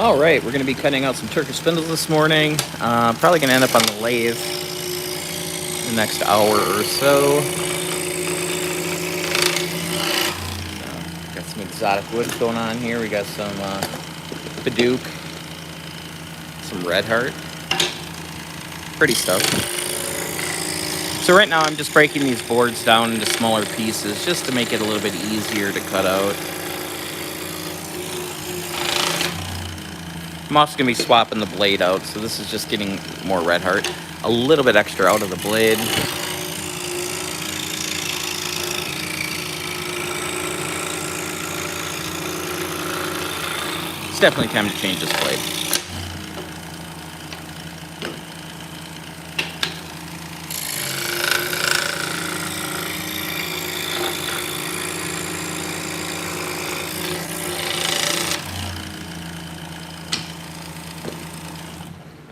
All right, we're going to be cutting out some Turkish spindles this morning. Probably going to end up on the lathe in the next hour or so. Got some exotic woods going on here. We got some Paduke, some Red Heart. Pretty stuff. So right now I'm just breaking these boards down into smaller pieces just to make it a little bit easier to cut out. I'm also going to be swapping the blade out, so this is just getting more Red Heart. A little bit extra out of the blade. It's definitely time to change this blade.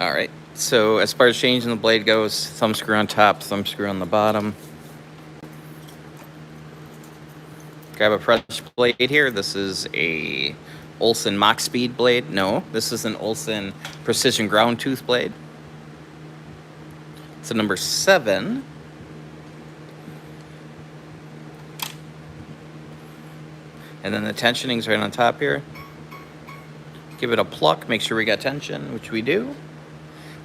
All right, so as far as changing the blade goes, thumb screw on top, thumb screw on the bottom. Grab a fresh blade here. This is a Olsen Mach Speed blade. No, this is an Olsen Precision Ground Tooth blade. It's a number 7. And then the tensioning's right on top here. Give it a pluck, make sure we got tension, which we do.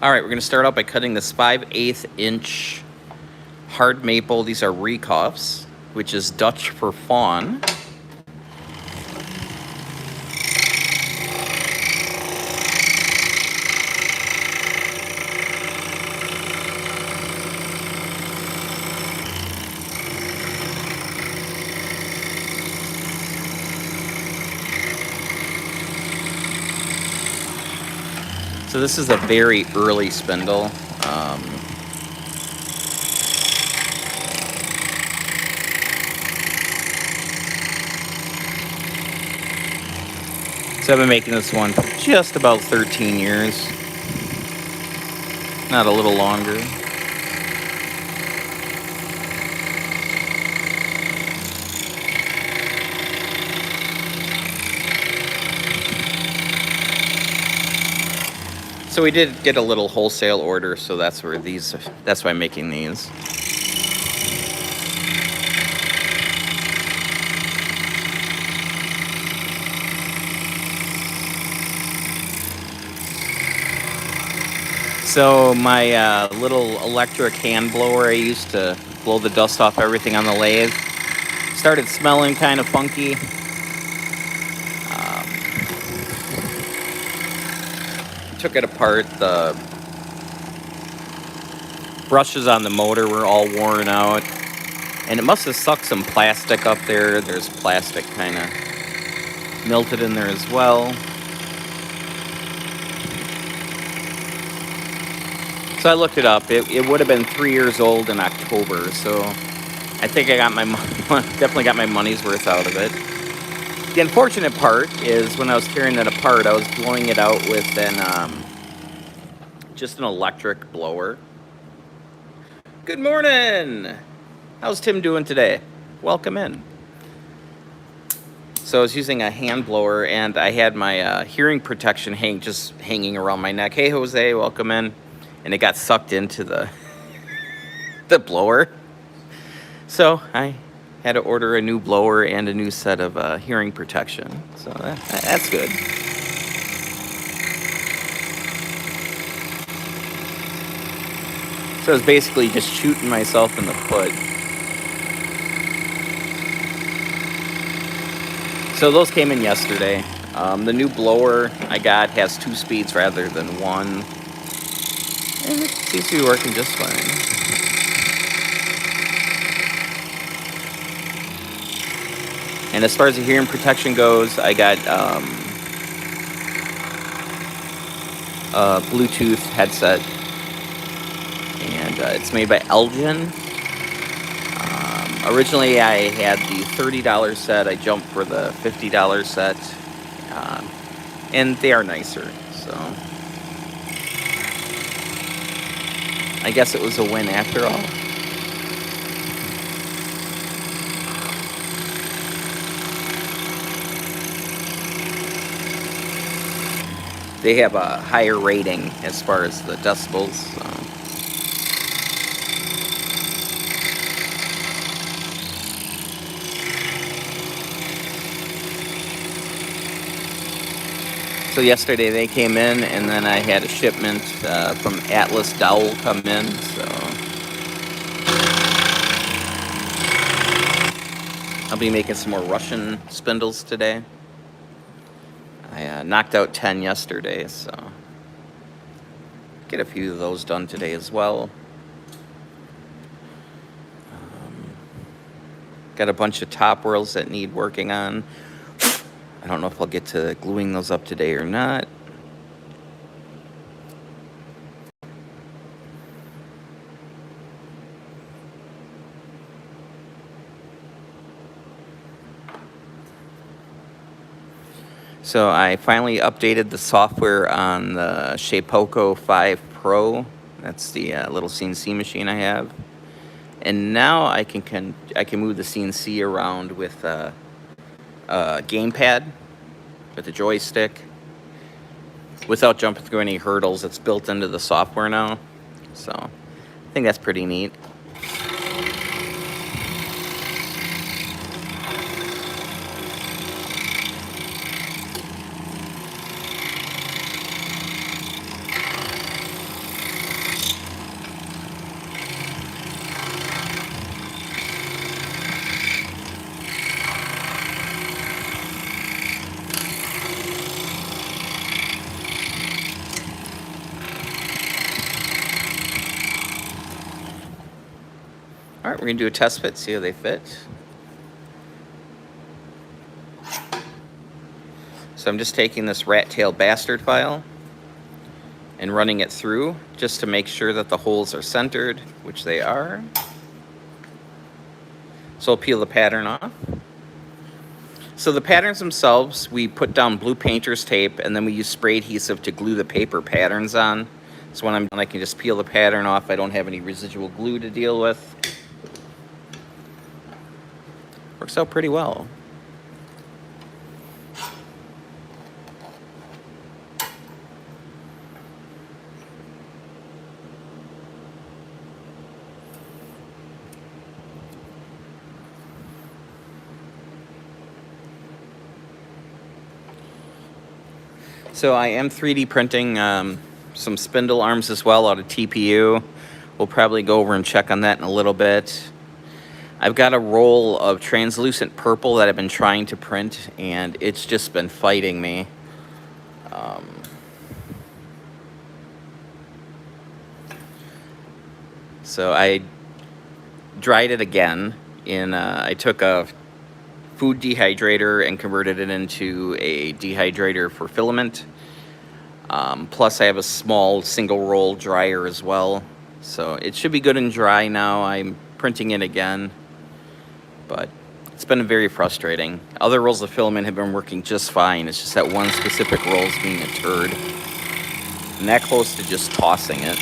All right, we're going to start out by cutting this 5/8 inch hard maple. These are Rekoffs, which is Dutch for fawn. So this is a very early spindle. So I've been making this one for just about 13 years. Not a little longer. So we did get a little wholesale order, so that's why I'm making these. So my little electric hand blower I used to blow the dust off everything on the lathe started smelling kind of funky. Took it apart. The brushes on the motor were all worn out, and it must have sucked some plastic up there. There's plastic kind of melted in there as well. So I looked it up. It would have been 3 years old in October, so I think I got definitely got my money's worth out of it. The unfortunate part is when I was tearing it apart, I was blowing it out with just an electric blower. Good morning! How's Tim doing today? Welcome in. So I was using a hand blower, and I had my hearing protection hanging around my neck. Hey, Jose, welcome in. And it got sucked into the blower. So I had to order a new blower and a new set of hearing protection. So that's good. So I was basically just shooting myself in the foot. So those came in yesterday. The new blower I got has 2 speeds rather than 1. And it seems to be working just fine. And as far as the hearing protection goes, I got a Bluetooth headset. And it's made by Elgin. Originally, I had the $30 set. I jumped for the $50 set. And they are nicer, so I guess it was a win after all. They have a higher rating as far as the decibels. So yesterday they came in, and then I had a shipment from Atlas Dowel come in. So I'll be making some more Russian spindles today. I knocked out 10 yesterday, so get a few of those done today as well. Got a bunch of top rails that need working on. I don't know if I'll get to gluing those up today or not. So I finally updated the software on the Shapeoko 5 Pro. That's the little CNC machine I have. And now I can move the CNC around with a gamepad with a joystick without jumping through any hurdles. It's built into the software now. So I think that's pretty neat. All right, we're gonna do a test fit, see how they fit. So I'm just taking this rat tail bastard file and running it through just to make sure that the holes are centered, which they are. So I'll peel the pattern off. So the patterns themselves, we put down blue painter's tape, and then we use spray adhesive to glue the paper patterns on. So when I'm done, I can just peel the pattern off. I don't have any residual glue to deal with. Works out pretty well. So I am 3D printing some spindle arms as well out of TPU. We'll probably go over and check on that in a little bit. I've got a roll of translucent purple that I've been trying to print, and it's just been fighting me. So I dried it again. I took a food dehydrator and converted it into a dehydrator for filament. Plus I have a small single roll dryer as well. So it should be good and dry now. I'm printing it again, but it's been very frustrating. Other rolls of filament have been working just fine. It's just that one specific roll is being a turd. I'm that close to just tossing it.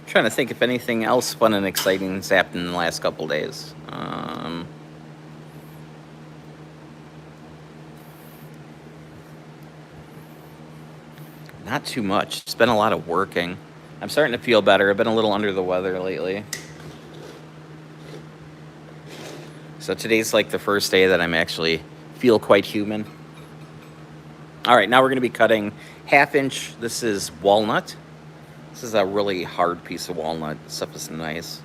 Trying to think if anything else fun and exciting has happened in the last couple days. Not too much. It's been a lot of working. I'm starting to feel better. I've been a little under the weather lately. So today's like the first day that I'm actually feel quite human. All right, now we're going to be cutting 1/2 inch. This is walnut. This is a really hard piece of walnut. This stuff is nice.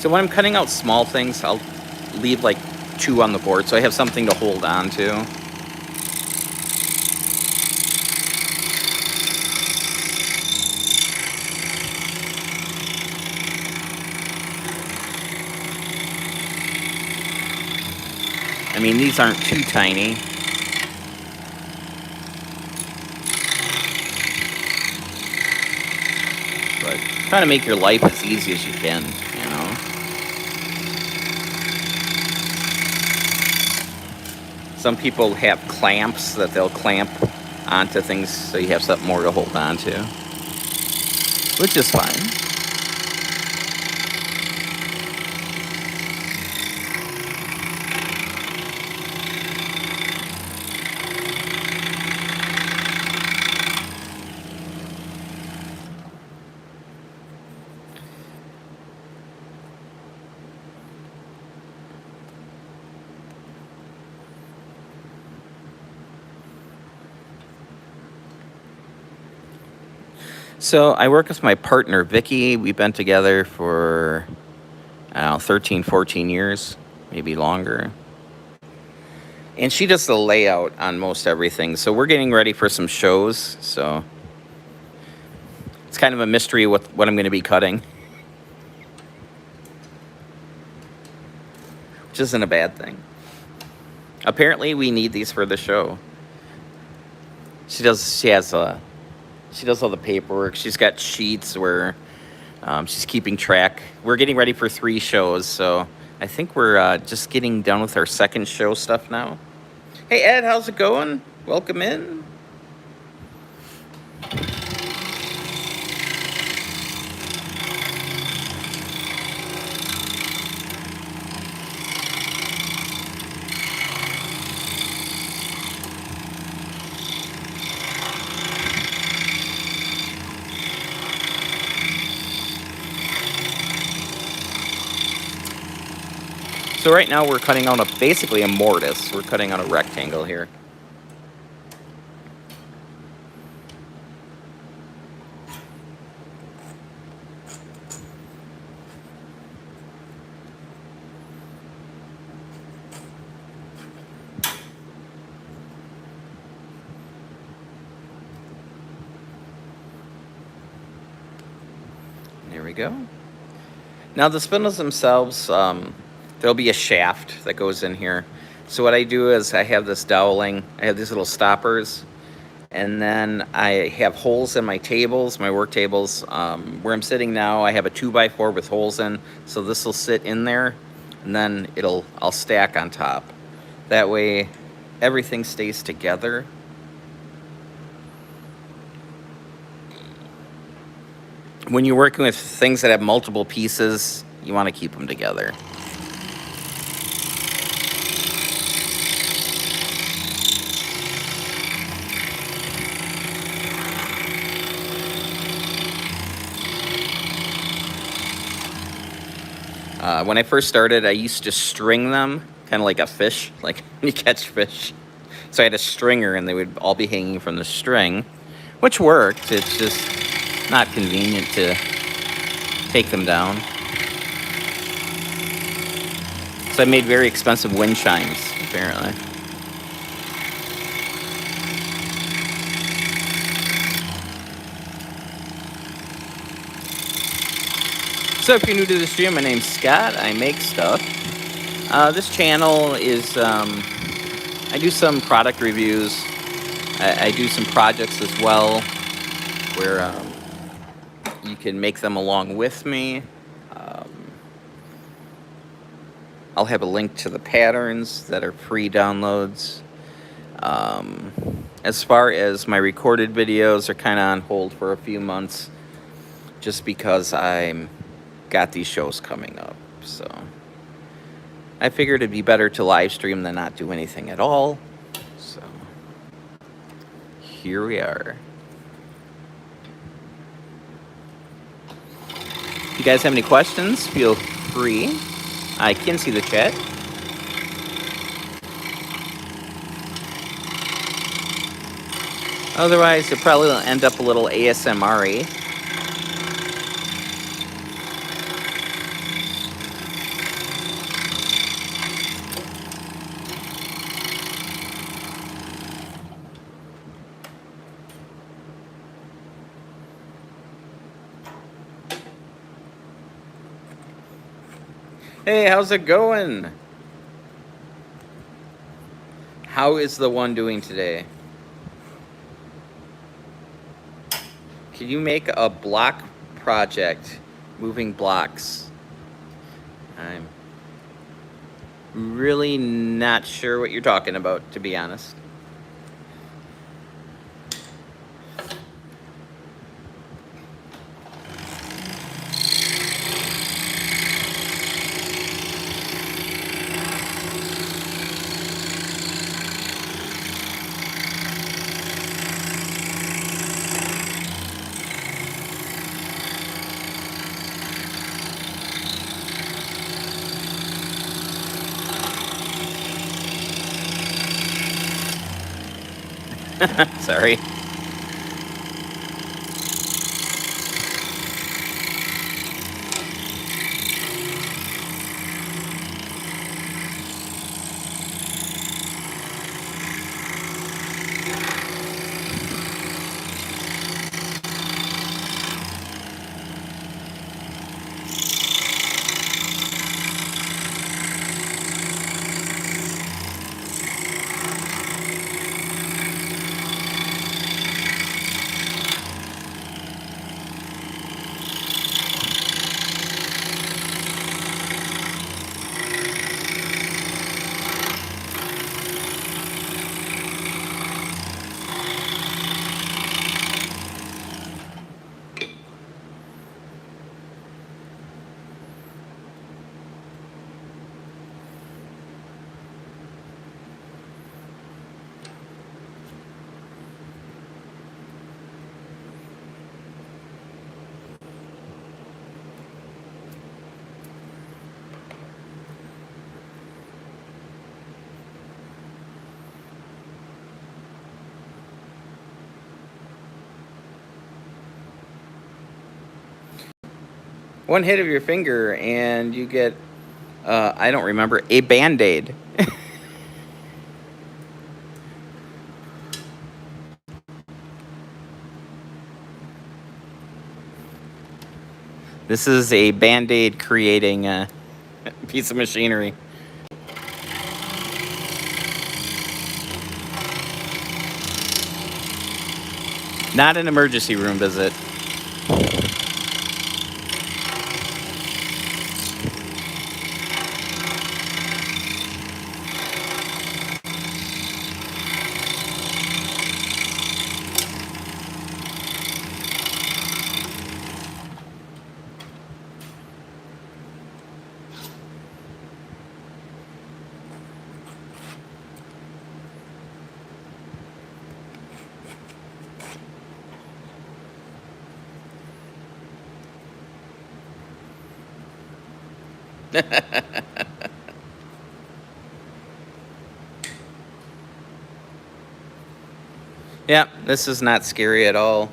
So when I'm cutting out small things, I'll leave like 2 on the board so I have something to hold on to. I mean, these aren't too tiny. But trying to make your life as easy as you can, you know. Some people have clamps that they'll clamp onto things so you have something more to hold on to, which is fine. So I work with my partner, Vicky. We've been together for, I don't know, 13, 14 years, maybe longer. And she does the layout on most everything. So we're getting ready for some shows. So it's kind of a mystery what I'm going to be cutting, which isn't a bad thing. Apparently, we need these for the show. She has all the paperwork. She's got sheets where she's keeping track. We're getting ready for 3 shows, so I think we're just getting done with our second show stuff now. Hey, Ed, how's it going? Welcome in. So right now we're cutting out basically a mortise. We're cutting out a rectangle here. There we go. Now the spindles themselves, there'll be a shaft that goes in here. So what I do is I have this doweling. I have these little stoppers. And then I have holes in my tables, my work tables. Where I'm sitting now, I have a 2x4 with holes in. So this will sit in there. And then I'll stack on top. That way everything stays together. When you're working with things that have multiple pieces, you want to keep them together. When I first started, I used to string them, kind of like a fish, like when you catch fish. So I had a stringer, and they would all be hanging from the string, which worked. It's just not convenient to take them down. So I made very expensive wind chimes, apparently. So if you're new to the stream, my name's Scott. I make stuff. This channel is, I do some product reviews. I do some projects as well where you can make them along with me. I'll have a link to the patterns that are free downloads. As far as my recorded videos are kind of on hold for a few months just because I'm got these shows coming up. So I figured it'd be better to live stream than not do anything at all. So here we are. If you guys have any questions, feel free. I can see the chat. Otherwise, it probably will end up a little ASMR-y. Hey, how's it going? How is the one doing today? Can you make a block project moving blocks? I'm really not sure what you're talking about, to be honest. Sorry. One hit of your finger and you get, I don't remember, a Band-Aid. This is a Band-Aid creating a piece of machinery. Not an emergency room visit. Yeah, this is not scary at all.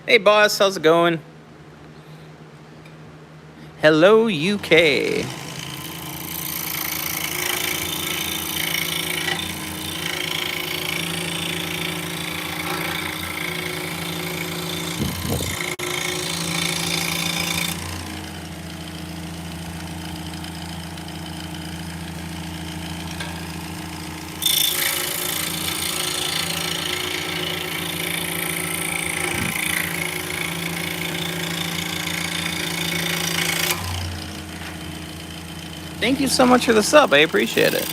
Hey boss, how's it going? Hello, UK. Thank you so much for the sub. I appreciate it.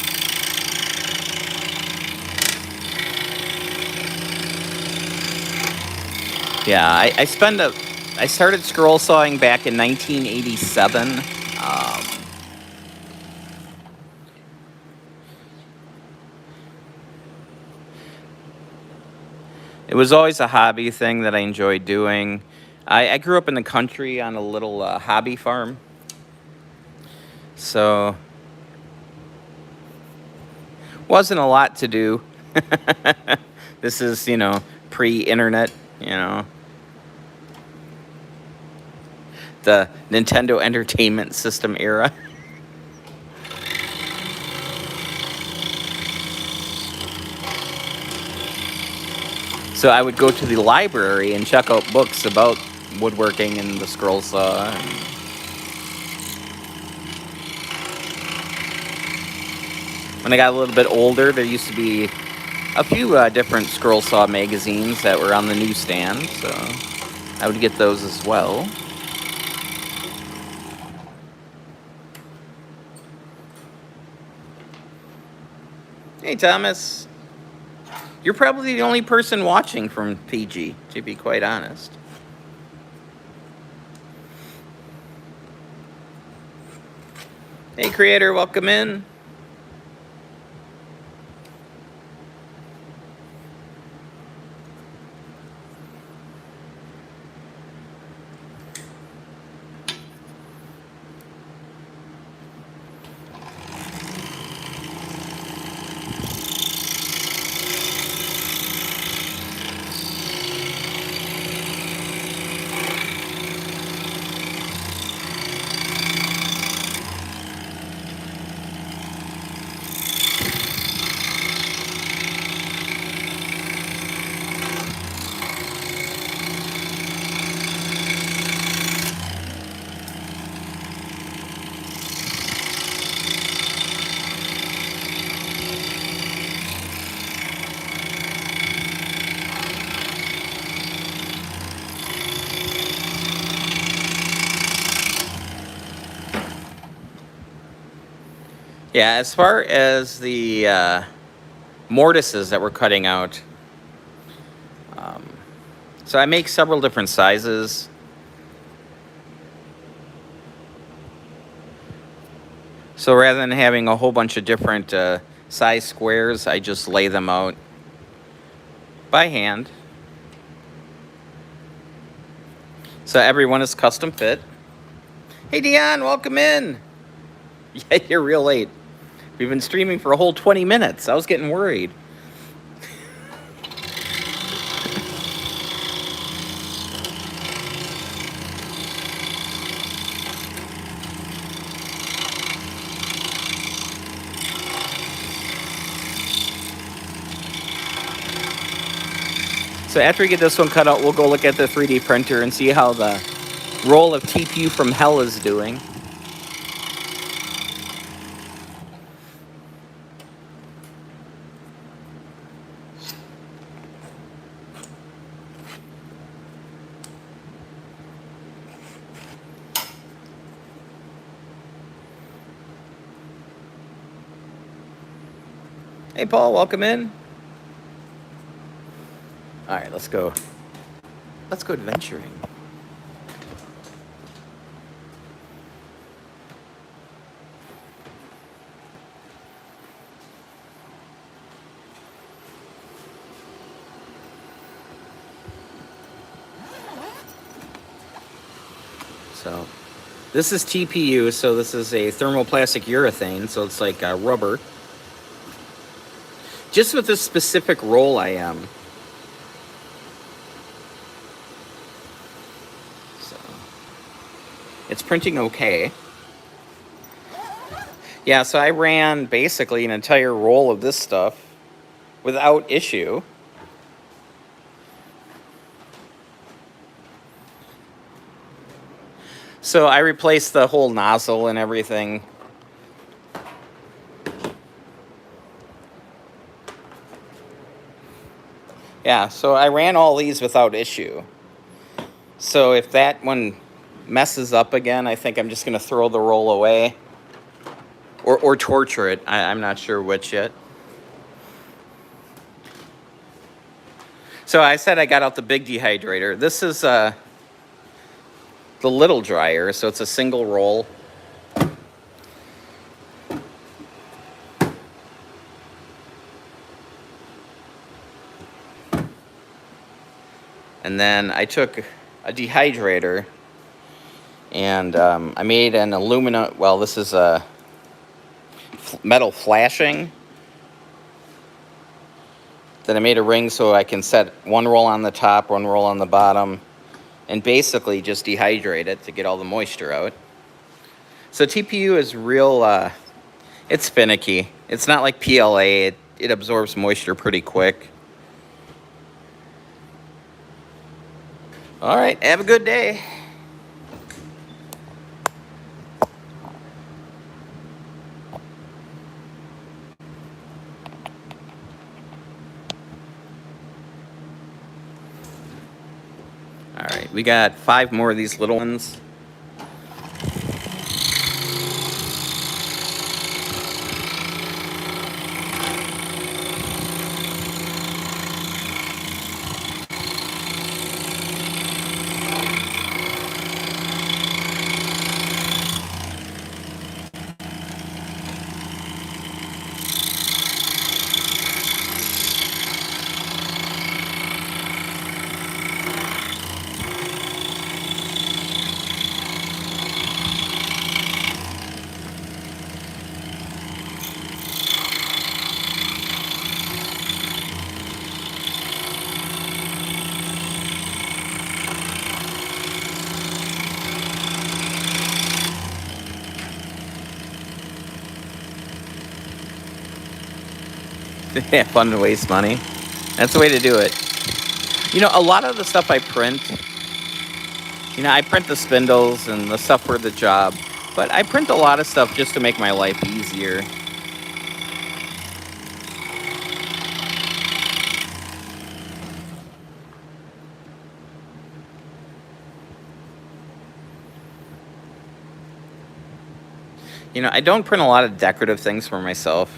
Yeah, I started scroll sawing back in 1987. It was always a hobby thing that I enjoyed doing. I grew up in the country on a little hobby farm. So, wasn't a lot to do. This is, pre-internet, the Nintendo Entertainment System era. So I would go to the library and check out books about woodworking and the scroll saw. When I got a little bit older, there used to be a few different scroll saw magazines that were on the newsstand, so I would get those as well. Hey, Thomas. You're probably the only person watching from PG, to be quite honest. Hey, creator, welcome in. Yeah, as far as the mortises that we're cutting out, so I make several different sizes. So rather than having a whole bunch of different size squares, I just lay them out by hand. So everyone is custom fit. Hey, Dion, welcome in. Yeah, you're real late. We've been streaming for a whole 20 minutes. I was getting worried. So after we get this one cut out, we'll go look at the 3D printer and see how the roll of TPU from hell is doing. Hey, Paul, welcome in. All right, let's go. Let's go adventuring. So this is TPU, so this is a thermoplastic urethane, so it's like rubber. Just with this specific roll I am. So it's printing okay. Yeah, so I ran basically an entire roll of this stuff without issue. So I replaced the whole nozzle and everything. Yeah, so I ran all these without issue. So if that one messes up again, I think I'm just going to throw the roll away. Or torture it. I'm not sure which yet. So I said I got out the big dehydrator. This is the little dryer, so it's a single roll. And then I took a dehydrator and I made an aluminum, well, this is a metal flashing. Then I made a ring so I can set one roll on the top, one roll on the bottom, and basically just dehydrate it to get all the moisture out. So TPU is real, it's finicky. It's not like PLA, it absorbs moisture pretty quick. All right, have a good day. All right, we got 5 more of these little ones. Yeah, fun to waste money. That's the way to do it. You know, a lot of the stuff I print, I print the spindles and the stuff for the job, but I print a lot of stuff just to make my life easier. I don't print a lot of decorative things for myself,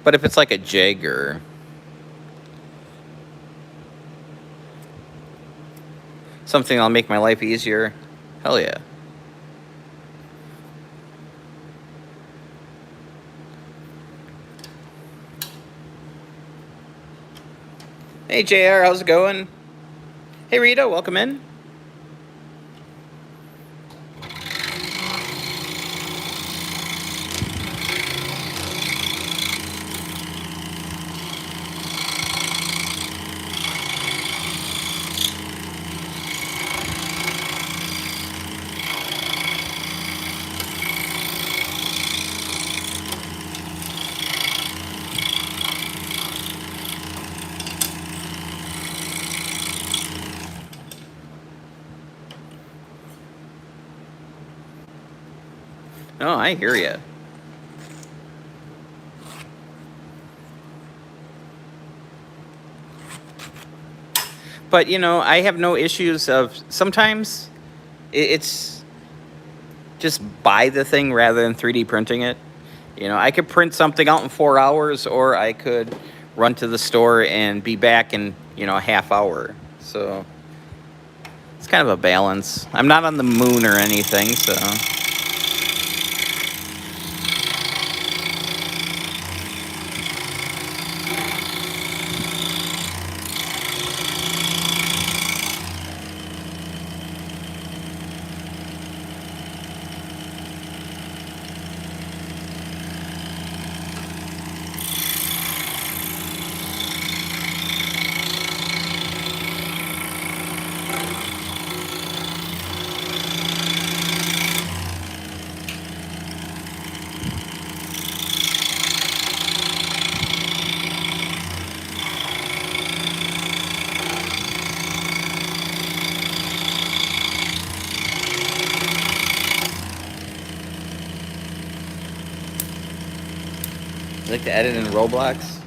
but if it's like a jig or something that'll make my life easier, hell yeah. Hey JR, how's it going? Hey Rita, welcome in. Oh, I hear you. But I have no issues of sometimes it's just buy the thing rather than 3D printing it. I could print something out in 4 hours, or I could run to the store and be back in a half hour. So it's kind of a balance. I'm not on the moon or anything, so. You like to edit in Roblox?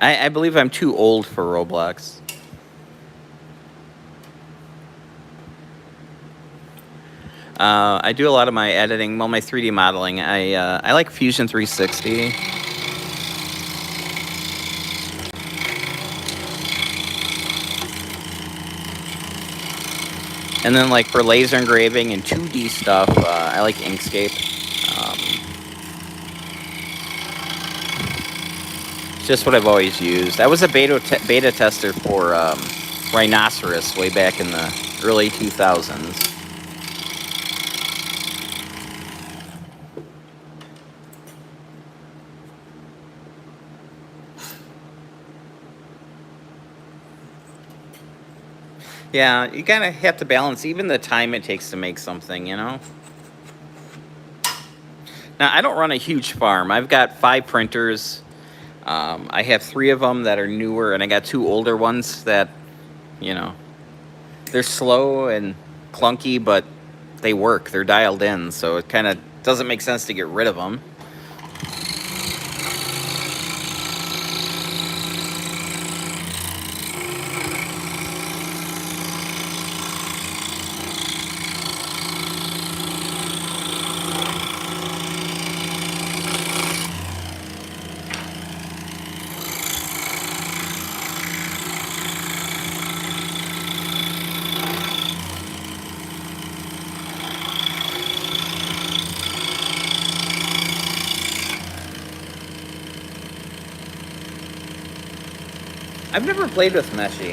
I believe I'm too old for Roblox. I do a lot of my editing, well, my 3D modeling. I like Fusion 360. And then like for laser engraving and 2D stuff, I like Inkscape. It's just what I've always used. I was a beta tester for Rhinoceros way back in the early 2000s. Yeah, you kind of have to balance even the time it takes to make something, Now, I don't run a huge farm. I've got 5 printers. I have 3 of them that are newer, and I got 2 older ones that you know. They're slow and clunky, but they work. They're dialed in, so it kind of doesn't make sense to get rid of them. I've never played with Meshy.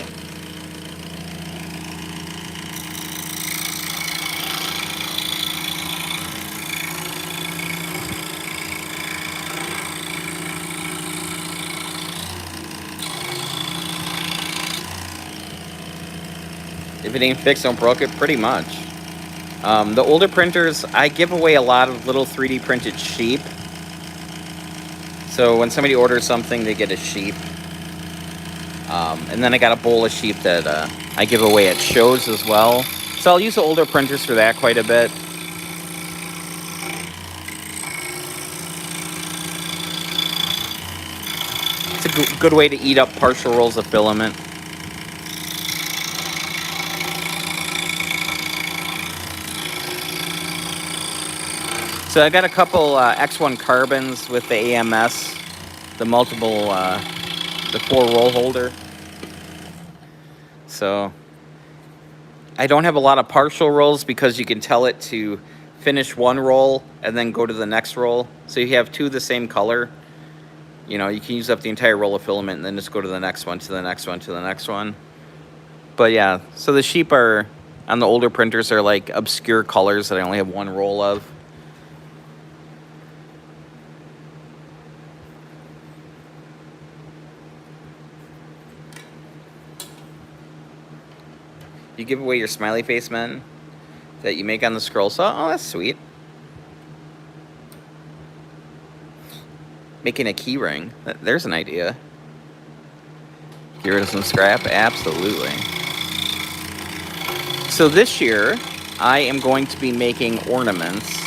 If it ain't fixed, don't broke it, pretty much. The older printers, I give away a lot of little 3D printed sheep. So when somebody orders something, they get a sheep. And then I got a bowl of sheep that I give away at shows as well. So I'll use the older printers for that quite a bit. It's a good way to eat up partial rolls of filament. So I got a couple X1 carbons with the AMS, the multiple, the 4-roll holder. So I don't have a lot of partial rolls because you can tell it to finish one roll and then go to the next roll. So you have two the same color. You know, you can use up the entire roll of filament and then just go to the next one, to the next one, to the next one. But yeah, so the sheep are, on the older printers, are like obscure colors that I only have one roll of. You give away your smiley face men that you make on the scroll saw. Oh, that's sweet. Making a key ring. There's an idea. Get rid of some scrap? Absolutely. So this year, I am going to be making ornaments.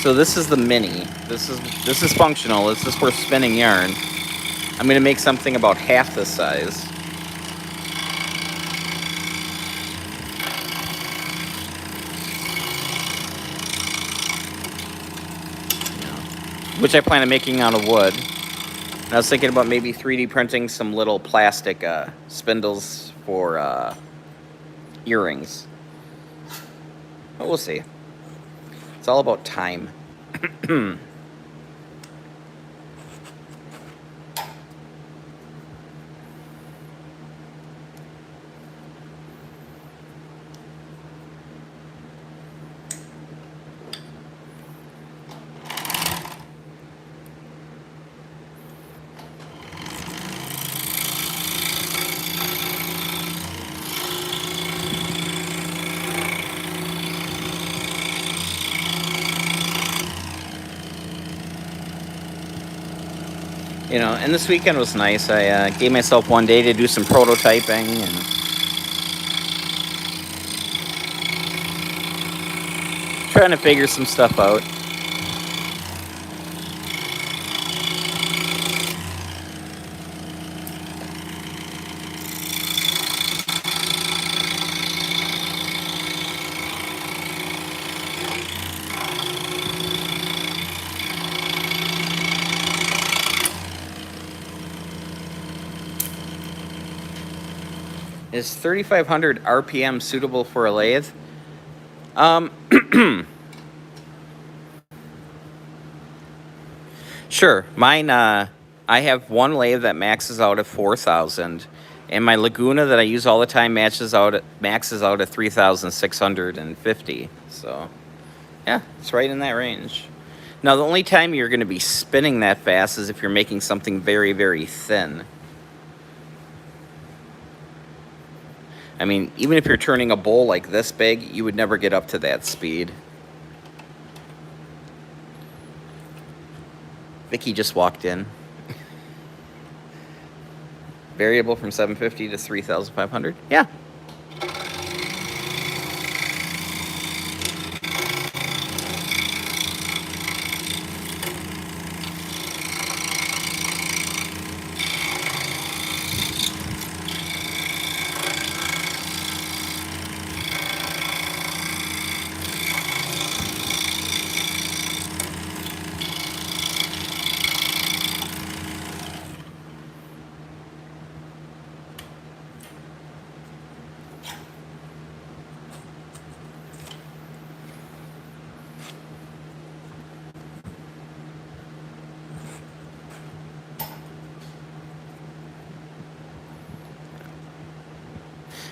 So this is the mini. This is functional. This is for spinning yarn. I'm going to make something about half this size. Which I plan on making out of wood. And I was thinking about maybe 3D printing some little plastic spindles for earrings. But we'll see. It's all about time. You know, and this weekend was nice. I gave myself one day to do some prototyping and trying to figure some stuff out. Is 3,500 RPM suitable for a lathe? Sure. Mine, I have one lathe that maxes out at 4,000, and my Laguna that I use all the time maxes out at 3,650. So, yeah, it's right in that range. Now, the only time you're going to be spinning that fast is if you're making something very, very thin. I mean, even if you're turning a bowl like this big, you would never get up to that speed. Vicky just walked in. Variable from 750 to 3,500. Yeah.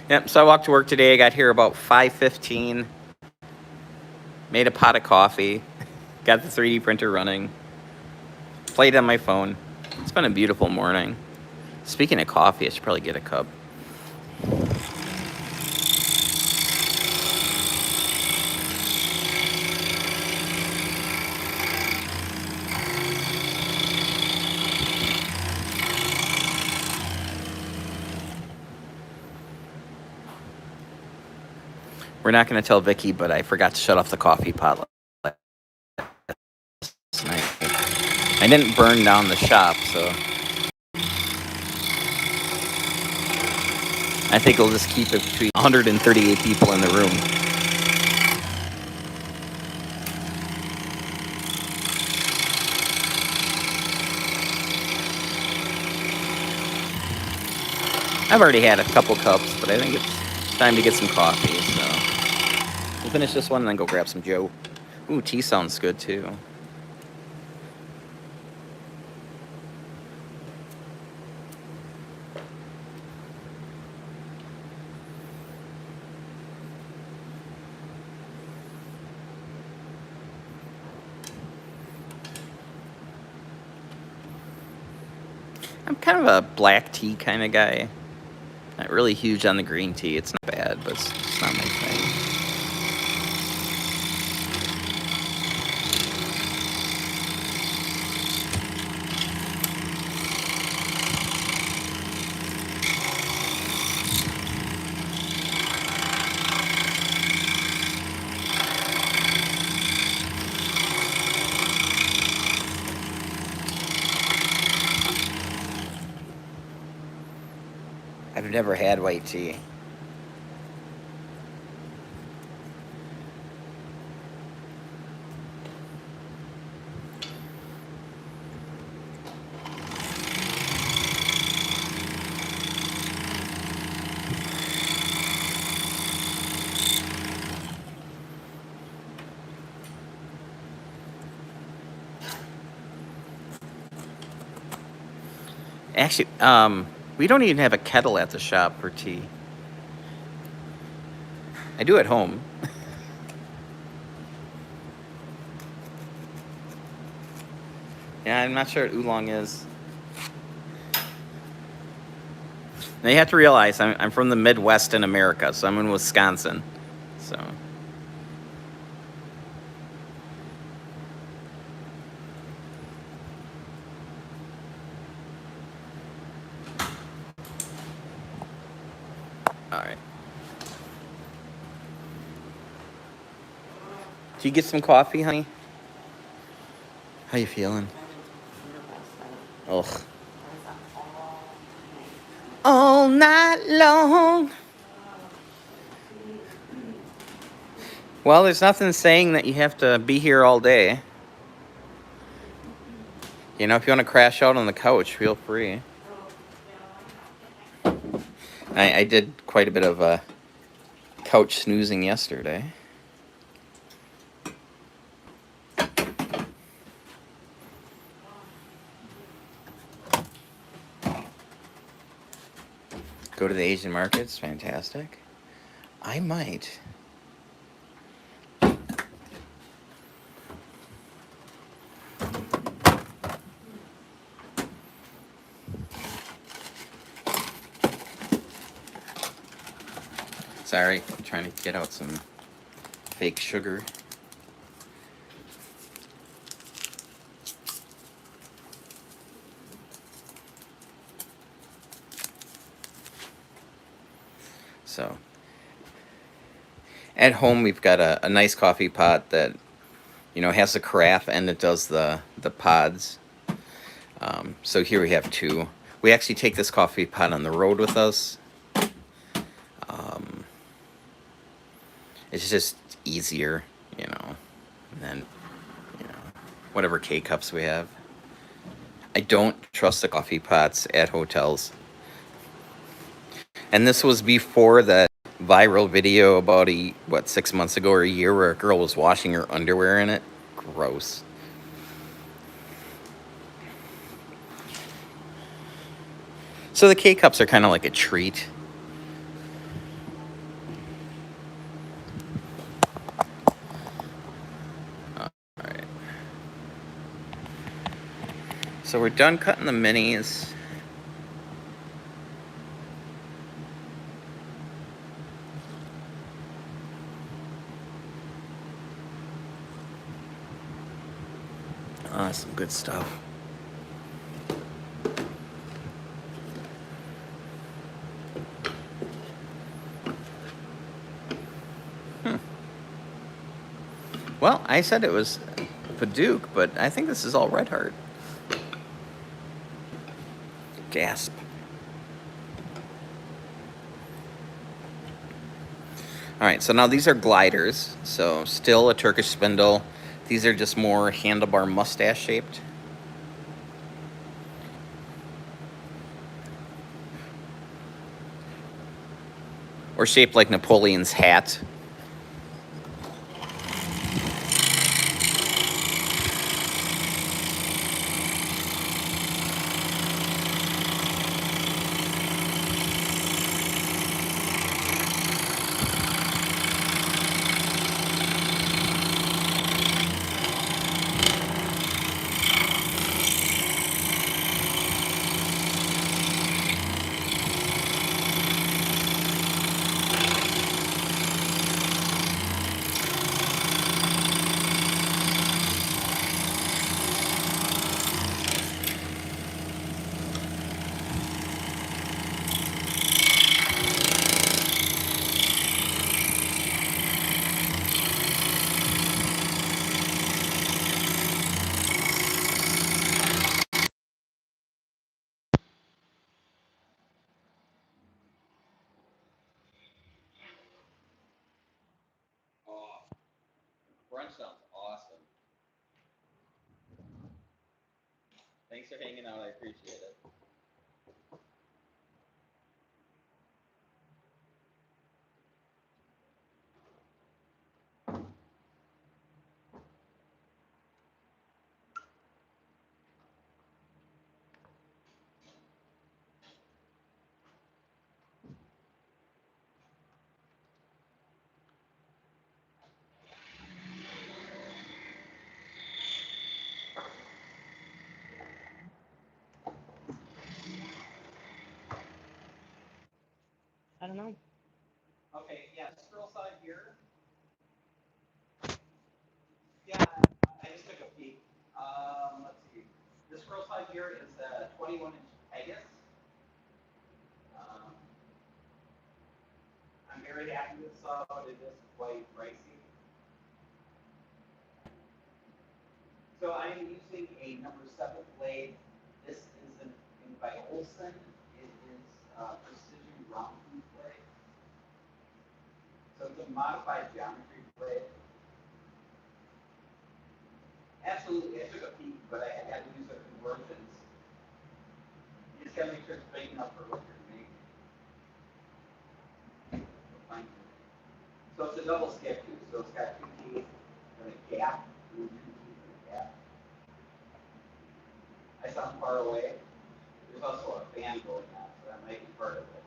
Yep, so I walked to work today. I got here about 5:15. Made a pot of coffee. Got the 3D printer running. Played on my phone. It's been a beautiful morning. Speaking of coffee, I should probably get a cup. We're not going to tell Vicky, but I forgot to shut off the coffee pot last night. I didn't burn down the shop, so I think we'll just keep it between 138 people in the room. I've already had a couple cups, but I think it's time to get some coffee, so we'll finish this one and then go grab some Joe. Ooh, tea sounds good too. I'm kind of a black tea kind of guy. Not really huge on the green tea. It's not bad, but it's not my thing. I've never had white tea. Actually, we don't even have a kettle at the shop for tea. I do at home. Yeah, I'm not sure what oolong is. Now you have to realize I'm from the Midwest in America, so I'm in Wisconsin. So all right. Do you get some coffee, honey? How you feeling? Ugh. All night long. Well, there's nothing saying that you have to be here all day. You know, if you want to crash out on the couch, feel free. I did quite a bit of couch snoozing yesterday. Go to the Asian markets, fantastic. I might. Sorry, I'm trying to get out some fake sugar. So at home, we've got a nice coffee pot that, has the carafe and it does the pods. So here we have two. We actually take this coffee pot on the road with us. It's just easier, than, you know, whatever K-cups we have. I don't trust the coffee pots at hotels. And this was before that viral video about 6 months ago or a year where a girl was washing her underwear in it. Gross. So the K-cups are kind of like a treat. All right. So we're done cutting the minis. Some good stuff. Well, I said it was Paduke, but I think this is all Red Heart. Gasp. All right, so now these are gliders. So still a Turkish spindle. These are just more handlebar mustache shaped. Or shaped like Napoleon's hat. Brunch sounds awesome. Thanks for hanging out. I appreciate it. I don't know. Okay, yeah, scroll side here. Yeah, I just took a peek. Let's see. The scroll side here is a 21-inch Pegasus. Um, I'm very happy with saw, but it is quite pricey. So I am using a number 7 blade. This is by Olson. It is precision round tooth blade. So it's a modified geometry blade. Absolutely, I took a peek, but I had to use the conversions. You just gotta make sure it's big enough for what you're making. So it's a double skip too, so it's got 2 teeth and a gap, 2 teeth and a gap. I sound far away. There's also a fan going on, so that might be part of it.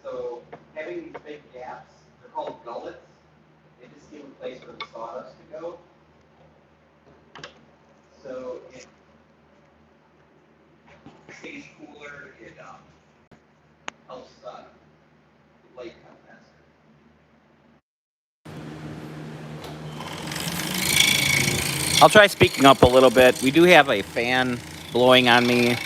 So having these big gaps, they're called gullets. They just give a place for the sawdust to go. So it stays cooler. It helps the blade come faster. I'll try speaking up a little bit. We do have a fan blowing on me.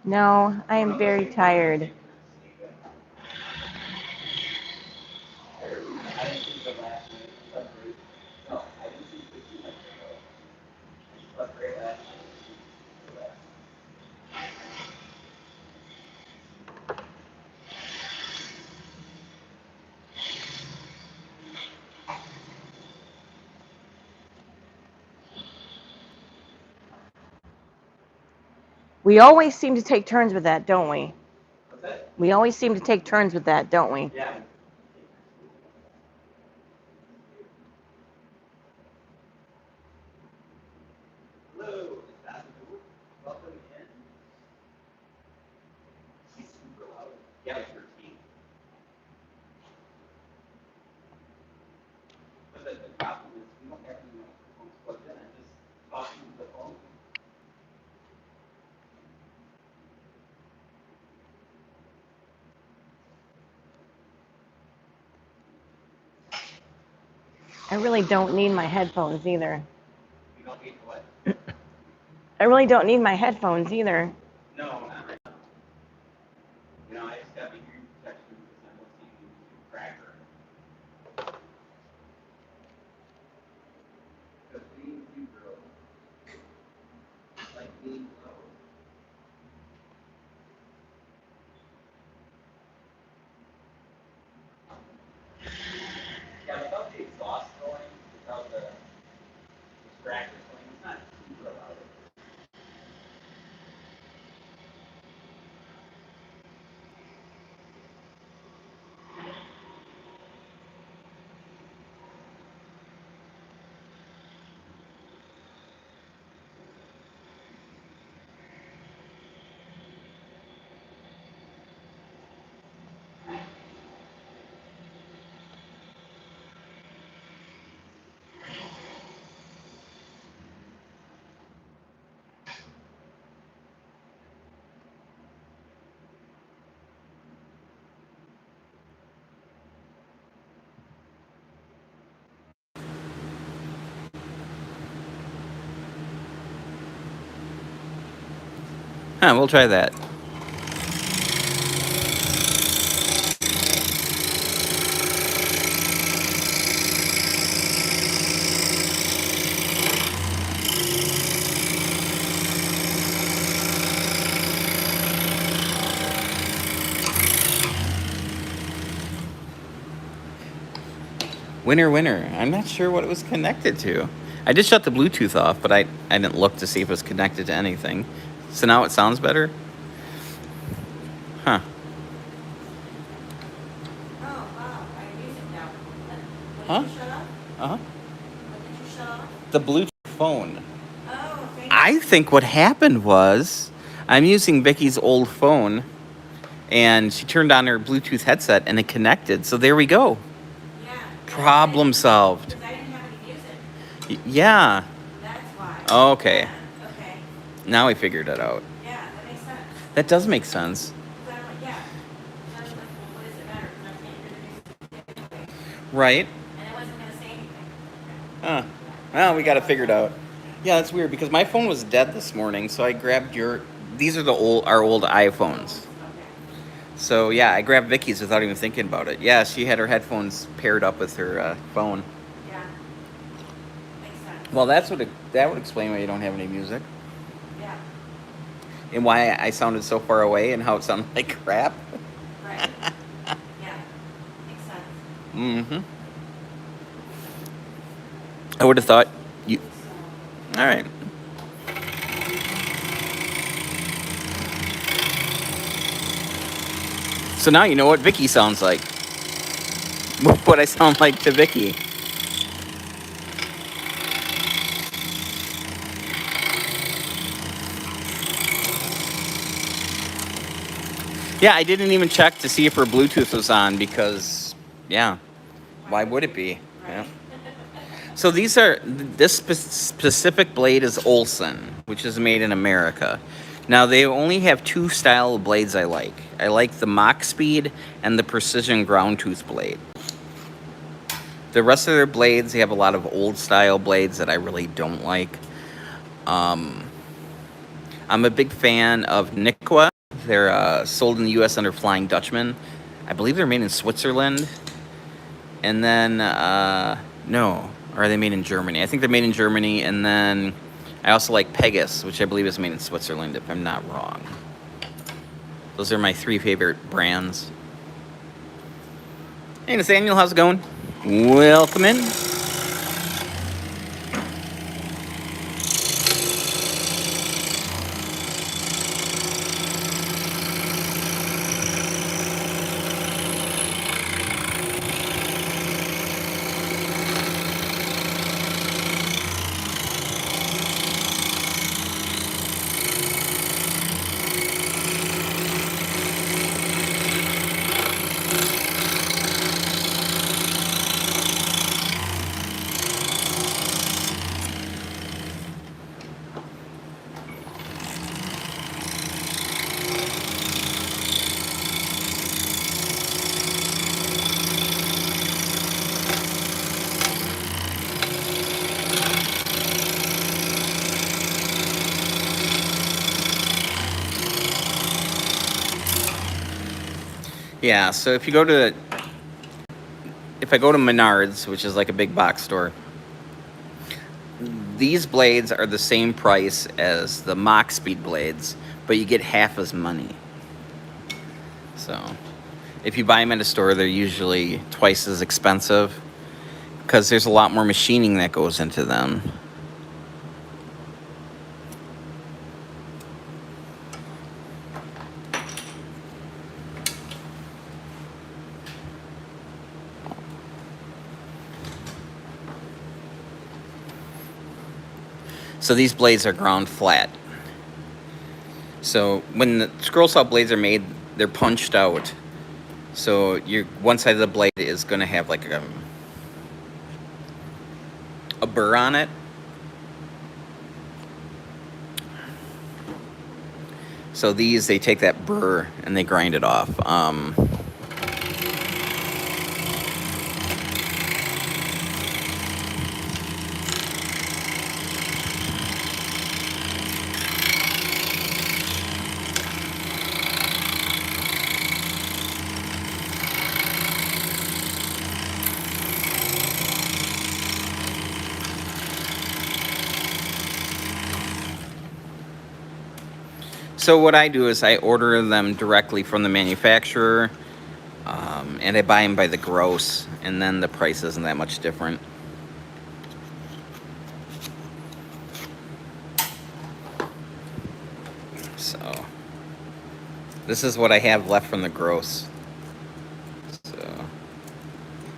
No, I am very tired. We always seem to take turns with that, don't we? We always seem to take turns with that, don't we? I really don't need my headphones either. I really don't need my headphones either. Huh, we'll try that. Winner, winner. I'm not sure what it was connected to. I did shut the Bluetooth off, but I didn't look to see if it was connected to anything. So now it sounds better? Huh. Oh, wow. I use it now. Huh? What did you shut off? Uh-huh. What did you shut off? The Bluetooth phone. Oh, thank I think what happened was I'm using Vicky's old phone, and she turned on her Bluetooth headset, and it connected. So there we go. Yeah. Problem solved. Because I didn't have any music. Yeah. That's why. Okay. Yeah. Okay. Now we figured it out. Yeah, that makes sense. That does make sense. Because I'm like, yeah. So I was like, well, what does it matter? Because I can't hear the music anyway. Right? And it wasn't going to say anything. Huh. Well, we got it figured out. Yeah, that's weird because my phone was dead this morning, so I grabbed your. These are our old iPhones. Okay. So yeah, I grabbed Vicky's without even thinking about it. Yeah, she had her headphones paired up with her phone. Yeah. Makes sense. Well, that would explain why you don't have any music Yeah. and why I sounded so far away and how it sounded like crap. Right. Yeah. Makes sense. Mm-hmm. I would have thought you. All right. So now you know what Vicky sounds like. What I sound like to Vicky. Yeah, I didn't even check to see if her Bluetooth was on because, yeah, why would it be? Yeah. So this specific blade is Olson, which is made in America. Now they only have two style of blades I like. I like the Mach Speed and the Precision Ground Tooth blade. The rest of their blades, they have a lot of old style blades that I really don't like. I'm a big fan of Nikwa. They're sold in the U.S. under Flying Dutchman. I believe they're made in Switzerland. And then, no, or are they made in Germany? I think they're made in Germany. And then I also like Pegasus, which I believe is made in Switzerland, if I'm not wrong. Those are my three favorite brands. Hey, Nathaniel, how's it going? Welcome in. Yeah, so if I go to Menards, which is like a big box store, these blades are the same price as the Mach Speed blades, but you get half as money. So if you buy them at a store, they're usually twice as expensive because there's a lot more machining that goes into them. So these blades are ground flat. So when the scroll saw blades are made, they're punched out. So one side of the blade is going to have like a burr on it. So these, they take that burr and they grind it off. So what I do is I order them directly from the manufacturer, and I buy them by the gross, and then the price isn't that much different. So this is what I have left from the gross. So,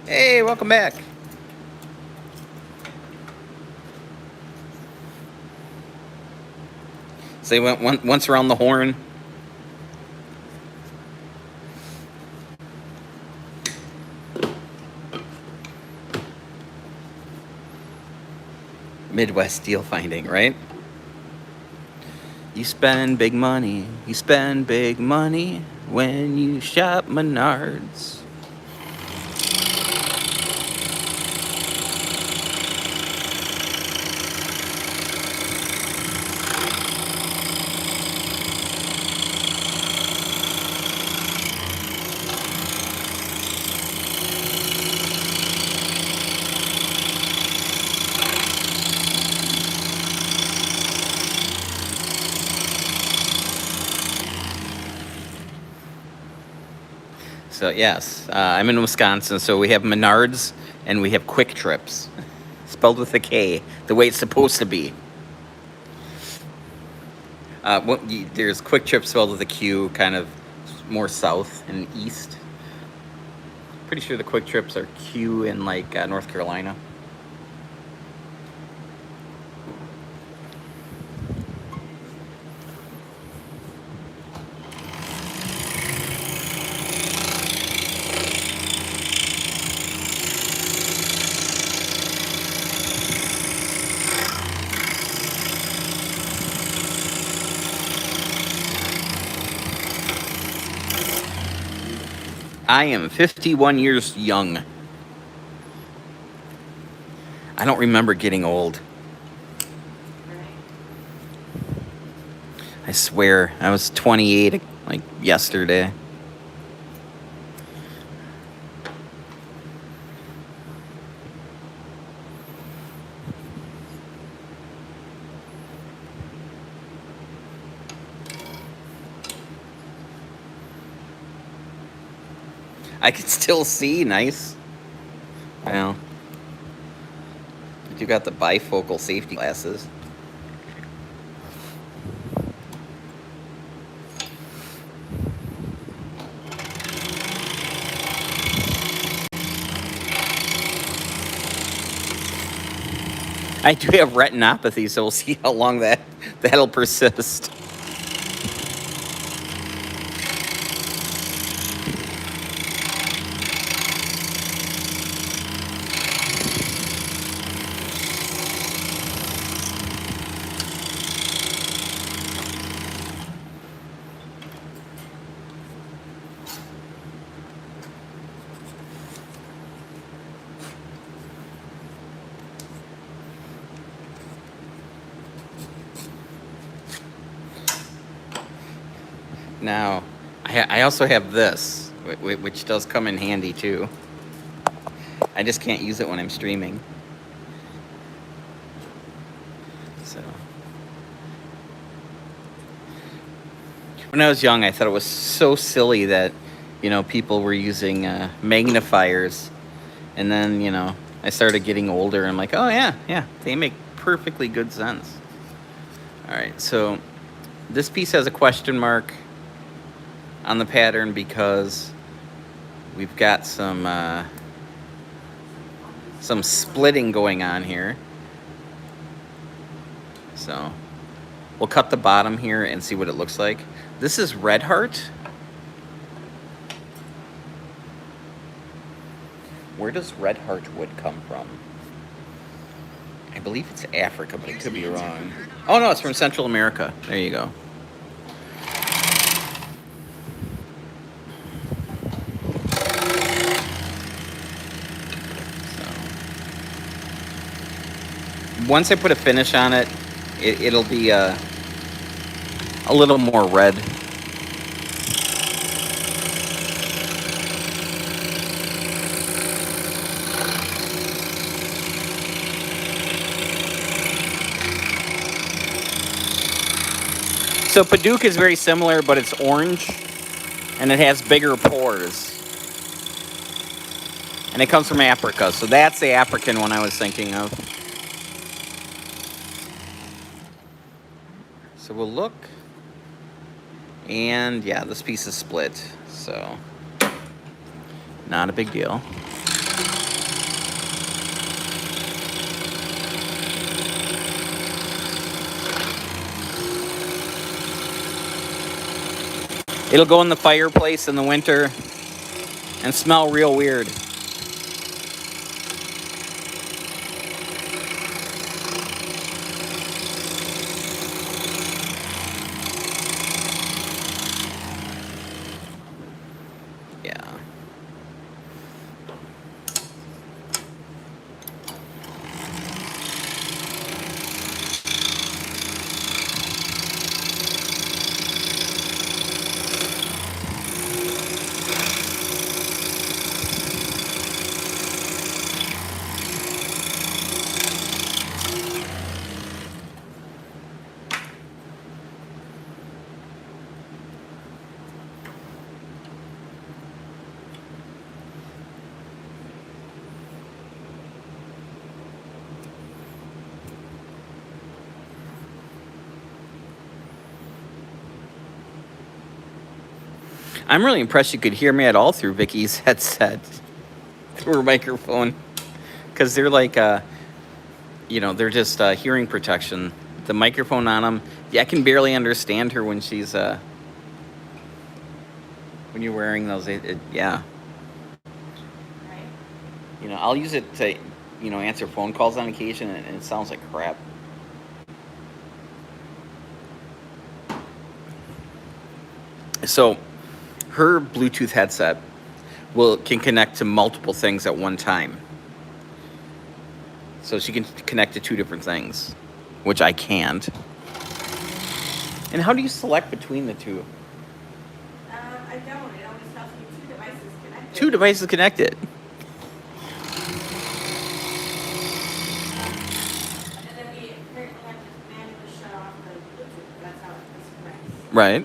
hey, welcome back. So they went once around the horn. Midwest deal finding, right? You spend big money. You spend big money when you shop Menards. So yes, I'm in Wisconsin, so we have Menards and we have Quick Trips, spelled with a K, the way it's supposed to be. There's Quick Trip spelled with a Q, kind of more south and east. Pretty sure the Quick Trips are Q in like North Carolina. I am 51 years young. I don't remember getting old. I swear, I was 28 like yesterday. I can still see, nice. Well, you got the bifocal safety glasses. I do have retinopathy, so we'll see how long that'll persist. Now, I also have this. which does come in handy too. I just can't use it when I'm streaming. So when I was young, I thought it was so silly that, people were using magnifiers. And then, I started getting older and I'm like, oh yeah, they make perfectly good sense. All right, so this piece has a question mark on the pattern because we've got some splitting going on here. So we'll cut the bottom here and see what it looks like. This is red heart. Where does red heart wood come from? I believe it's Africa, but I could be wrong. Oh no, it's from Central America. There you go. Once I put a finish on it, it'll be a little more red. So Paducah is very similar, but it's orange, and it has bigger pores. And it comes from Africa, so that's the African one I was thinking of. So we'll look, and yeah, this piece is split, so not a big deal. It'll go in the fireplace in the winter and smell real weird. Yeah. I'm really impressed you could hear me at all through Vicky's headset, through her microphone, because they're like, they're just hearing protection. The microphone on them, yeah, I can barely understand her when she's, when you're wearing those, yeah. I'll use it to, answer phone calls on occasion, and it sounds like crap. So her Bluetooth headset can connect to multiple things at one time. So she can connect to 2 different things, which I can't. And how do you select between the 2? I don't. It always tells me 2 devices connected. 2 devices connected. And then we apparently have to manually shut off the Bluetooth. That's how it disconnects. Right.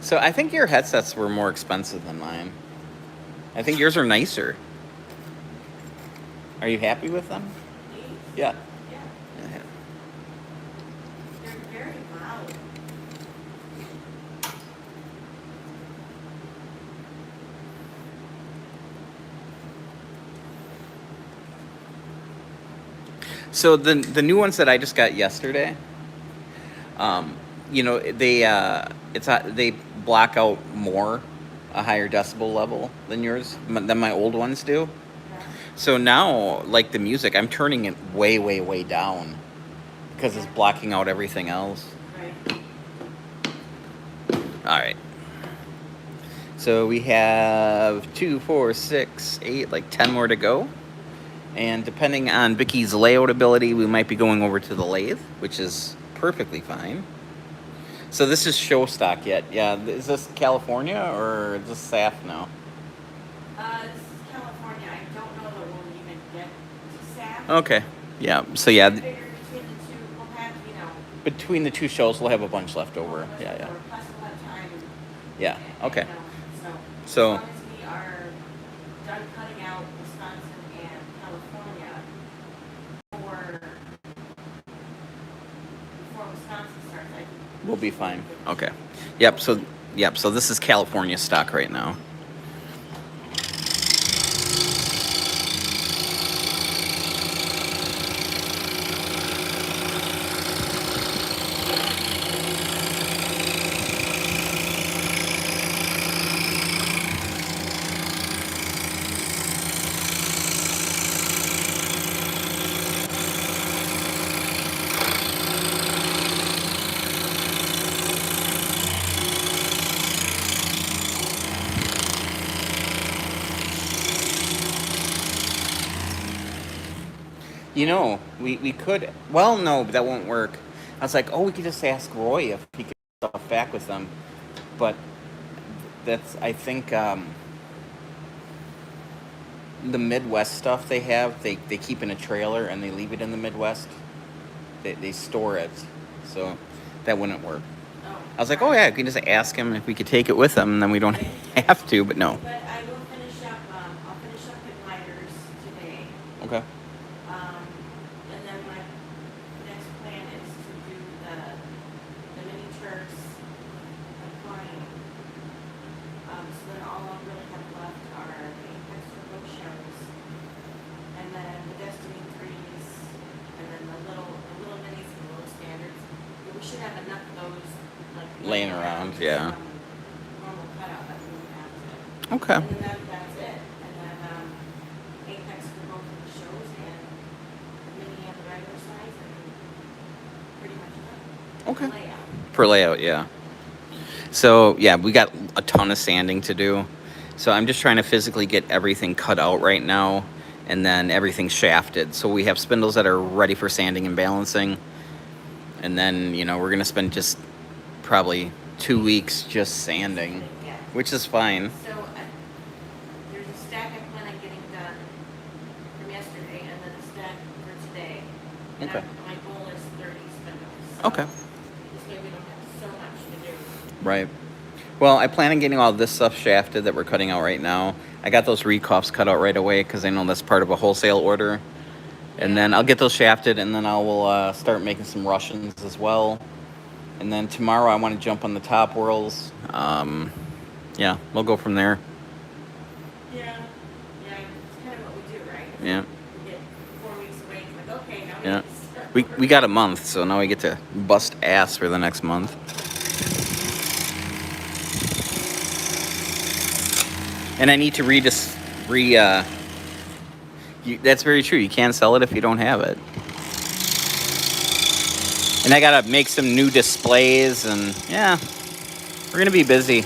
So I think your headsets were more expensive than mine. I think yours are nicer. Are you happy with them? These? Yeah. Yeah. Yeah. They're very loud. So the new ones that I just got yesterday, they block out more, a higher decibel level than than my old ones do. Yeah. So now, like the music, I'm turning it way, way, way down. because it's blocking out everything else. Right. All right. So we have 2, 4, 6, 8, like 10 more to go. And depending on Vicky's layout ability, we might be going over to the lathe, which is perfectly fine. So this is show stock yet. Yeah, is this California or is this SAF now? This is California. I don't know that we'll even get to SAF. Okay. Yeah. So yeah, I figured between the two, we'll have, between the two shows, we'll have a bunch left over. plus Yeah. we'll have time. Yeah. Okay. So So as long as we are done cutting out Wisconsin and California before Wisconsin starts, I think we'll be fine. Okay. Yep. So this is California stock right now. We could. Well, no, that won't work. I was like, oh, we could just ask Roy if he could get stuff back with them, but I think the Midwest stuff they have, they keep in a trailer and they leave it in the Midwest. They store it, so that wouldn't work. I was like, oh yeah, we can just ask him if we could take it with them, and then we don't have to. But no. But I will finish up. I'll finish up with lighters today. Okay. And then my next plan is to do the mini Turks applying. So then all I'll really have left are the Apex Turbo shows, and then the Destiny 3s, and then the little minis and the little standards. But we should have enough of those Laying around, yeah. Normal cutout that we would have to. Okay. And then that's it. And then Apex for both of the shows and mini and the regular size, and pretty much done. Okay. Layout. For layout, yeah. So yeah, we got a ton of sanding to do. So I'm just trying to physically get everything cut out right now, and then everything shafted. So we have spindles that are ready for sanding and balancing, and then we're gonna spend just probably 2 weeks just sanding, Yeah. which is fine. So there's a stack I plan on getting done from yesterday, and then a stack for today. And Okay. my goal is 30 spindles. Okay. This way we don't have so much to do. Right. Well, I plan on getting all this stuff shafted that we're cutting out right now. I got those recoffs cut out right away because I know that's part of a wholesale order. And then I'll get those shafted, and then I will start making some Russians as well. And then tomorrow I want to jump on the top whirls. Yeah, we'll go from there. Yeah, it's kind of what we do, right? Yeah. We get 4 weeks away, it's like, okay, now we Yeah. get to start. We got a month, so now we get to bust ass for the next month. And I need to that's very true. You can't sell it if you don't have it. And I gotta make some new displays, and yeah, we're gonna be busy. Yeah,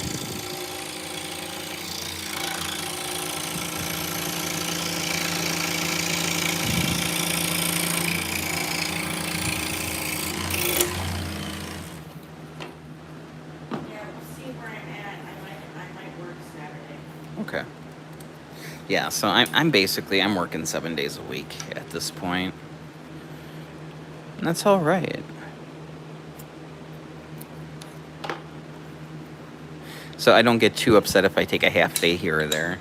we'll see where I'm at. I might work Saturday. Okay. Yeah, so I'm working 7 days a week at this point. And that's all right. So I don't get too upset if I take a half day here or there.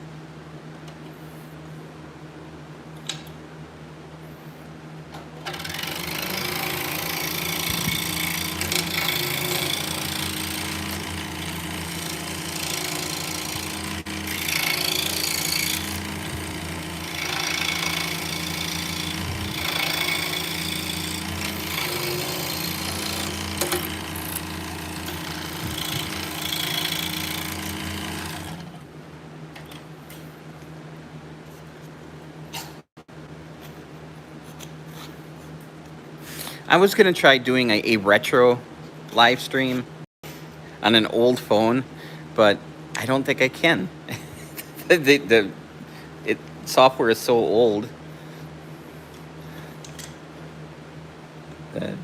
I was gonna try doing a retro live stream on an old phone, but I don't think I can. the software is so old that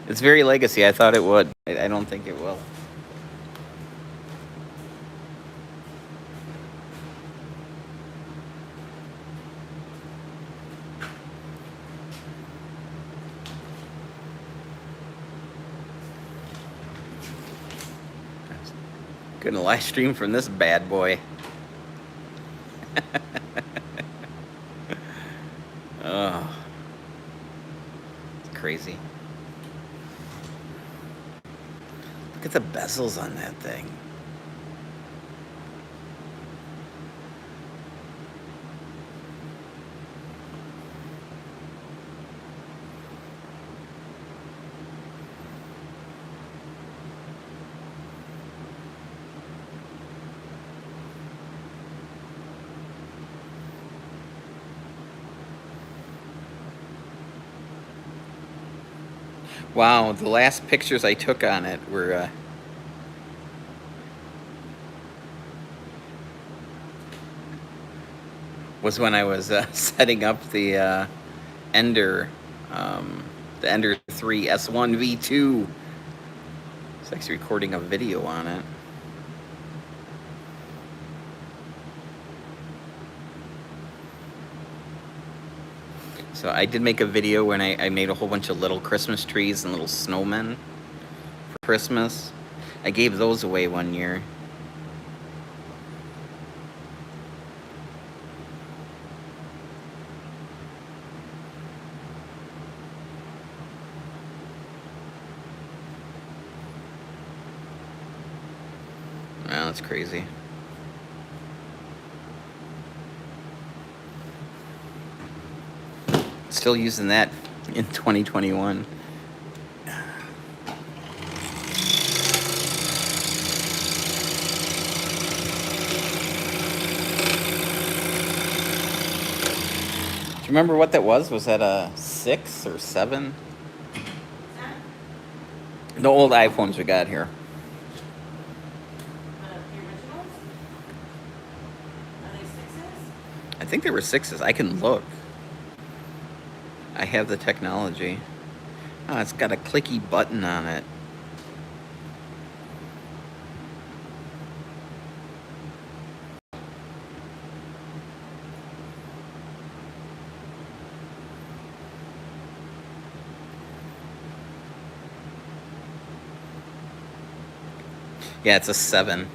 it's very legacy. I thought it would. I don't think it will. Gonna live stream from this bad boy. Oh, it's crazy. Look at the bezels on that thing. Wow, the last pictures I took on it were was when I was setting up Ender, the Ender 3 S1 V2. It's actually recording a video on it. So I did make a video when I made a whole bunch of little Christmas trees and little snowmen for Christmas. I gave those away one year. Wow, that's crazy. Still using that in 2021. Do you remember what that was? Was that a 6 or 7? The old iPhones we got here. The originals? Are they 6s? I think they were 6s. I can look. I have the technology. Oh, it's got a clicky button on it. Yeah, it's a 7.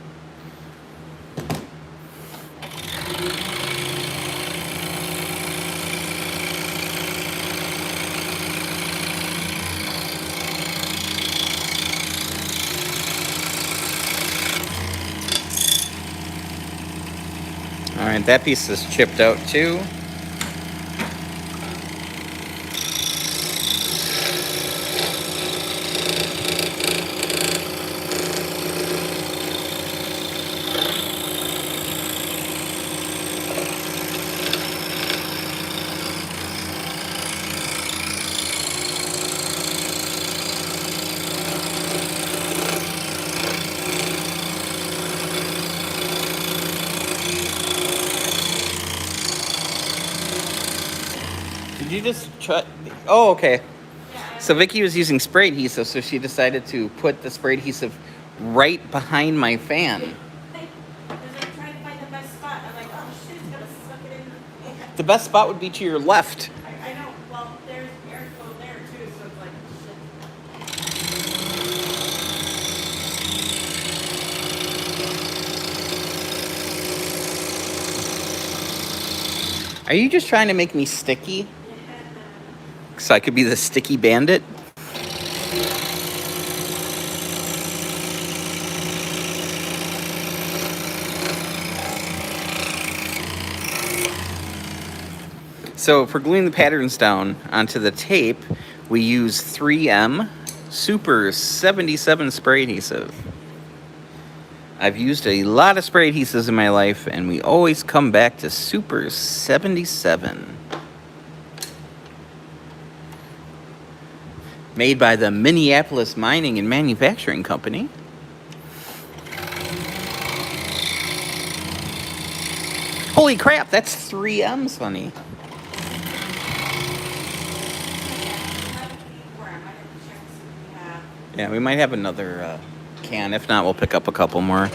All right, that piece is chipped out too. Did you just try? Oh, okay. So Vicky was using spray adhesive, so she decided to put the spray adhesive right behind my fan. Because I'm trying to find the best spot. I'm like, oh shit, it's gonna suck it in. The best spot would be to your left. I know. Well, there's airflow there too, so it's like shit. Are you just trying to make me sticky? So I could be the sticky bandit? So for gluing the patterns down onto the tape, we use 3M Super 77 spray adhesive. I've used a lot of spray adhesives in my life, and we always come back to Super 77. Made by the Minneapolis Mining and Manufacturing Company. Holy crap, that's 3 M's, honey. Yeah, we might have another can. If not, we'll pick up a couple more.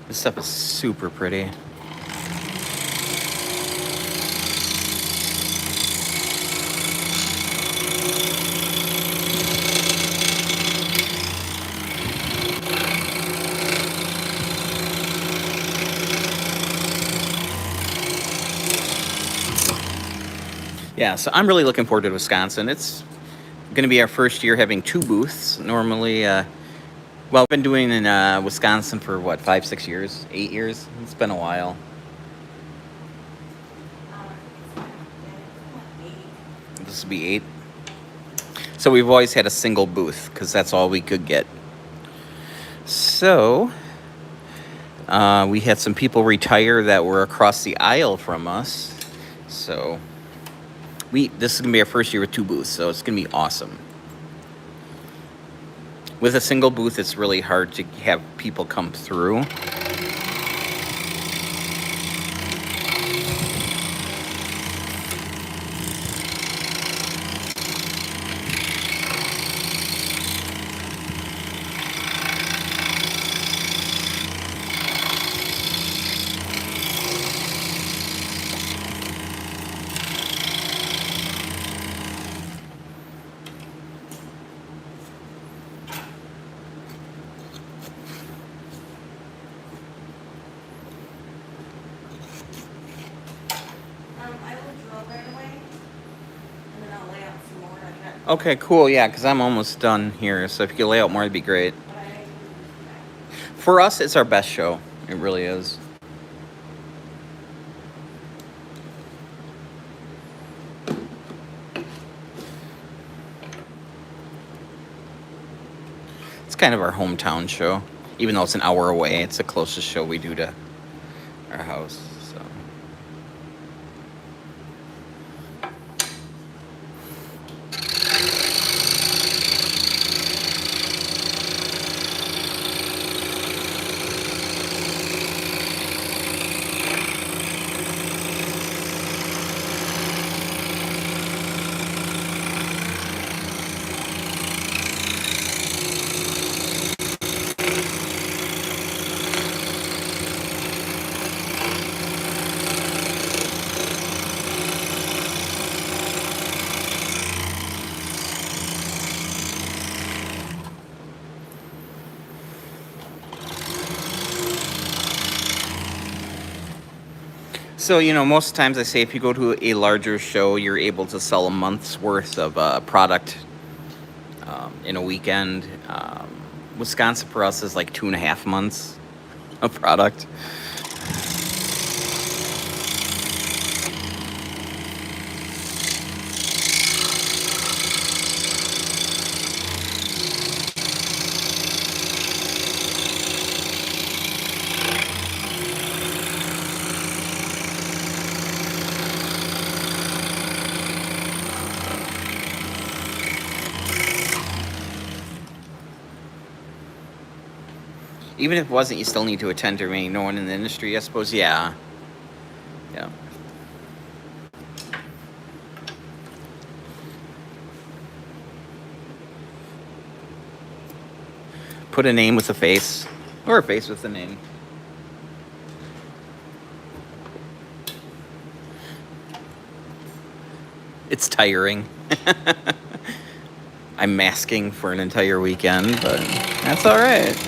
This stuff is super pretty. Yeah, so I'm really looking forward to Wisconsin. It's going to be our first year having 2 booths. Normally, well, I've been doing in Wisconsin for what, 5, 6 years, 8 years? It's been a while. This will be 8. So we've always had a single booth because that's all we could get. So we had some people retire that were across the aisle from us. So this is going to be our first year with 2 booths, so it's going to be awesome. With a single booth, it's really hard to have people come through. Okay, cool. Yeah, because I'm almost done here. So if you could lay out more, it'd be great. For us, it's our best show. It really is. It's kind of our hometown show. Even though it's an hour away, it's the closest show we do to our house. So. So, most times I say if you go to a larger show, you're able to sell a month's worth of product in a weekend. Wisconsin for us is like 2.5 months of product. Even if it wasn't, you still need to attend to remain known in the industry, I suppose. Yeah. Yeah. Put a name with a face, or a face with a name. It's tiring. I'm masking for an entire weekend, but that's all right.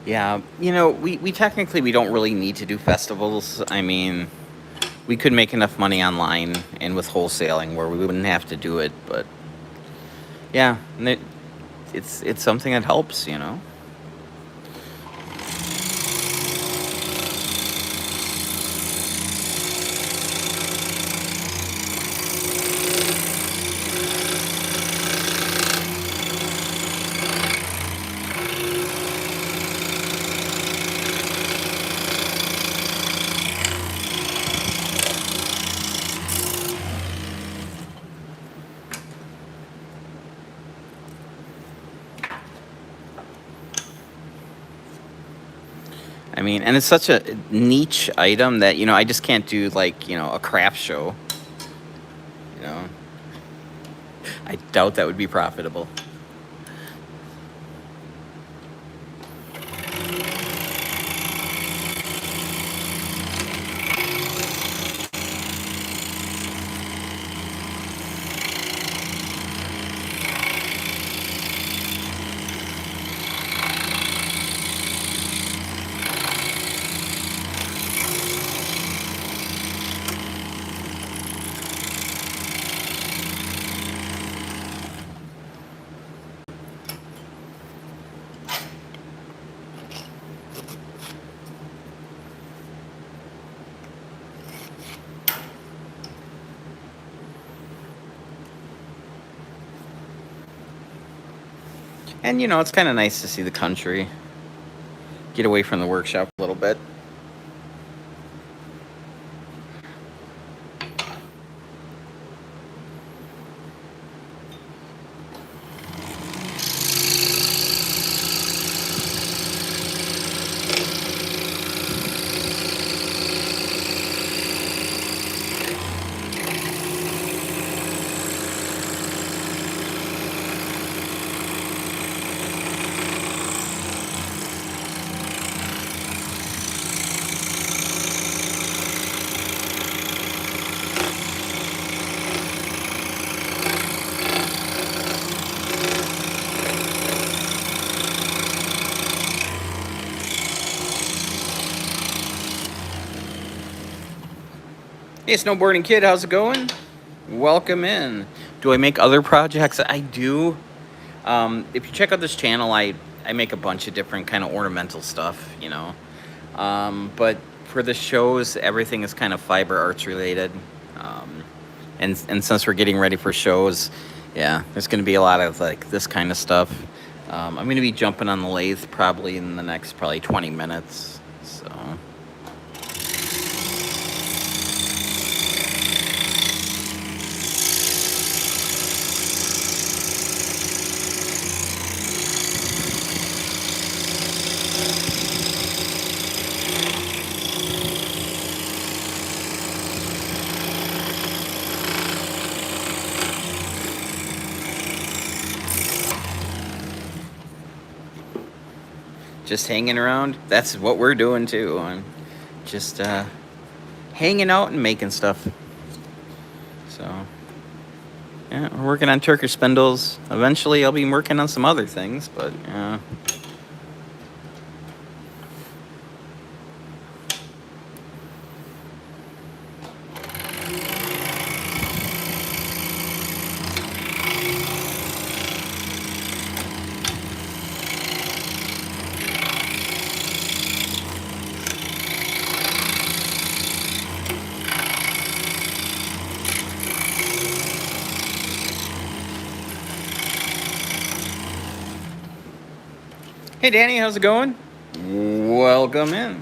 Yeah, we technically we don't really need to do festivals. I mean, we could make enough money online and with wholesaling where we wouldn't have to do it, but yeah, it's something that helps. I mean, and it's such a niche item that I just can't do like a craft show. You know, I doubt that would be profitable. And it's kind of nice to see the country, get away from the workshop a little bit. Hey, snowboarding kid, how's it going? Welcome in. Do I make other projects? I do. If you check out this channel, I make a bunch of different kind of ornamental stuff. But for the shows, everything is kind of fiber arts related. And since we're getting ready for shows, yeah, there's going to be a lot of like this kind of stuff. I'm going to be jumping on the lathe probably in the next 20 minutes. So. Just hanging around. That's what we're doing too. I'm just hanging out and making stuff. So, yeah, we're working on Turkish spindles. Eventually, I'll be working on some other things, but yeah. Hey, Danny, how's it going? Welcome in.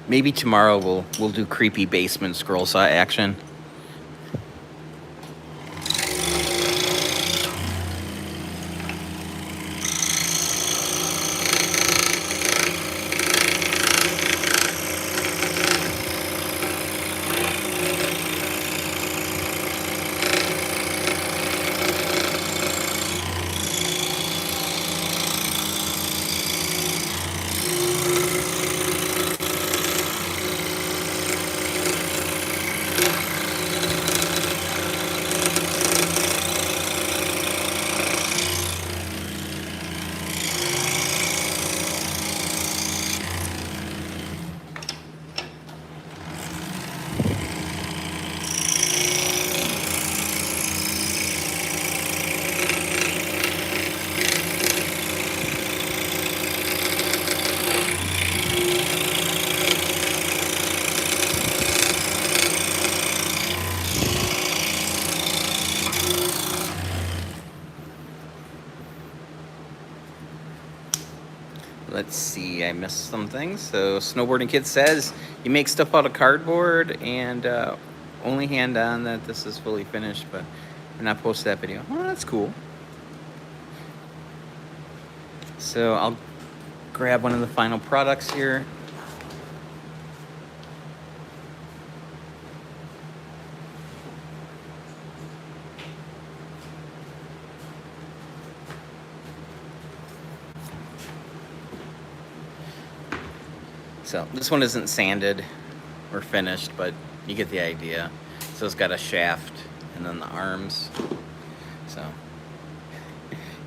Maybe tomorrow we'll do creepy basement scroll saw action. Let's see, I missed some things. So Snowboarding Kid says you make stuff out of cardboard and only hand on that this is fully finished, but I'm not posting that video. Oh, that's cool. So I'll grab one of the final products here. So this one isn't sanded or finished, but you get the idea. So it's got a shaft and then the arms. So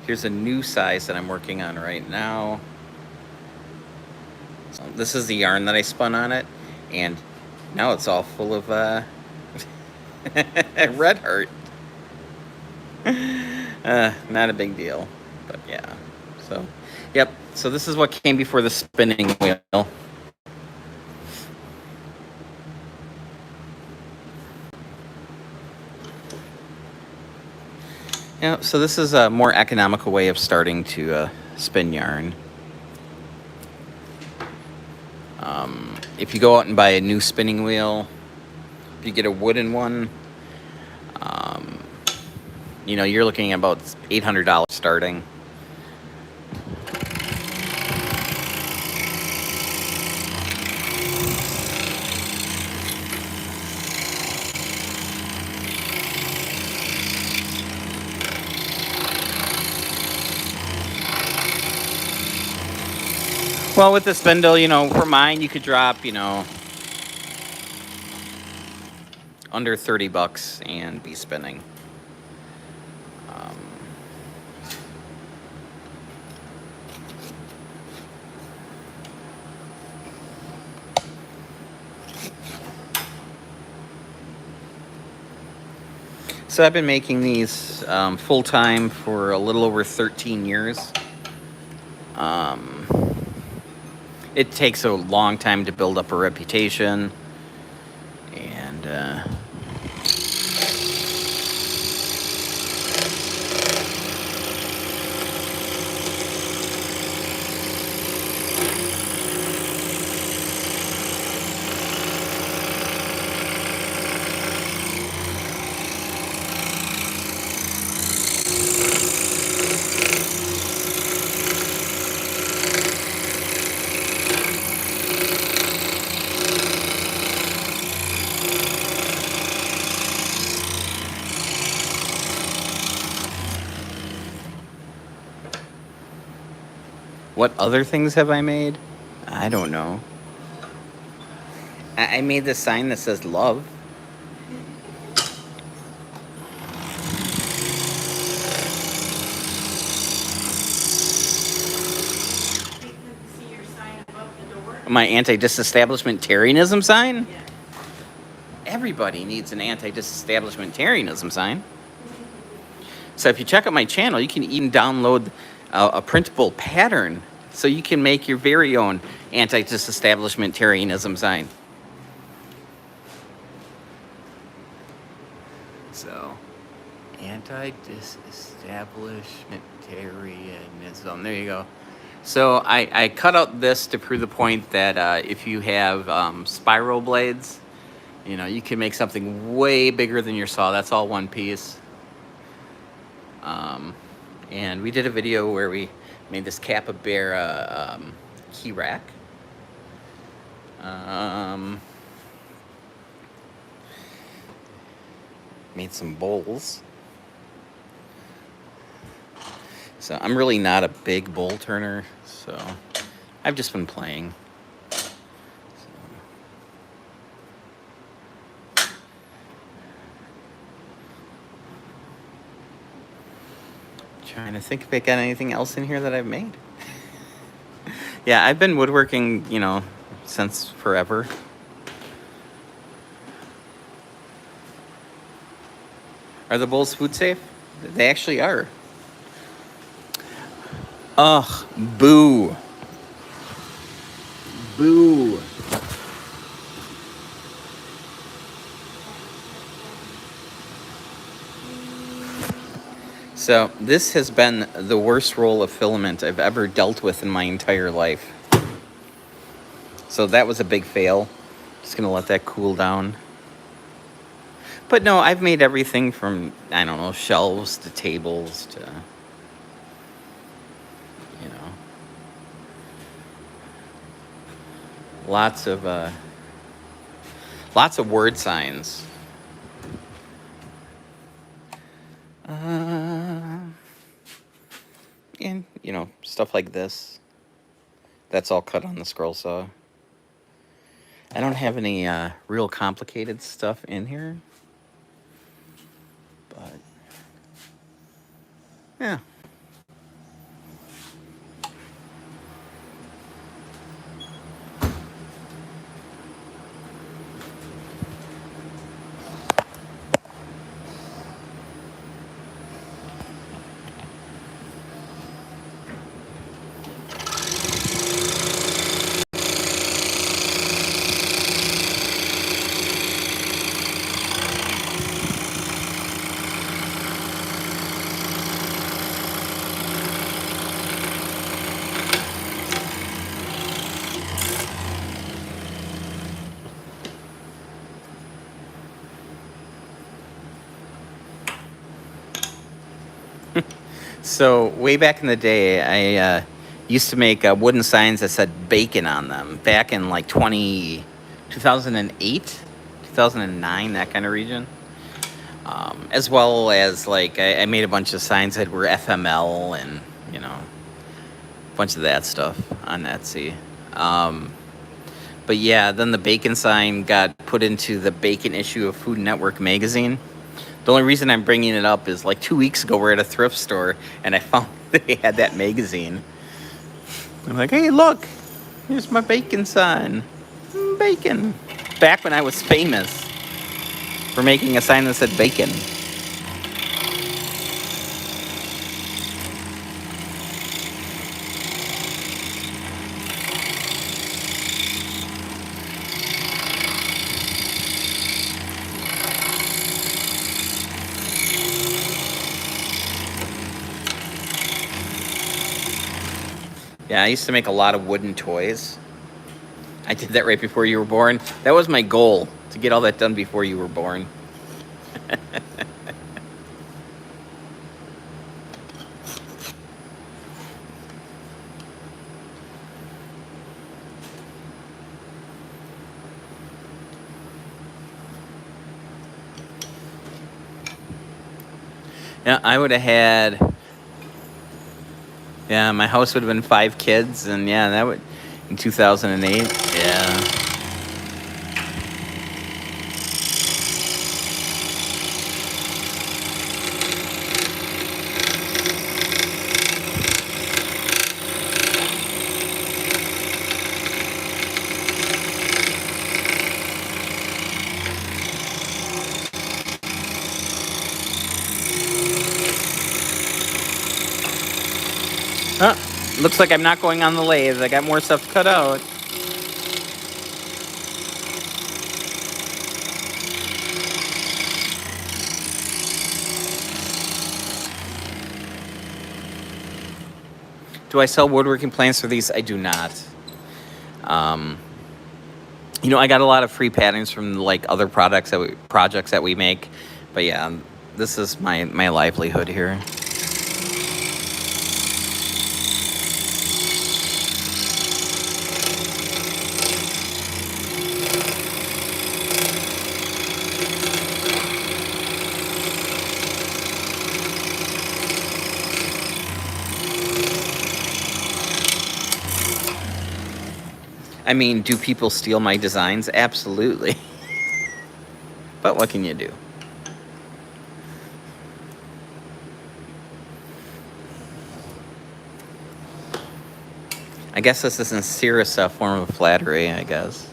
here's a new size that I'm working on right now. So this is the yarn that I spun on it, and now it's all full of red heart. Not a big deal, but yeah. So, yep. So this is what came before the spinning wheel. Yeah, so this is a more economical way of starting to spin yarn. If you go out and buy a new spinning wheel, if you get a wooden one, you're looking at about $800 starting. Well, with the spindle, for mine, you could drop, under $30 and be spinning. So I've been making these full-time for a little over 13 years. Um, it takes a long time to build up a reputation, and what other things have I made? I don't know. I made this sign that says love. See your sign above the door? My anti-disestablishmentarianism sign? Yeah. Everybody needs an anti-disestablishmentarianism sign. So if you check out my channel, you can even download a printable pattern so you can make your very own anti-disestablishmentarianism sign. So, anti-disestablishmentarianism. There you go. So I cut out this to prove the point that if you have spiral blades, you know, you can make something way bigger than your saw. That's all one piece. And we did a video where we made this capybara key rack. Made some bowls. So I'm really not a big bowl turner, so I've just been playing. Trying to think if I got anything else in here that I've made. Yeah, I've been woodworking, you know, since forever. Are the bowls food safe? They actually are. Ugh, boo. Boo. So this has been the worst roll of filament I've ever dealt with in my entire life. So that was a big fail. Just gonna let that cool down. But no, I've made everything from, I don't know, shelves to tables to, you know, lots of word signs. And, you know, stuff like this. That's all cut on the scroll saw. I don't have any real complicated stuff in here. But, yeah. So way back in the day, I used to make wooden signs that said bacon on them back in like 2008, 2009, that kind of region. As well as like I made a bunch of signs that were FML and, you know, a bunch of that stuff on Etsy. But yeah, then the bacon sign got put into the bacon issue of Food Network magazine. The only reason I'm bringing it up is like 2 weeks ago, we're at a thrift store and I found they had that magazine. I'm like, hey, look, here's my bacon sign. Bacon. Back when I was famous for making a sign that said bacon. Yeah, I used to make a lot of wooden toys. I did that right before you were born. That was my goal, to get all that done before you were born. Yeah, I would have had. Yeah, my house would have been 5 kids, and yeah, that would in 2008. Yeah. Huh. Looks like I'm not going on the lathe. I got more stuff to cut out. Do I sell woodworking plants for these? I do not. Um, I got a lot of free patterns from like other projects that we make, but yeah, this is my livelihood here. I mean, do people steal my designs? Absolutely. But what can you do? I guess this is the sincerest form of flattery, I guess.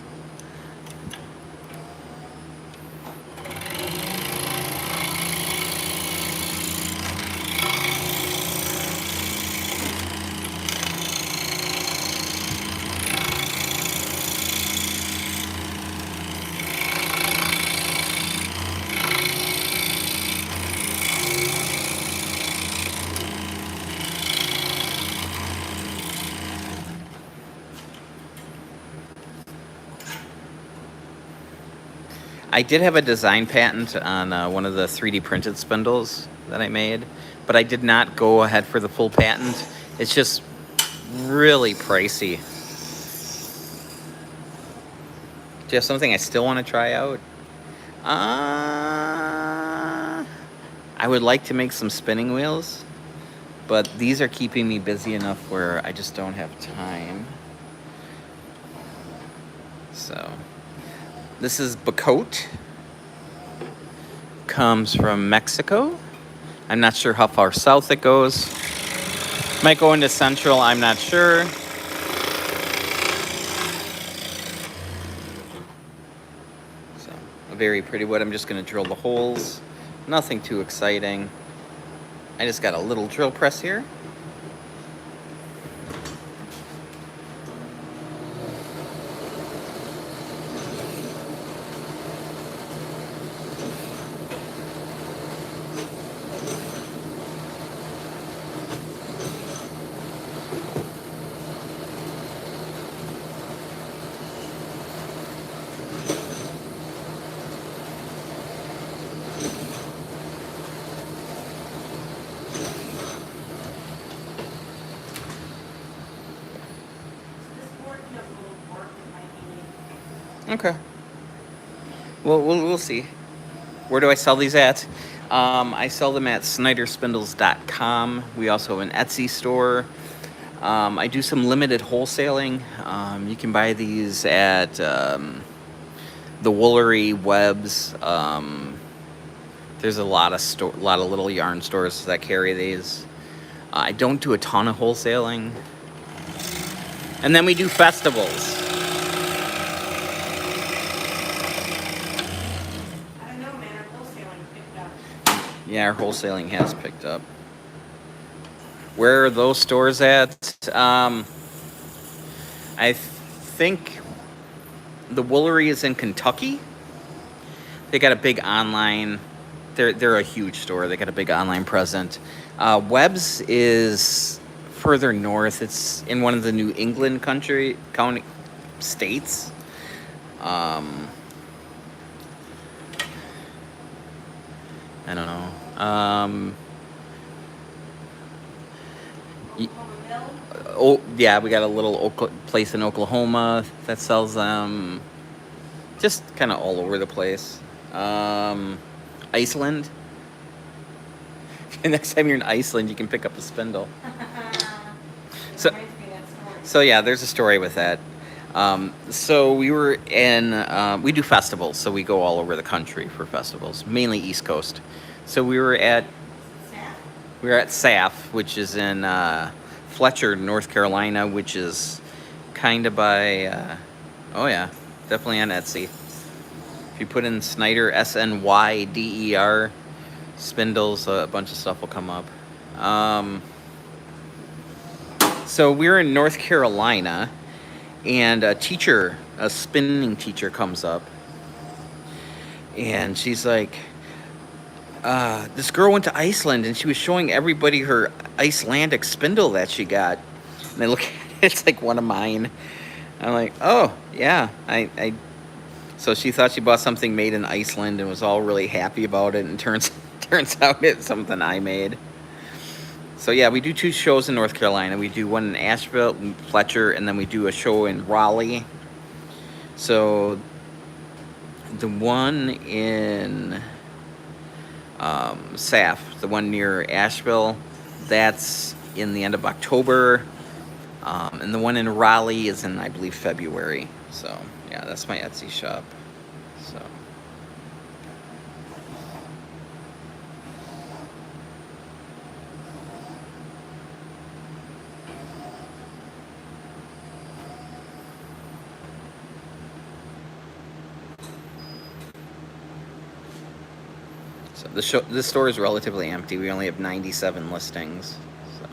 I did have a design patent on one of the 3D printed spindles that I made, but I did not go ahead for the full patent. It's just really pricey. Do you have something I still want to try out? I would like to make some spinning wheels, but these are keeping me busy enough where I just don't have time. So, this is Bacote. Comes from Mexico. I'm not sure how far south it goes. Might go into Central, I'm not sure. So, a very pretty wood. I'm just going to drill the holes. Nothing too exciting. I just got a little drill press here. Okay. Well, we'll see. Where do I sell these at? I sell them at snyderspindles.com. We also have an Etsy store. I do some limited wholesaling. You can buy these at the Woolery Webs. There's a lot of little yarn stores that carry these. I don't do a ton of wholesaling. And then we do festivals. Yeah, our wholesaling has picked up. Where are those stores at? I think the Woolery is in Kentucky. They got a big online. They're a huge store. They got a big online presence. Webb's is further north. It's in one of the New England county states. Um, I don't know. Y- Oh yeah, we got a little place in Oklahoma that sells them. Just kind of all over the place. Iceland. Next time you're in Iceland, you can pick up a spindle. So, so yeah, there's a story with that. So we were in. We do festivals, so we go all over the country for festivals, mainly East Coast. So we were at SAF, which is in Fletcher, North Carolina, which is kind of by. Oh yeah, definitely on Etsy. If you put in Snyder, SNYDER, spindles, a bunch of stuff will come up. So we're in North Carolina, and a spinning teacher comes up, and she's like, this girl went to Iceland, and she was showing everybody her Icelandic spindle that she got. And I look at it, it's like one of mine. I'm like, oh, yeah. So she thought she bought something made in Iceland and was all really happy about it, and turns out it's something I made. So yeah, we do 2 shows in North Carolina. We do one in Asheville, Fletcher, and then we do a show in Raleigh. So the one in SAF, the one near Asheville, that's in the end of October. And the one in Raleigh is in, I believe, February. So yeah, that's my Etsy shop. So. So this store is relatively empty. We only have 97 listings. So.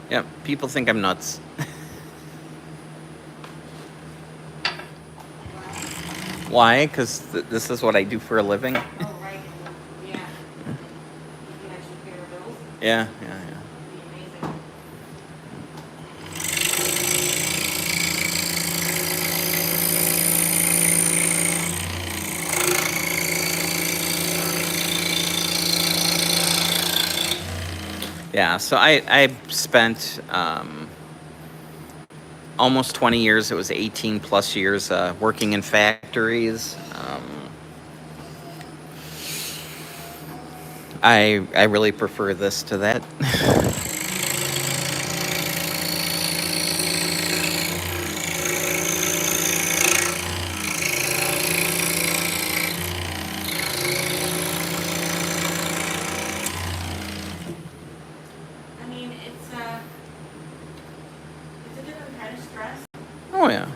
Yeah, people think I'm nuts. Why? Because this is what I do for a living. Oh, right. Yeah. You can actually pay your bills. Yeah. It'd be amazing. Yeah, so I spent almost 20 years. It was 18 plus years working in factories. I really prefer this to that. I mean, it's a different kind of stress. Oh yeah.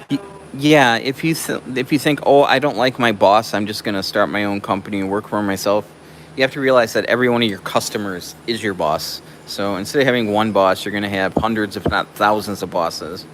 So, Yeah, if you think, oh, I don't like my boss, I'm just gonna start my own company and work for myself. You have to realize that every one of your customers is your boss. So instead of having one boss, you're gonna have hundreds, if not thousands, of bosses.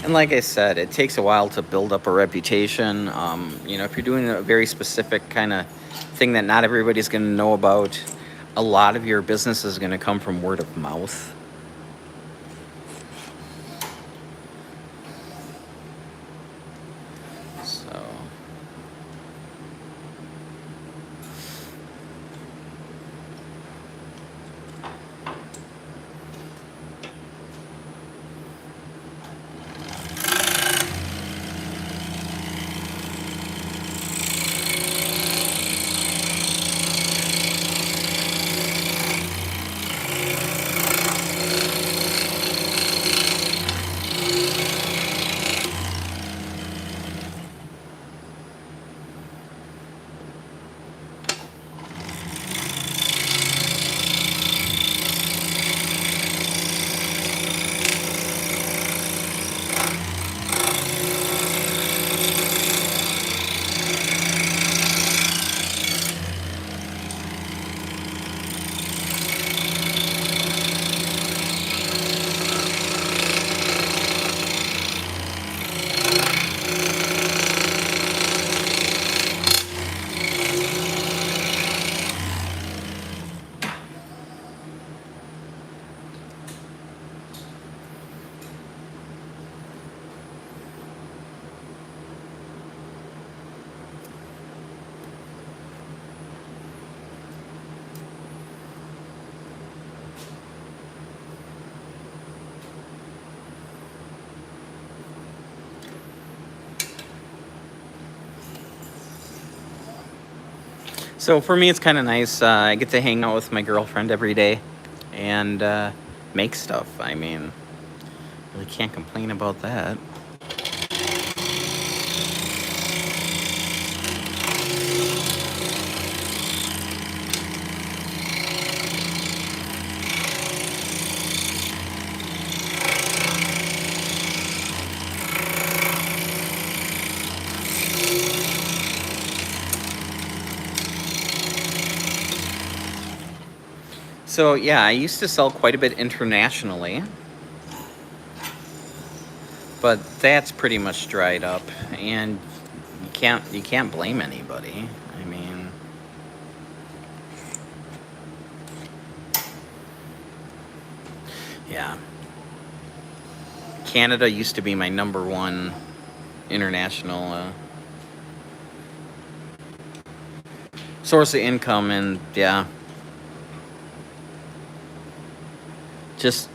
And like I said, it takes a while to build up a reputation. You know, if you're doing a very specific kind of thing that not everybody's going to know about, a lot of your business is going to come from word of mouth. So. So for me, it's kind of nice. I get to hang out with my girlfriend every day and make stuff. I mean, really can't complain about that. So yeah, I used to sell quite a bit internationally, but that's pretty much dried up, and you can't blame anybody. I mean, yeah, Canada used to be my number one international source of income, and yeah, just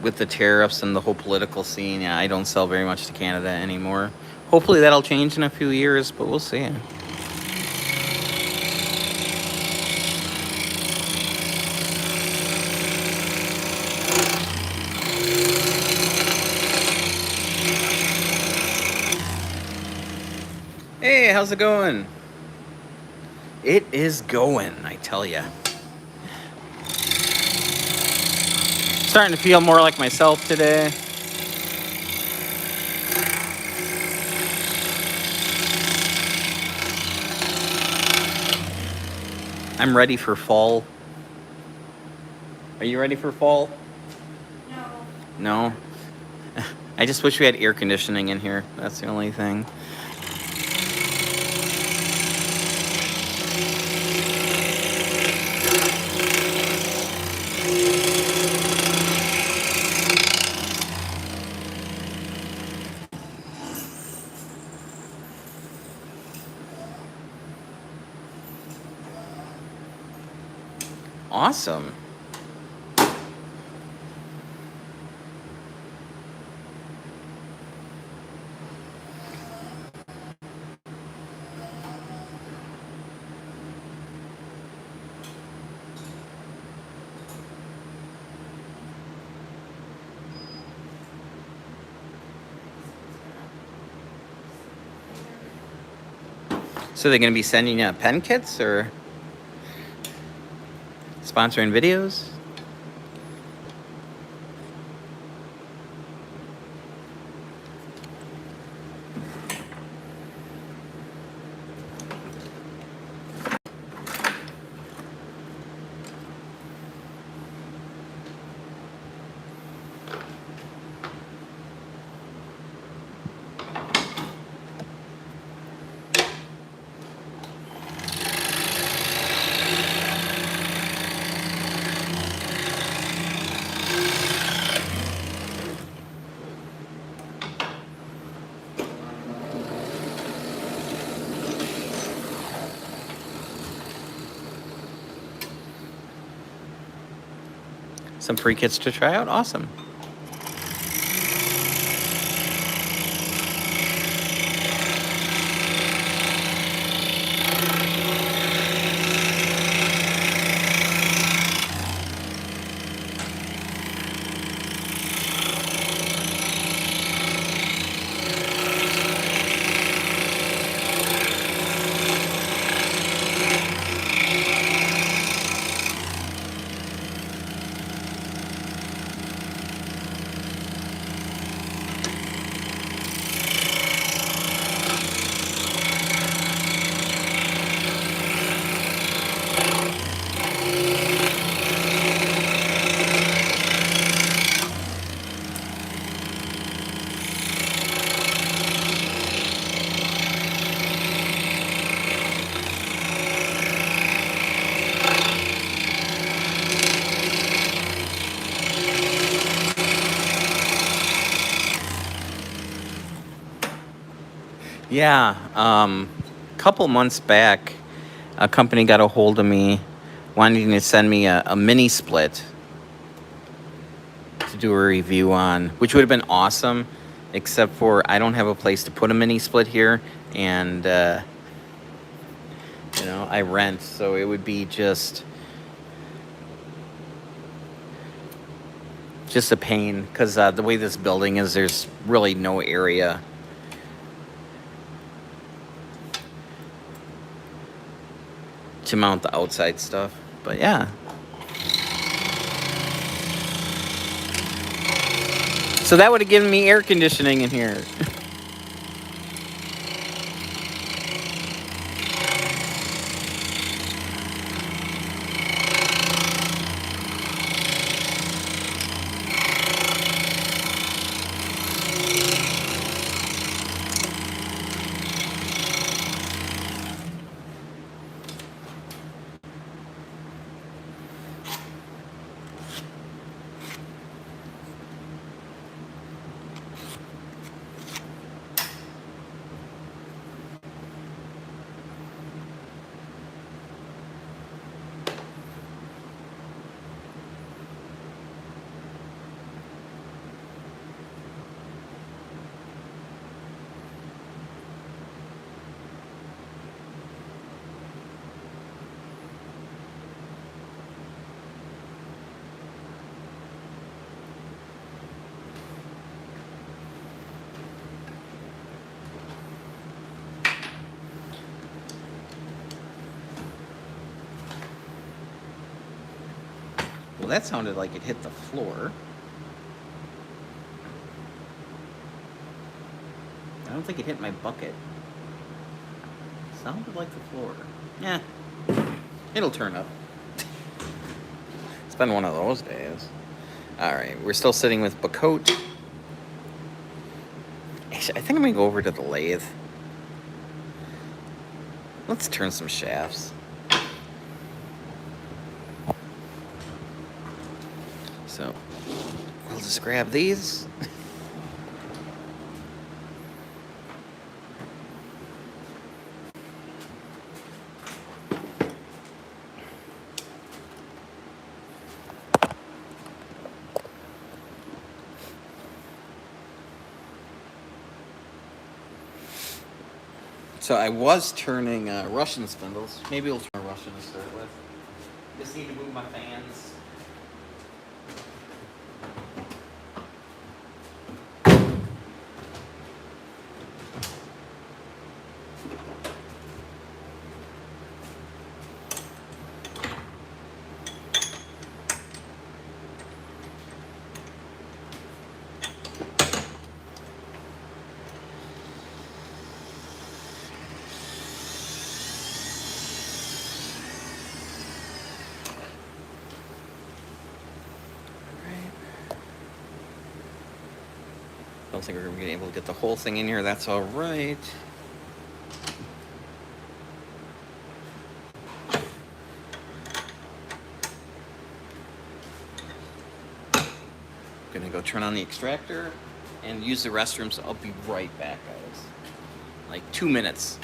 with the tariffs and the whole political scene, yeah, I don't sell very much to Canada anymore. Hopefully that'll change in a few years, but we'll see. Hey, how's it going? It is going, I tell ya. Starting to feel more like myself today. I'm ready for fall. Are you ready for fall? No. No? I just wish we had air conditioning in here. That's the only thing. Awesome. So they're going to be sending you pen kits or sponsoring videos? Some free kits to try out. Awesome. Yeah, couple months back, a company got a hold of me wanting to send me a mini split to do a review on, which would have been awesome, except for I don't have a place to put a mini split here, and I rent, so it would be just a pain, because the way this building is, there's really no area to mount the outside stuff. But yeah. So that would have given me air conditioning in here. Well, that sounded like it hit the floor. I don't think it hit my bucket. Sounded like the floor. Yeah, it'll turn up. It's been one of those days. All right, we're still sitting with Bacote. Actually, I think I'm gonna go over to the lathe. Let's turn some shafts. So we'll just grab these. So I was turning Russian spindles. Maybe we'll turn Russian to start with. Just need to move my fans. Don't think we're going to be able to get the whole thing in here. That's all right. Going to go turn on the extractor and use the restroom, so I'll be right back, guys. Like 2 minutes.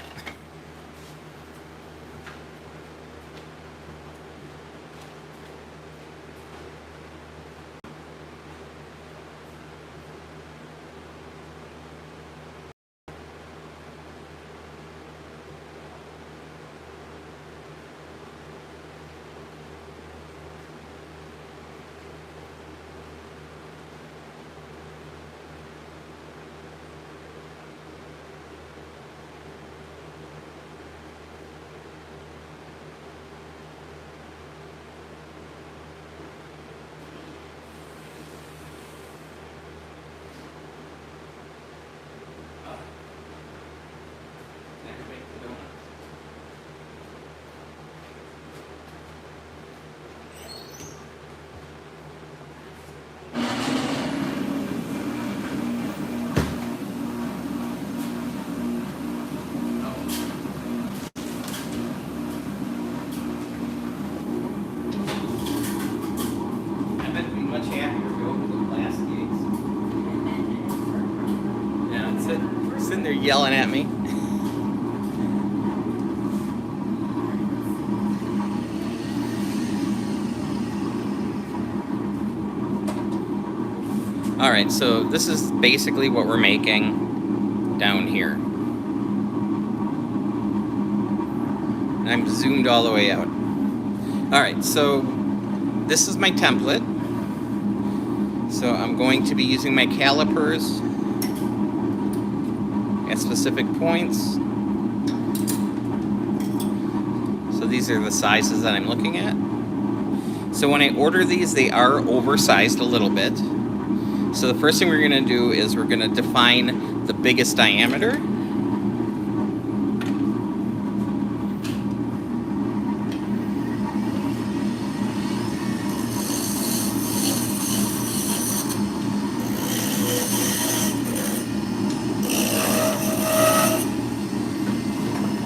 They're yelling at me. All right, so this is basically what we're making down here. And I'm zoomed all the way out. All right, so this is my template. So I'm going to be using my calipers at specific points. So these are the sizes that I'm looking at. So when I order these, they are oversized a little bit. So the first thing we're going to do is we're going to define the biggest diameter.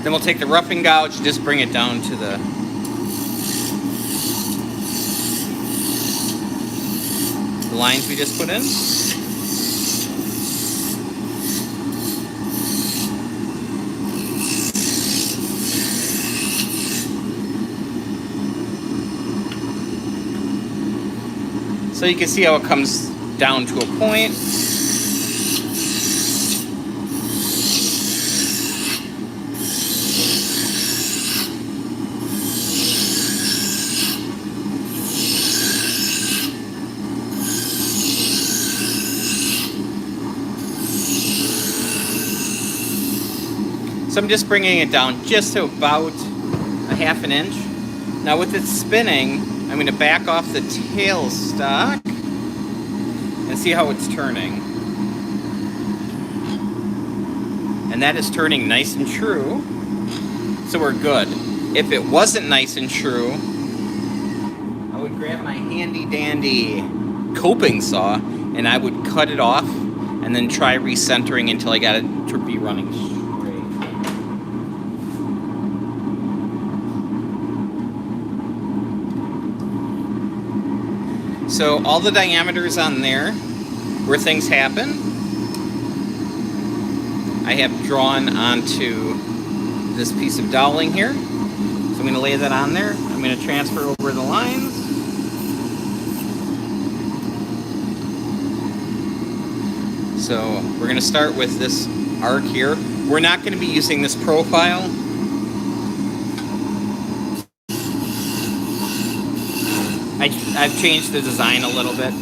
Then we'll take the roughing gouge, just bring it down to the lines we just put in. So you can see how it comes down to a point. So I'm just bringing it down just to about a ½ inch. Now with it spinning, I'm going to back off the tailstock and see how it's turning. And that is turning nice and true, so we're good. If it wasn't nice and true, I would grab my handy dandy coping saw and I would cut it off and then try recentering until I got it to be running straight. So all the diameters on there where things happen, I have drawn onto this piece of doweling here. So I'm going to lay that on there. I'm going to transfer over the lines. So we're going to start with this arc here. We're not going to be using this profile. I've changed the design a little bit.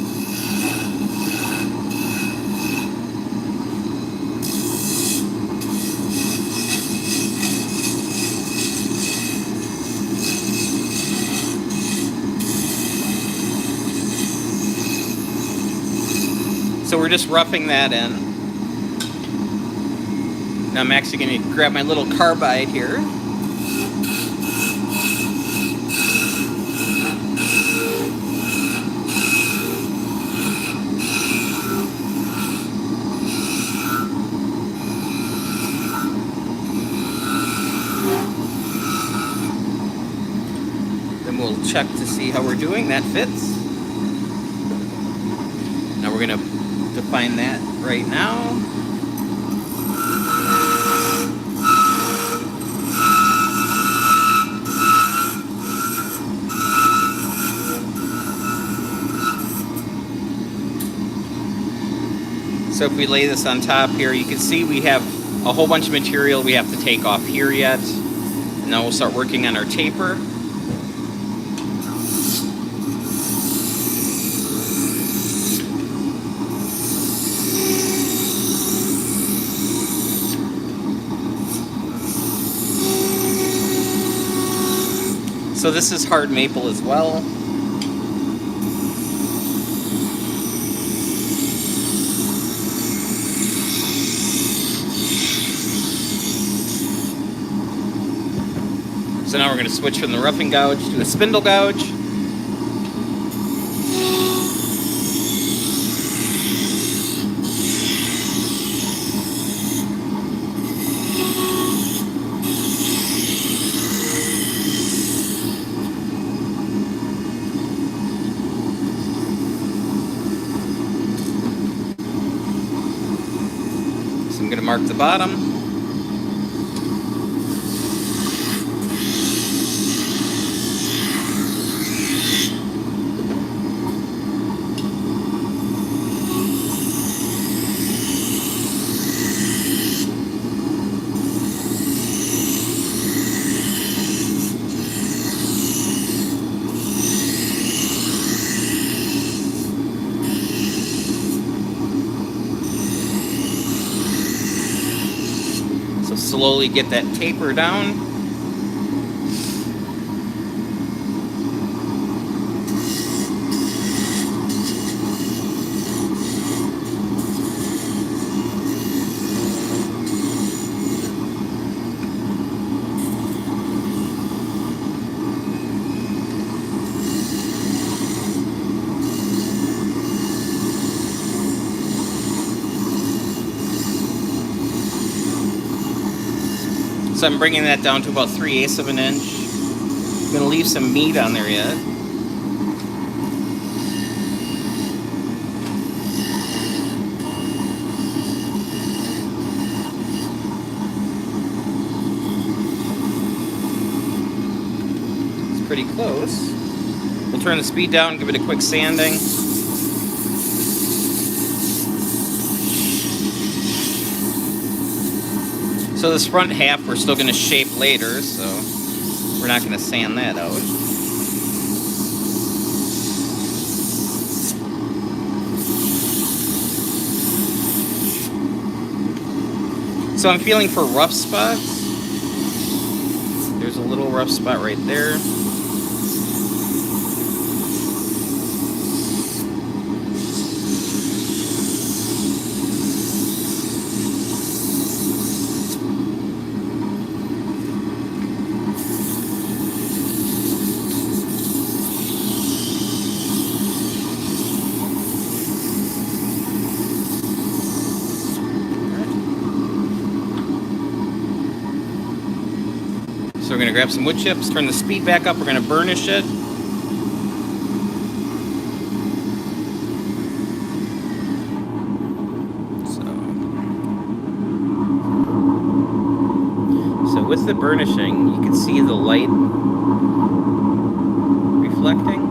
So we're just roughing that in. Now I'm actually going to grab my little carbide here. We'll check to see how we're doing. That fits. Now we're going to define that right now. So if we lay this on top here, you can see we have a whole bunch of material we have to take off here yet. And then we'll start working on our taper. So this is hard maple as well. So now we're going to switch from the roughing gouge to a spindle gouge. I'm going to mark the bottom. So slowly get that taper down. So I'm bringing that down to about 3/8 of an inch. I'm going to leave some meat on there yet. It's pretty close. We'll turn the speed down, give it a quick sanding. So this front half we're still going to shape later, so we're not going to sand that out. So I'm feeling for rough spots. There's a little rough spot right there. So we're going to grab some wood chips, turn the speed back up, we're going to burnish it. So with the burnishing, you can see the light reflecting.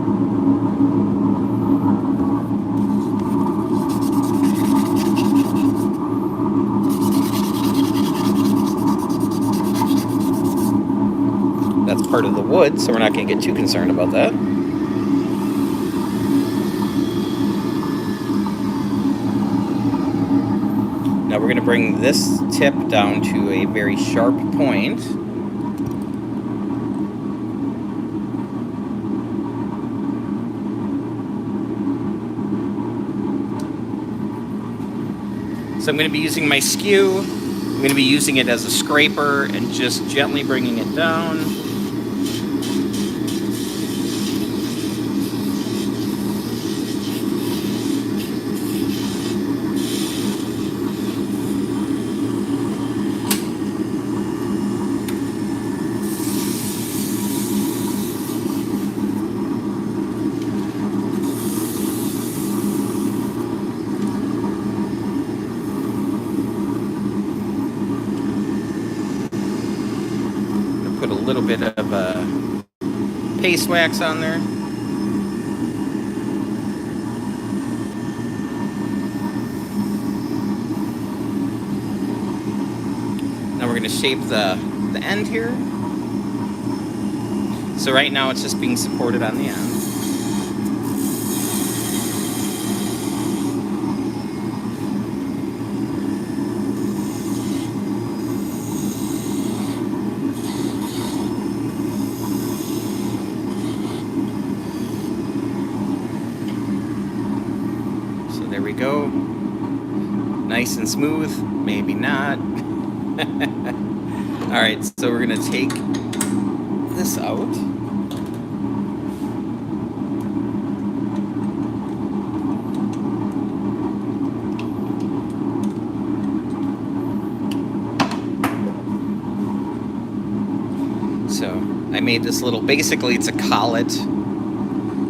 That's part of the wood, so we're not going to get too concerned about that. Now we're going to bring this tip down to a very sharp point. So I'm going to be using my skew. I'm going to be using it as a scraper and just gently bringing it down. Put a little bit of paste wax on there. Now we're going to shape the end here. So right now it's just being supported on the end. There we go. Nice and smooth. Maybe not. Alright, so we're going to take this out. So I made this little, basically it's a collet.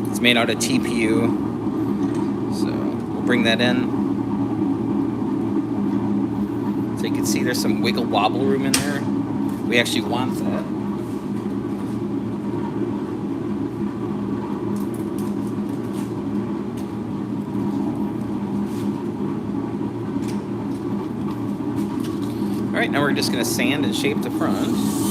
It's made out of TPU. So bring that in. So So you can see there's some wiggle wobble room in there. We actually want that. All right, now we're just going to sand and shape the front.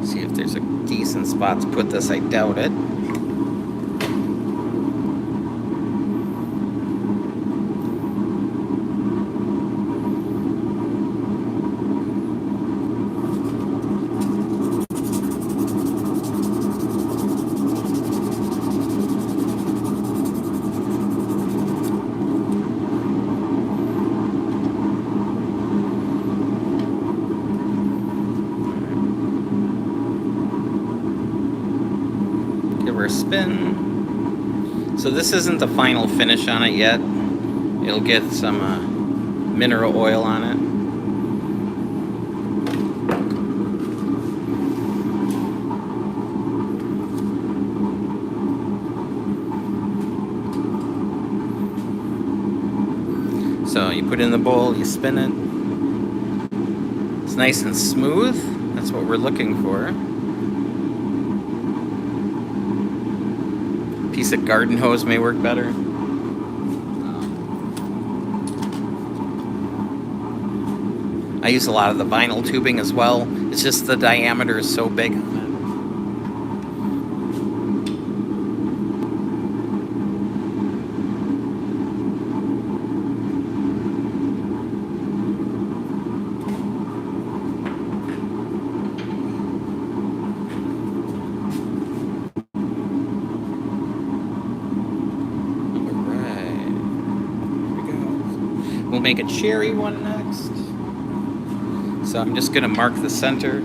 See if there's a decent spot to put this. I doubt it. Give her a spin. So this isn't the final finish on it yet. It'll get some mineral oil on it. So you put it in the bowl, you spin it. It's nice and smooth. That's what we're looking for. Piece of garden hose may work better. I use a lot of the vinyl tubing as well. It's just the diameter is so big on it. We'll make a cherry one next. So I'm just going to mark the center.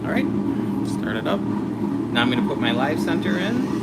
All right, start it up. Now I'm going to put my live center in.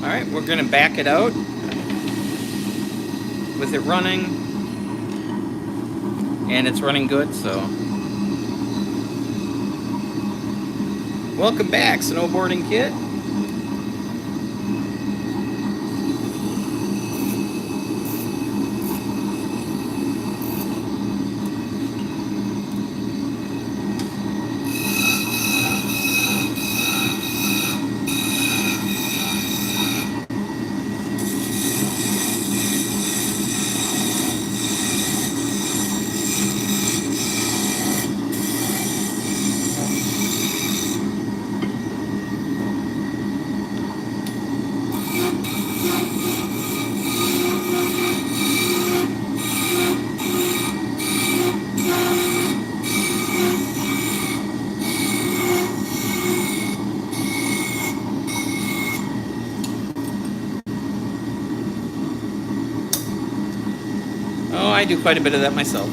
All right, we're going to back it out with it running, and it's running good, so. Welcome back, snowboarding kit. I do quite a bit of that myself.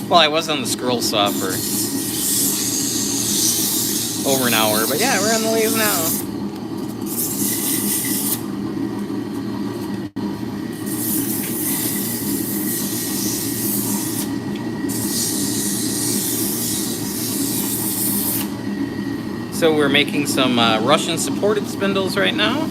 Well, I was on the scroll saw for over an hour, but yeah, we're on the lathe now. So we're making some Russian supported spindles right now.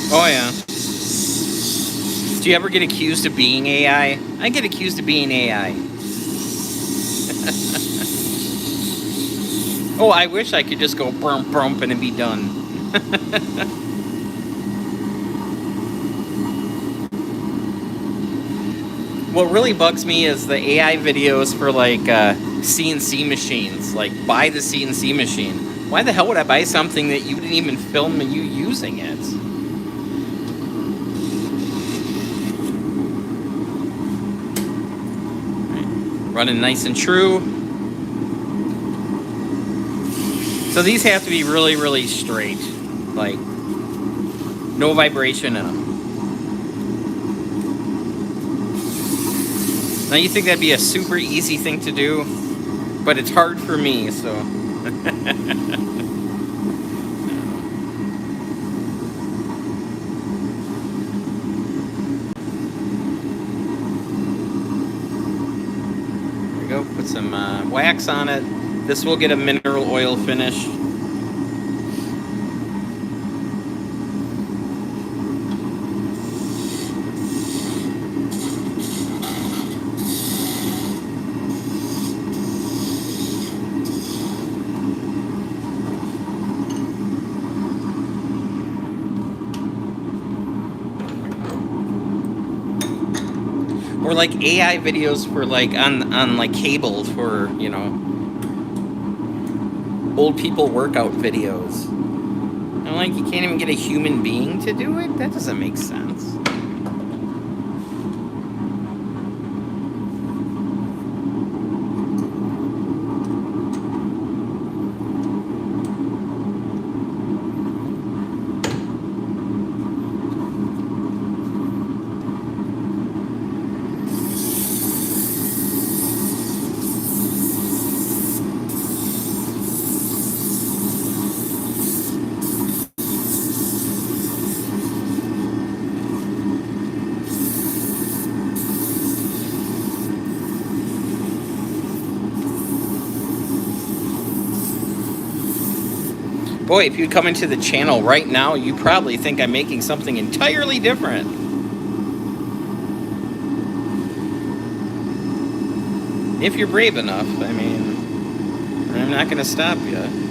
Oh yeah. Do you ever get accused of being AI? I get accused of being AI. Oh, I wish I could just go brump brump and be done. What really bugs me is the AI videos for like CNC machines. Like, buy the CNC machine. Why the hell would I buy something that you didn't even film you using it? Running nice and true. So these have to be really, really straight. Like, no vibration in them. Now you think that'd be a super easy thing to do, but it's hard for me, so. There we go, put some wax on it. This will get a mineral oil finish. Or like AI videos for like on like cable for, you know, old people workout videos. I'm like, you can't even get a human being to do it? That doesn't make sense. Boy, if you come into the channel right now, you probably think I'm making something entirely different. If you're brave enough, I mean, I'm not going to stop you.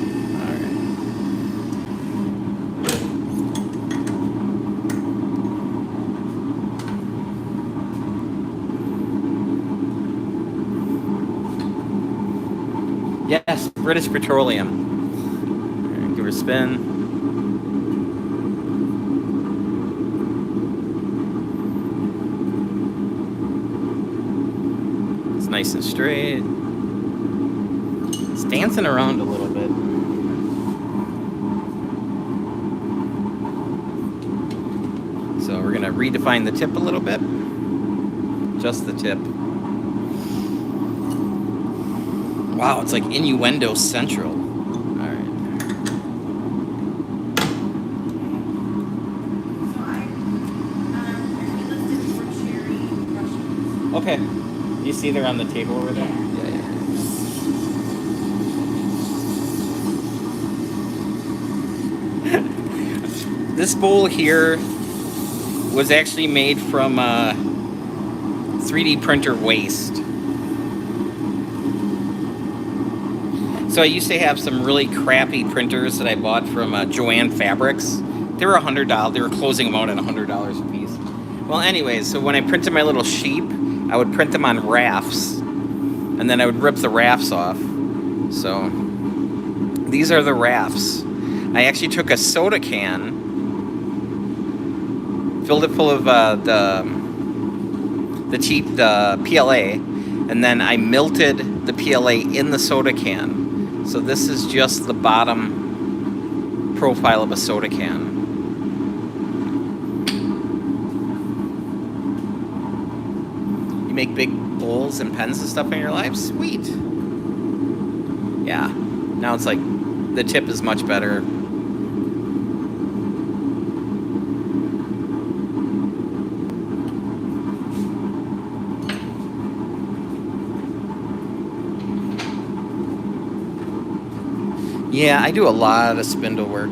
British Petroleum. All right, give her a spin. It's nice and straight. It's dancing around a little bit. So we're gonna redefine the tip a little bit. Just the tip. Wow, it's like innuendo central. All right. So I listed 4 cherry brushes. Okay. You see they're on the table over there? Yeah. This bowl here was actually made from 3D printer waste. So I used to have some really crappy printers that I bought from Joann Fabrics. They were $100. They were closing them out at $100 a piece. Well, anyways, so when I printed my little sheep, I would print them on rafts, and then I would rip the rafts off. So these are the rafts. I actually took a soda can, filled it full of the PLA, and then I melted the PLA in the soda can. So this is just the bottom profile of a soda can. You make big bowls and pens and stuff in your life? Sweet. Yeah. Now it's like the tip is much better. Yeah, I do a lot of spindle work.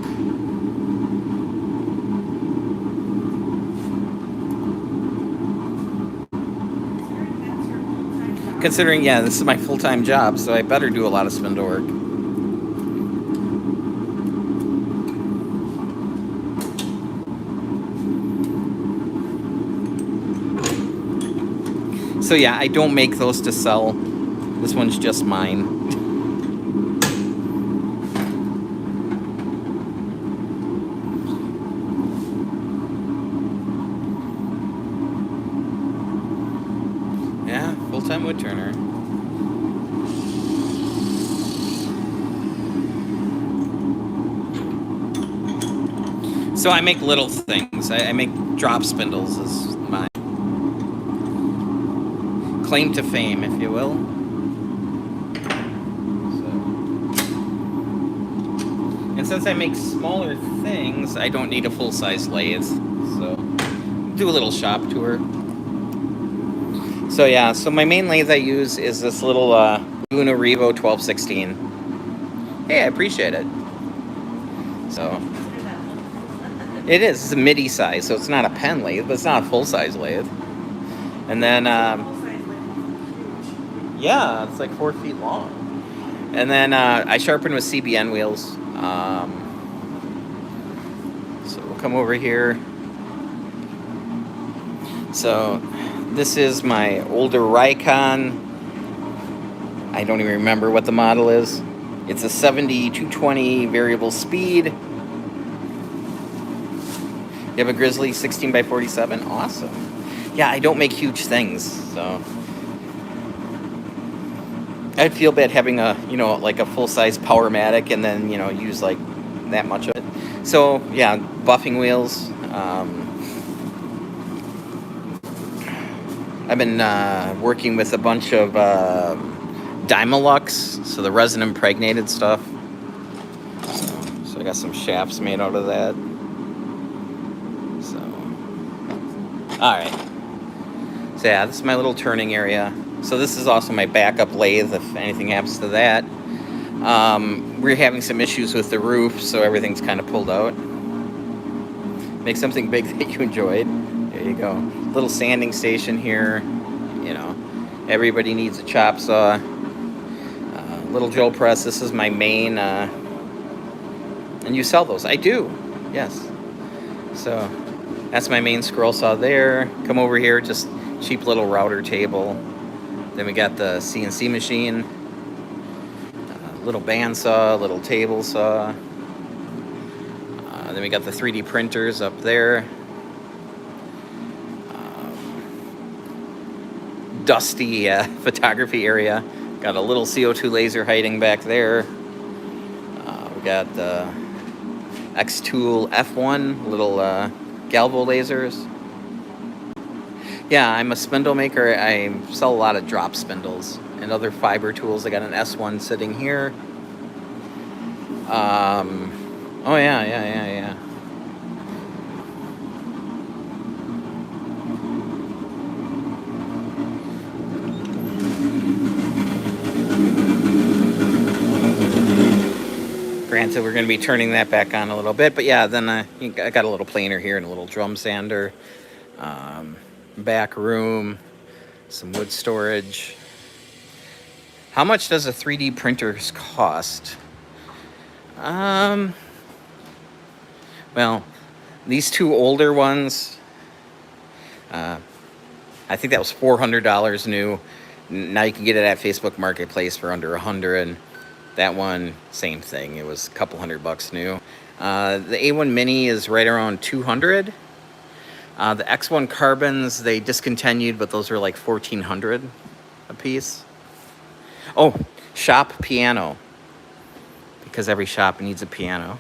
Considering, yeah, this is my full-time job, so I better do a lot of spindle work. So yeah, I don't make those to sell. This one's just mine. Yeah, full-time wood turner. So I make little things. I make drop spindles is my claim to fame, if you will. And since I make smaller things, I don't need a full-size lathe. So do a little shop tour. So yeah, so my main lathe I use is this little Uno Revo 1216. Hey, I appreciate it. So it is. It's a midi size, so it's not a pen lathe, but it's not a full-size lathe. And then yeah, it's like 4 feet long. And then I sharpen with CBN wheels. So we'll come over here. So this is my older Rikon. I don't even remember what the model is. It's a 70-220 variable speed. You have a Grizzly 16x47. Awesome. Yeah, I don't make huge things, so I'd feel bad having a, like a full-size Powermatic and then, use like that much of it. So yeah, buffing wheels. I've been working with a bunch of Dymalux, so the resin impregnated stuff. So I got some shafts made out of that. So, all right. So yeah, this is my little turning area. So this is also my backup lathe if anything happens to that. We're having some issues with the roof, so everything's kind of pulled out. Make something big that you enjoyed. There you go. Little sanding station here. Everybody needs a chop saw. Little drill press. This is my main. And you sell those? I do. Yes. So that's my main scroll saw there. Come over here, just cheap little router table. Then we got the CNC machine. little bandsaw, little table saw. Then we got the 3D printers up there. Dusty photography area. Got a little CO2 laser hiding back there. We got the X-Tool F1 little galvo lasers. Yeah, I'm a spindle maker. I sell a lot of drop spindles and other fiber tools. I got an S1 sitting here. Oh yeah. Granted, we're going to be turning that back on a little bit, but yeah, then I got a little planer here and a little drum sander. Back room, some wood storage. How much does a 3D printer cost? Well, these two older ones, I think that was $400 new. Now you can get it at Facebook Marketplace for under $100. That one, same thing. It was a couple $100 new. The A1 Mini is right around $200. The X1 Carbons, they discontinued, but those are like $1,400 a piece. Oh, shop piano, because every shop needs a piano.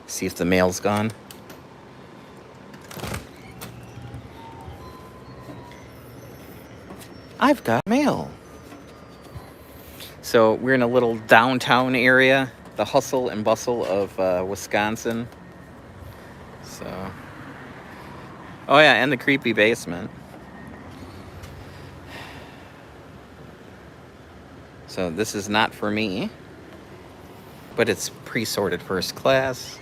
See if the mail's gone. I've got mail. So we're in a little downtown area, the hustle and bustle of Wisconsin. So, oh yeah, and the creepy basement. So this is not for me, but it's pre-sorted first class.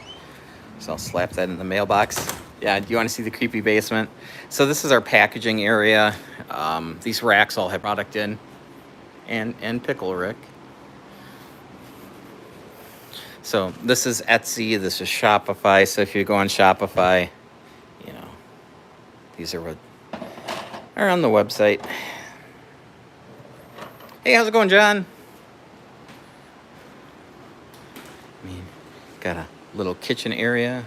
So I'll slap that in the mailbox. Yeah, do you want to see the creepy basement? So this is our packaging area. These racks all have product in. And Pickle Rick. So this is Etsy, this is Shopify. So if you go on Shopify, you know, these are what are on the website. Hey, how's it going, John? I mean, got a little kitchen area.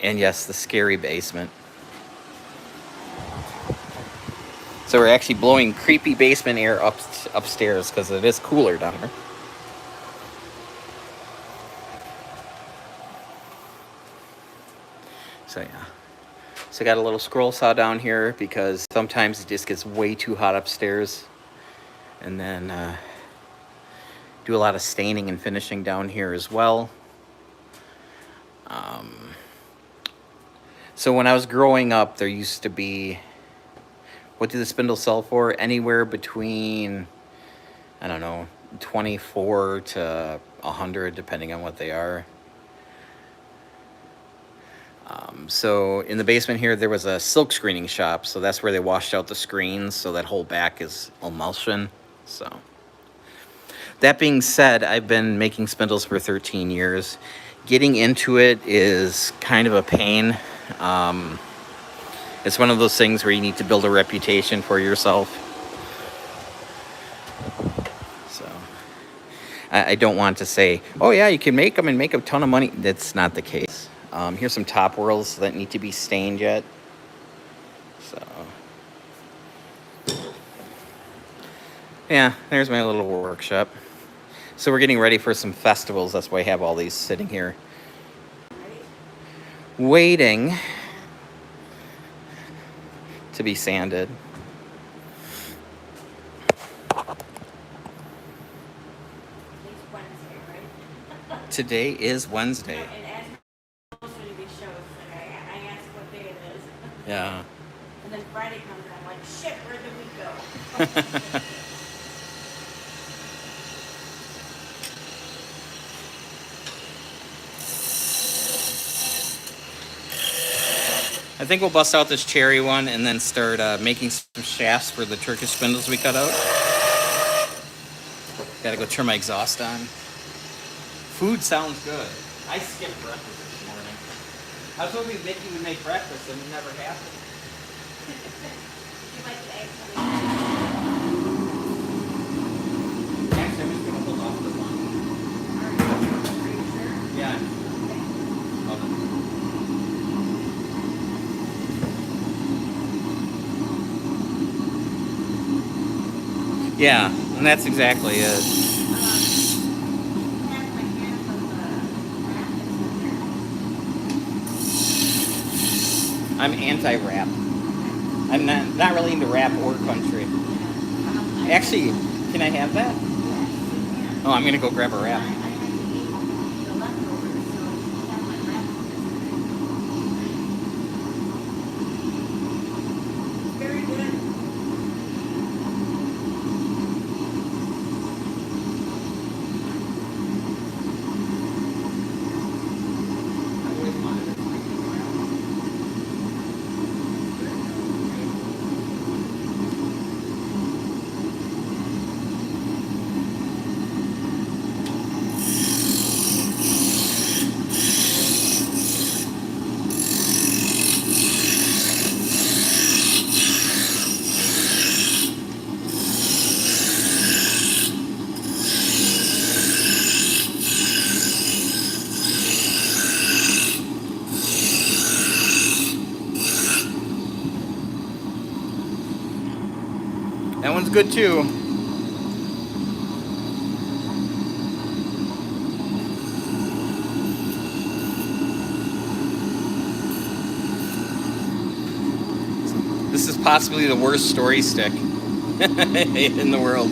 And yes, the scary basement. So we're actually blowing creepy basement air upstairs because it is cooler down here. So yeah. So I got a little scroll saw down here because sometimes it just gets way too hot upstairs. And then do a lot of staining and finishing down here as well. So when I was growing up, there used to be, what do the spindles sell for? Anywhere between, I don't know, 24 to 100, depending on what they are. So in the basement here, there was a silk screening shop. So that's where they washed out the screens. So that whole back is emulsion. So that being said, I've been making spindles for 13 years. Getting into it is kind of a pain. It's one of those things where you need to build a reputation for yourself. So I don't want to say, oh yeah, you can make them and make a ton of money. That's not the case. Here's some top whirls that need to be stained yet. So yeah, there's my little workshop. So we're getting ready for some festivals. That's why I have all these sitting here, waiting to be sanded. It's Wednesday, right? Today is Wednesday. And as closer to these shows, like I ask what day it is. Yeah. And then Friday comes and I'm like, shit, where did we go? I think we'll bust out this cherry one and then start making some shafts for the Turkish spindles we cut out. Gotta go turn my exhaust on. Food sounds good. I skipped breakfast this morning. I was hoping Vicky would make breakfast, and it never happened. You like the eggs on Actually, I'm just gonna hold off the one. Are you sure? Yeah. Okay. Yeah, and that's exactly it. Have my hands on the wrap that's in there. I'm anti-rap. I'm not really into rap or country. Actually, can I have that? Oh, I'm gonna go grab a wrap. I had to eat the leftovers, so I have my wrap yesterday. Very good. I always wanted it. That one's good too. This is possibly the worst story stick in the world.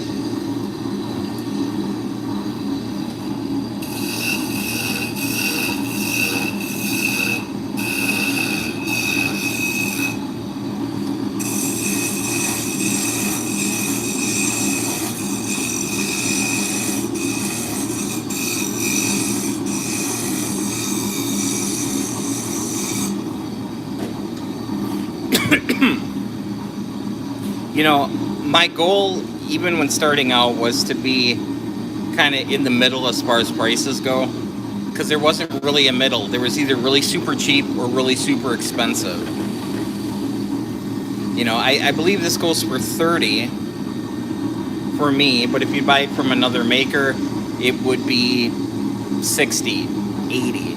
You know, my goal, even when starting out, was to be kind of in the middle as far as prices go, because there wasn't really a middle. There was either really super cheap or really super expensive. You know, I believe this goes for 30 for me, but if you buy it from another maker, it would be 60, 80.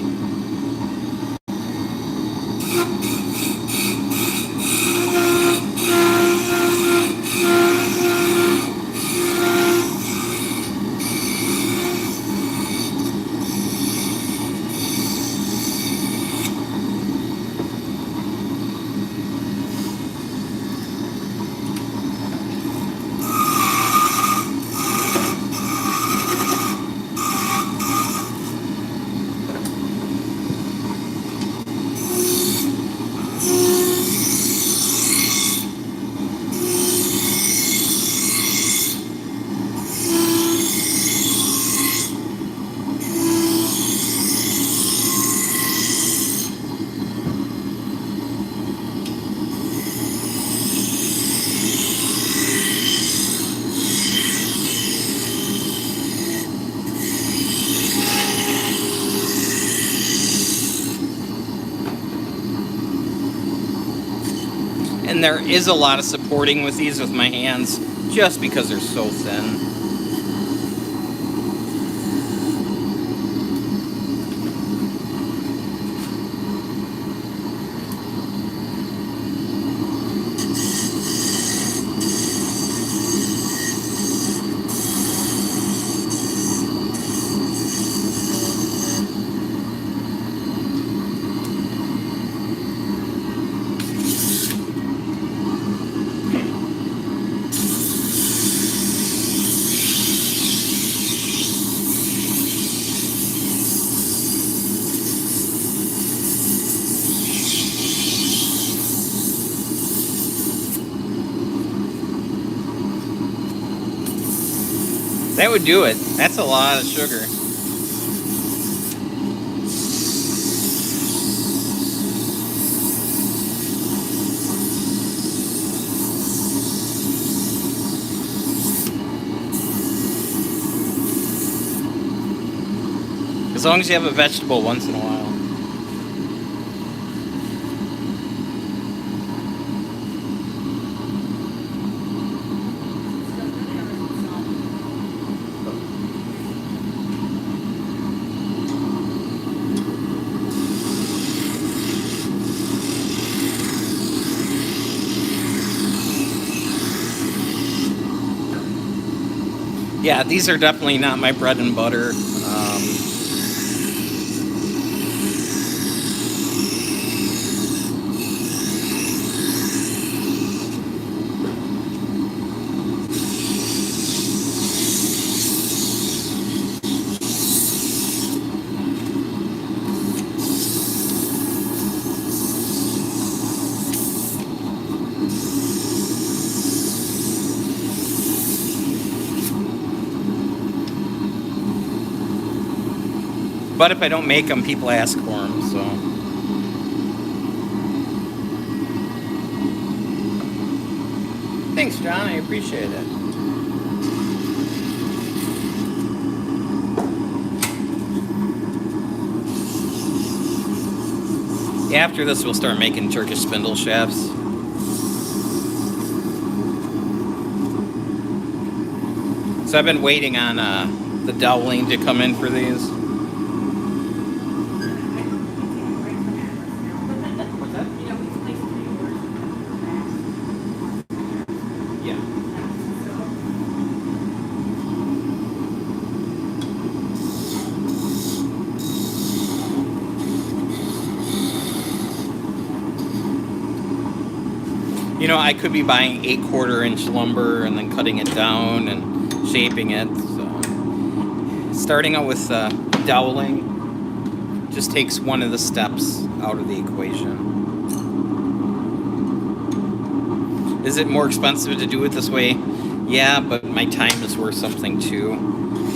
And there is a lot of supporting with these with my hands, just because they're so thin. That would do it. That's a lot of sugar. As long as you have a vegetable once in a while. Yeah, these are definitely not my bread and butter. But if I don't make them, people ask for them, so. Thanks, John. I appreciate it. After this, we'll start making Turkish spindle shafts. So I've been waiting on the doweling to come in for these. What's that? Yeah. You know, I could be buying 8/4 inch lumber and then cutting it down and shaping it. So starting out with doweling just takes one of the steps out of the equation. Is it more expensive to do it this way? Yeah, but my time is worth something too.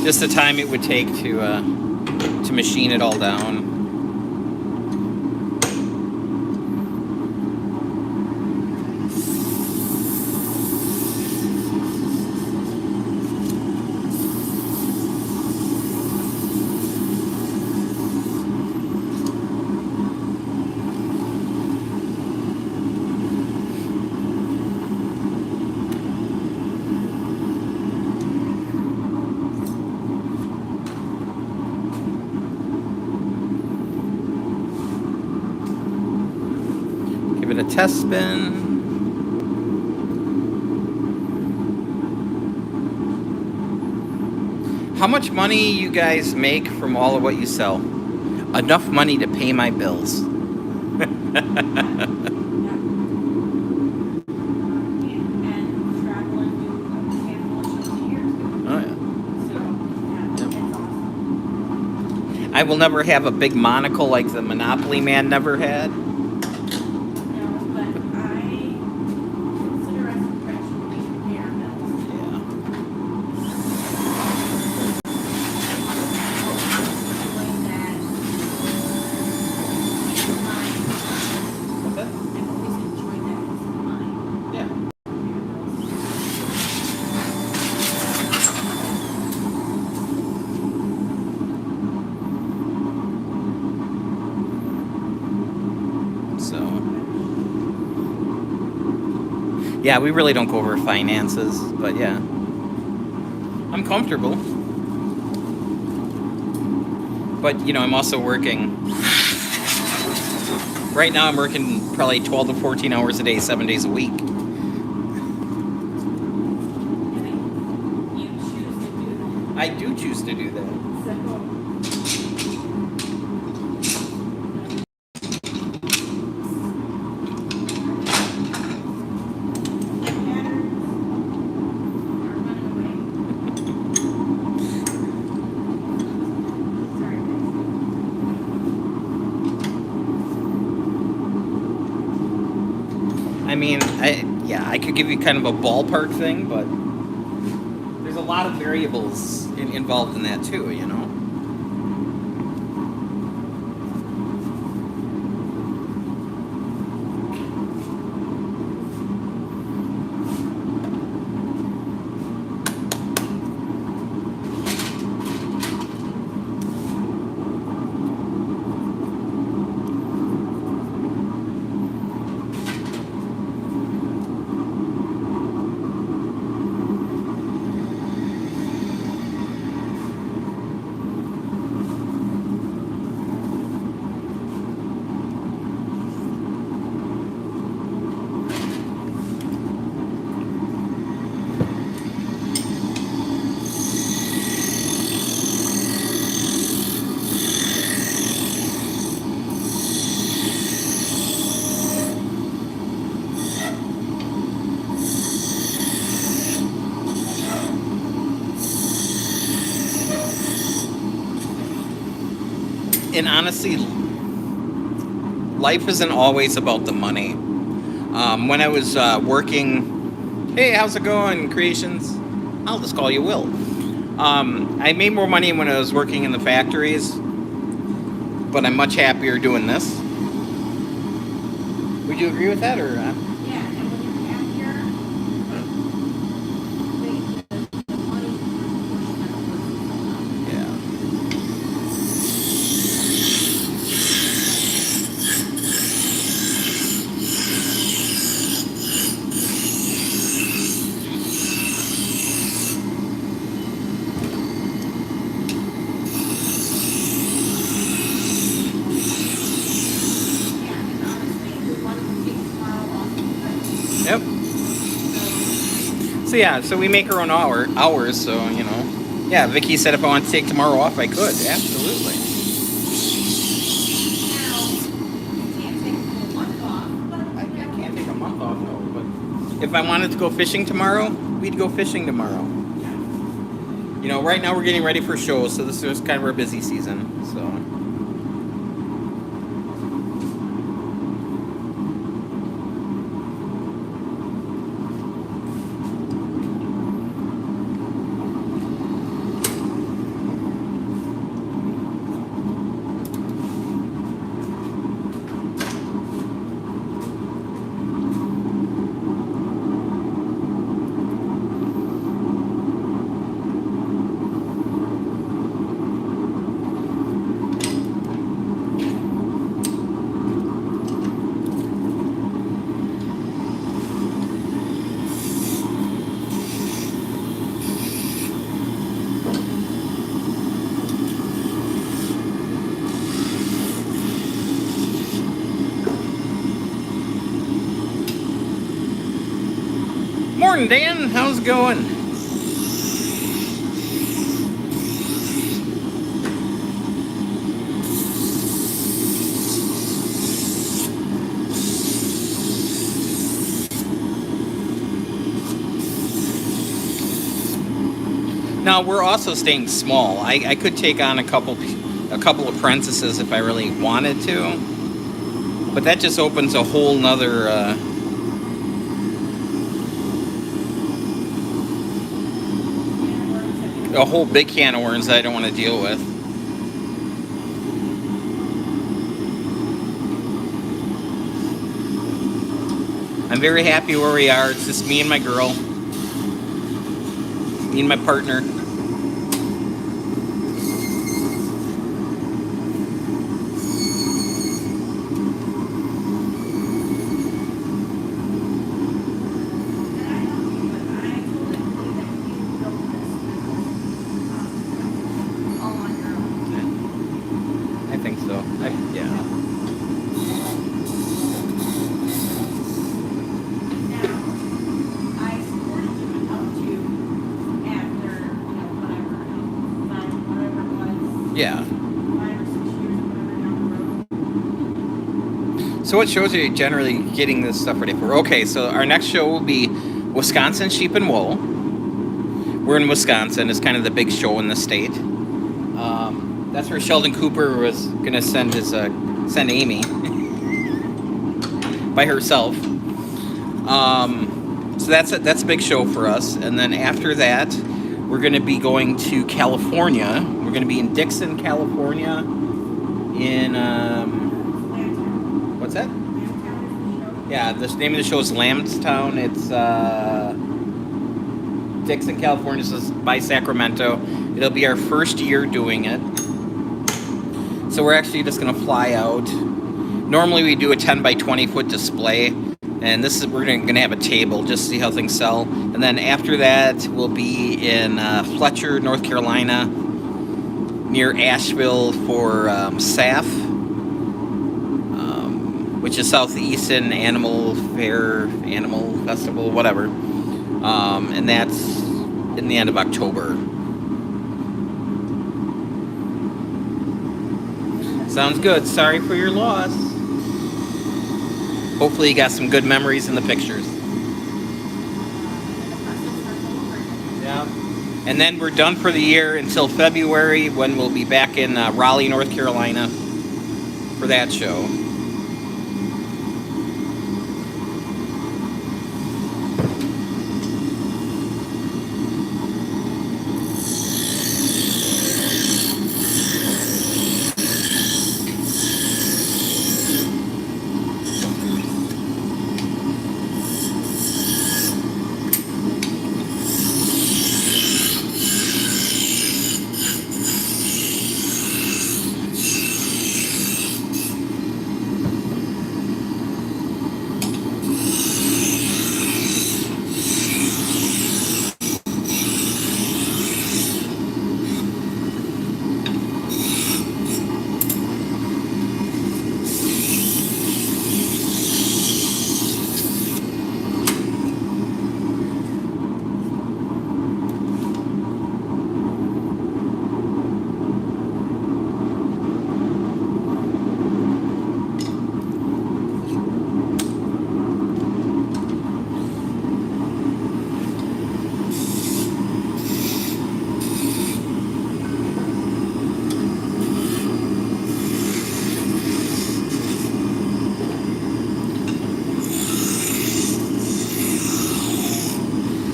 Just the time it would take to machine it all down. Give it a test spin. How much money you guys make from all of what you sell? Enough money to pay my bills. I will never have a big monocle like the Monopoly man never had. No, but I consider us professionally pay our bills. Yeah. Like that. Mine. What's that? I've always enjoyed that as mine. Yeah. So, yeah, we really don't go over finances, but yeah, I'm comfortable. But, you know, I'm also working. Right now, I'm working probably 12 to 14 hours a day, 7 days a week. You choose to do that. I do choose to do that. So, I mean, I could give you kind of a ballpark thing, but there's a lot of variables involved in that too, you know? And honestly, life isn't always about the money. When I was working, hey, how's it going, Creations? I'll just call you Will. I made more money when I was working in the factories, but I'm much happier doing this. Would you agree with that, or? Yeah, and when you're happier, the money Yeah. yeah, and honestly, we wanted to take tomorrow off. Yep. So yeah, so we make our own hours. So yeah. Vicky said if I want to take tomorrow off, I could. Absolutely. Now, you can't take a full month off, but I can't take a month off, no. But if I wanted to go fishing tomorrow, we'd go fishing tomorrow. Right now we're getting ready for shows, so this is kind of our busy season. So. Morning, Dan. How's it going? Now we're also staying small. I could take on a couple apprentices if I really wanted to, but that just opens a whole nother. A whole big can of worms that I don't want to deal with. I'm very happy where we are. It's just me and my girl. Me and my partner. I think so. Yeah. Yeah. So what shows are you generally getting this stuff ready for? Okay, so our next show will be Wisconsin Sheep and Wool. We're in Wisconsin. It's kind of the big show in the state. That's where Sheldon Cooper was going to send Amy by herself. So that's a big show for us. And then after that, we're going to be going to California. We're going to be in Dixon, California. In what's that? Yeah, the name of the show is Lambstown. It's Dixon, California. This is by Sacramento. It'll be our first year doing it. So we're actually just going to fly out. Normally we do a 10 by 20 foot display. And we're going to have a table just to see how things sell. And then after that, we'll be in Fletcher, North Carolina, near Asheville for SAF, which is Southeastern Animal Festival, whatever. And that's in the end of October. Sounds good. Sorry for your loss. Hopefully you got some good memories in the pictures. Yeah. And then we're done for the year until February, when we'll be back in Raleigh, North Carolina for that show.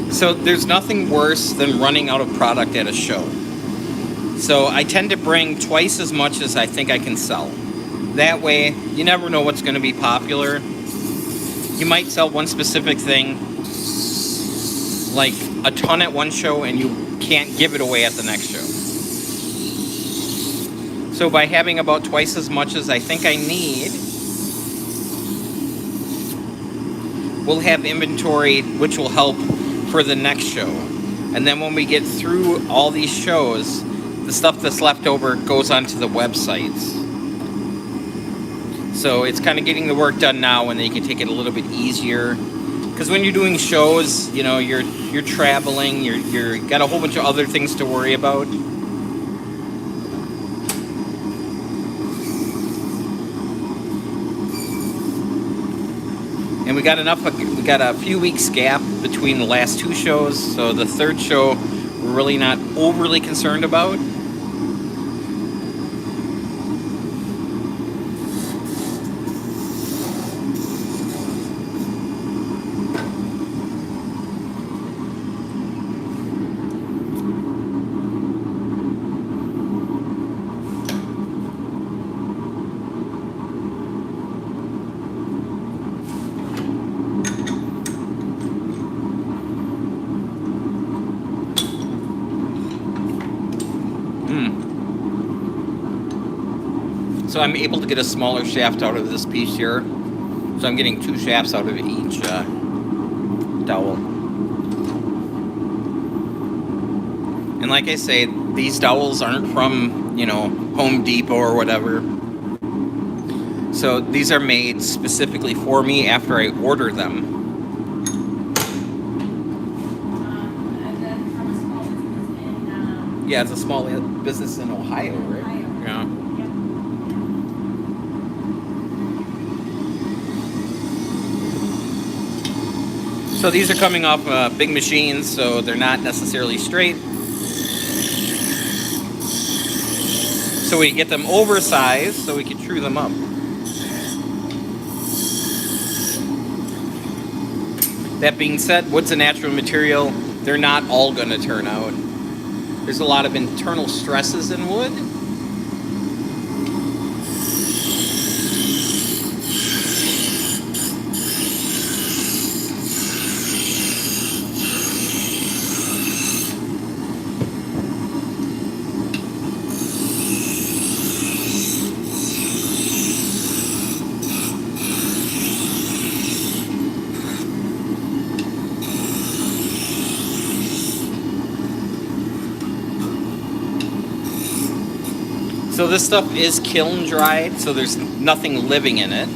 So there's nothing worse than running out of product at a show. So I tend to bring twice as much as I think I can sell. That way, you never know what's going to be popular. You might sell one specific thing, like a ton at one show, and you can't give it away at the next show. So by having about twice as much as I think I need, we'll have inventory, which will help for the next show. And then when we get through all these shows, the stuff that's left over goes onto the websites. So it's kind of getting the work done now, and then you can take it a little bit easier. Because when you're doing shows, you know, you're traveling, you're got a whole bunch of other things to worry about. And we got a few weeks gap between the last two shows, so the third show we're really not overly concerned about. So I'm able to get a smaller shaft out of this piece here. So I'm getting 2 shafts out of each dowel. And like I say, these dowels aren't from, you know, Home Depot or whatever. So these are made specifically for me after I order them. And then from a small business in Yeah, it's a small business in Ohio, right? Ohio. Yeah. So these are coming off big machines, so they're not necessarily straight. So we get them oversized so we can true them up. That being said, wood's a natural material. They're not all going to turn out. There's a lot of internal stresses in wood. So this stuff is kiln dried, so there's nothing living in it.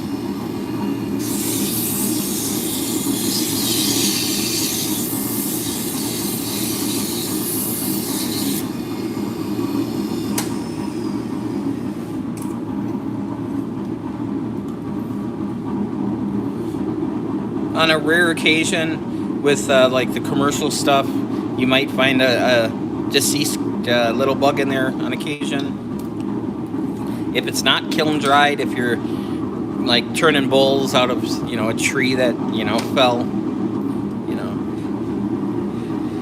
On a rare occasion with like the commercial stuff, you might find a deceased little bug in there on occasion. If it's not kiln dried, if you're like turning bowls out of, you know, a tree that, you know, fell, you know,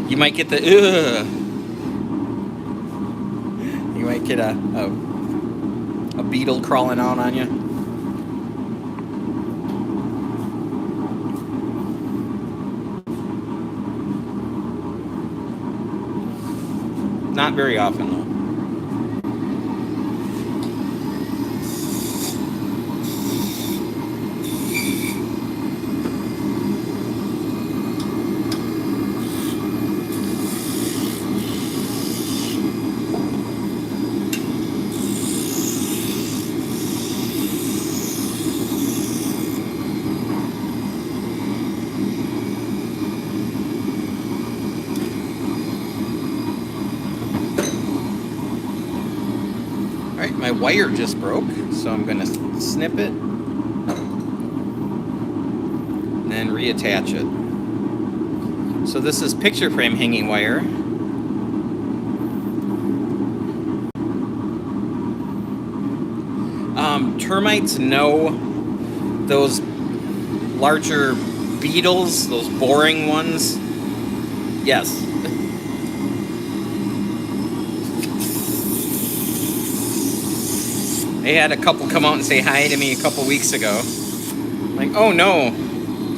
you might get the you might get a beetle crawling out on you. Not very often though. Alright, my wire just broke, so I'm going to snip it and then reattach it. So this is picture frame hanging wire. Termites know those larger beetles, those boring ones. Yes. They had a couple come out and say hi to me a couple weeks ago. Like, oh no,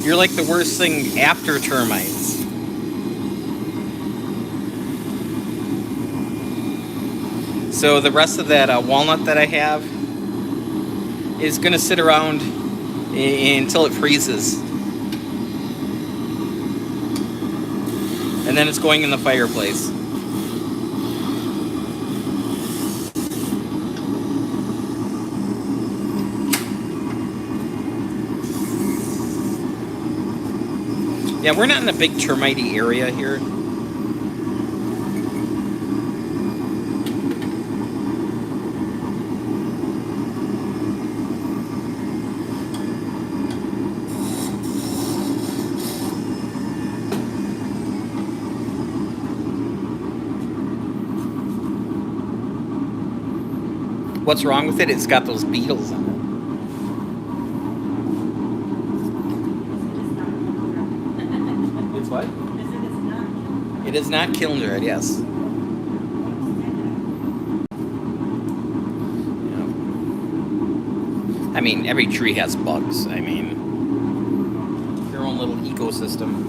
you're like the worst thing after termites. So the rest of that walnut that I have is gonna sit around until it freezes. And then it's going in the fireplace. Yeah, we're not in a big termite-y area here. What's wrong with it? It's got those beetles in it. It's what? It is not kiln dried, yes. Yeah. I mean, every tree has bugs. I mean, their own little ecosystem.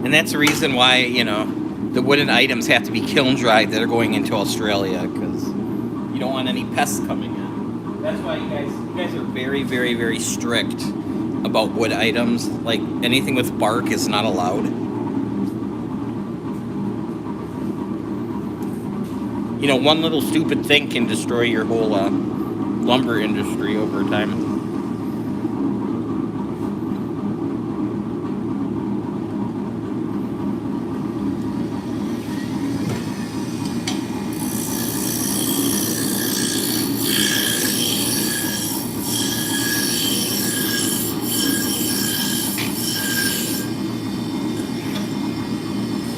And that's the reason why, you know, the wooden items have to be kiln dried that are going into Australia, because you don't want any pests coming in. That's why you guys are very, very, very strict about wood items. Like anything with bark is not allowed. You know, one little stupid thing can destroy your whole lumber industry over time.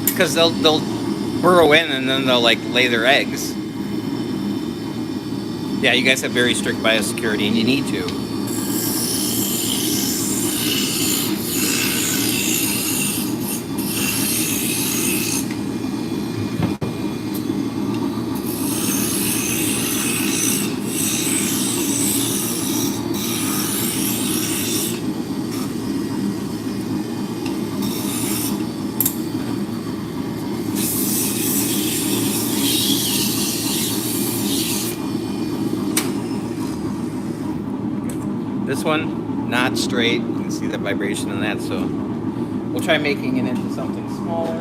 Because they'll burrow in and then they'll like lay their eggs. Yeah, you guys have very strict biosecurity, and you need to. This one, not straight. You can see the vibration in that, so we'll try making it into something smaller.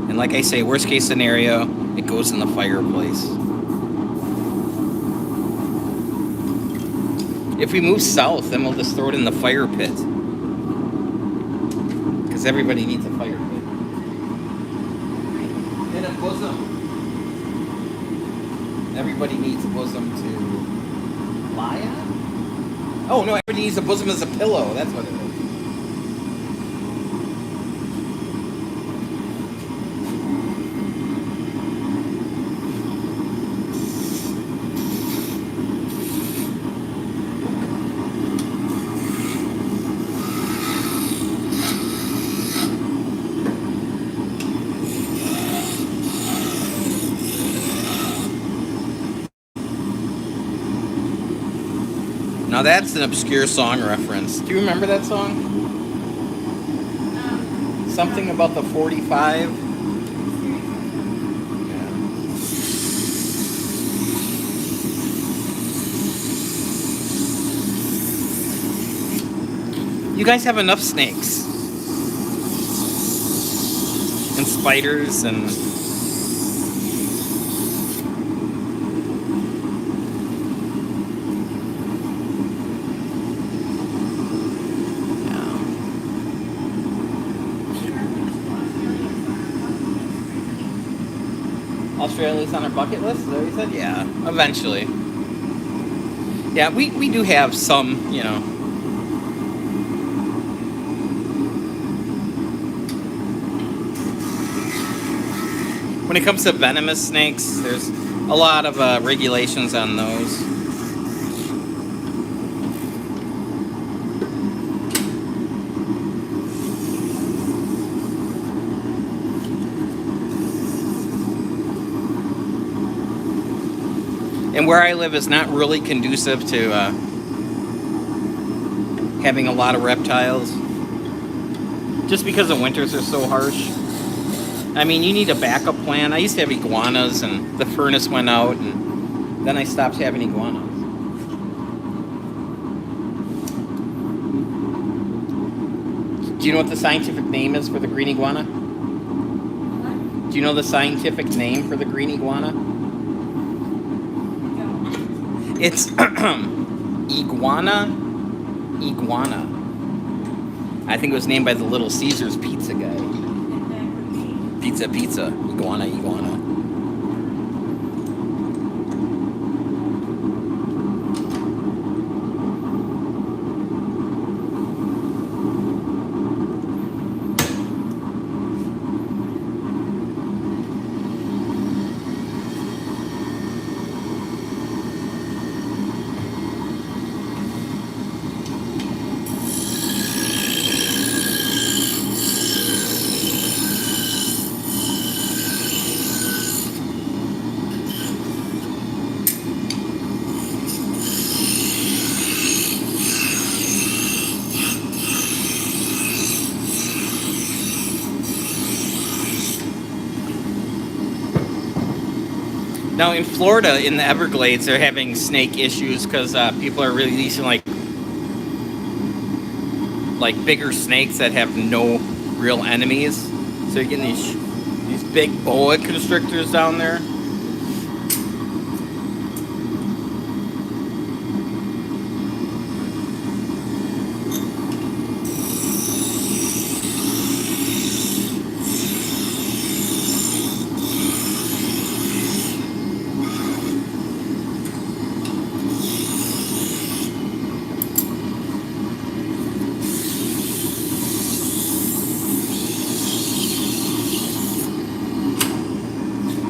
And like I say, worst case scenario, it goes in the fireplace. If we move south, then we'll just throw it in the fire pit. Because everybody needs a fire pit. And bosom. Everybody needs a bosom to lie on? Oh, no, everybody needs a bosom as a pillow. That's what it is. Now that's an obscure song reference. Do you remember that song? Something about the 45? Yeah. You guys have enough snakes. And spiders and... Australia's on our bucket list, is that what you said? Yeah, eventually. Yeah, we do have some, you know. When it comes to venomous snakes, there's a lot of regulations on those. And where I live is not really conducive to having a lot of reptiles. Just because the winters are so harsh. I mean, you need a backup plan. I used to have iguanas, and the furnace went out, and then I stopped having iguanas. Do you know what the scientific name is for the green iguana? What? Do you know the scientific name for the green iguana? It's iguana. I think it was named by the Little Caesars pizza guy. Pizza. Iguana. Now in Florida, in the Everglades, they're having snake issues because people are releasing like bigger snakes that have no real enemies. So you're getting these big boa constrictors down there.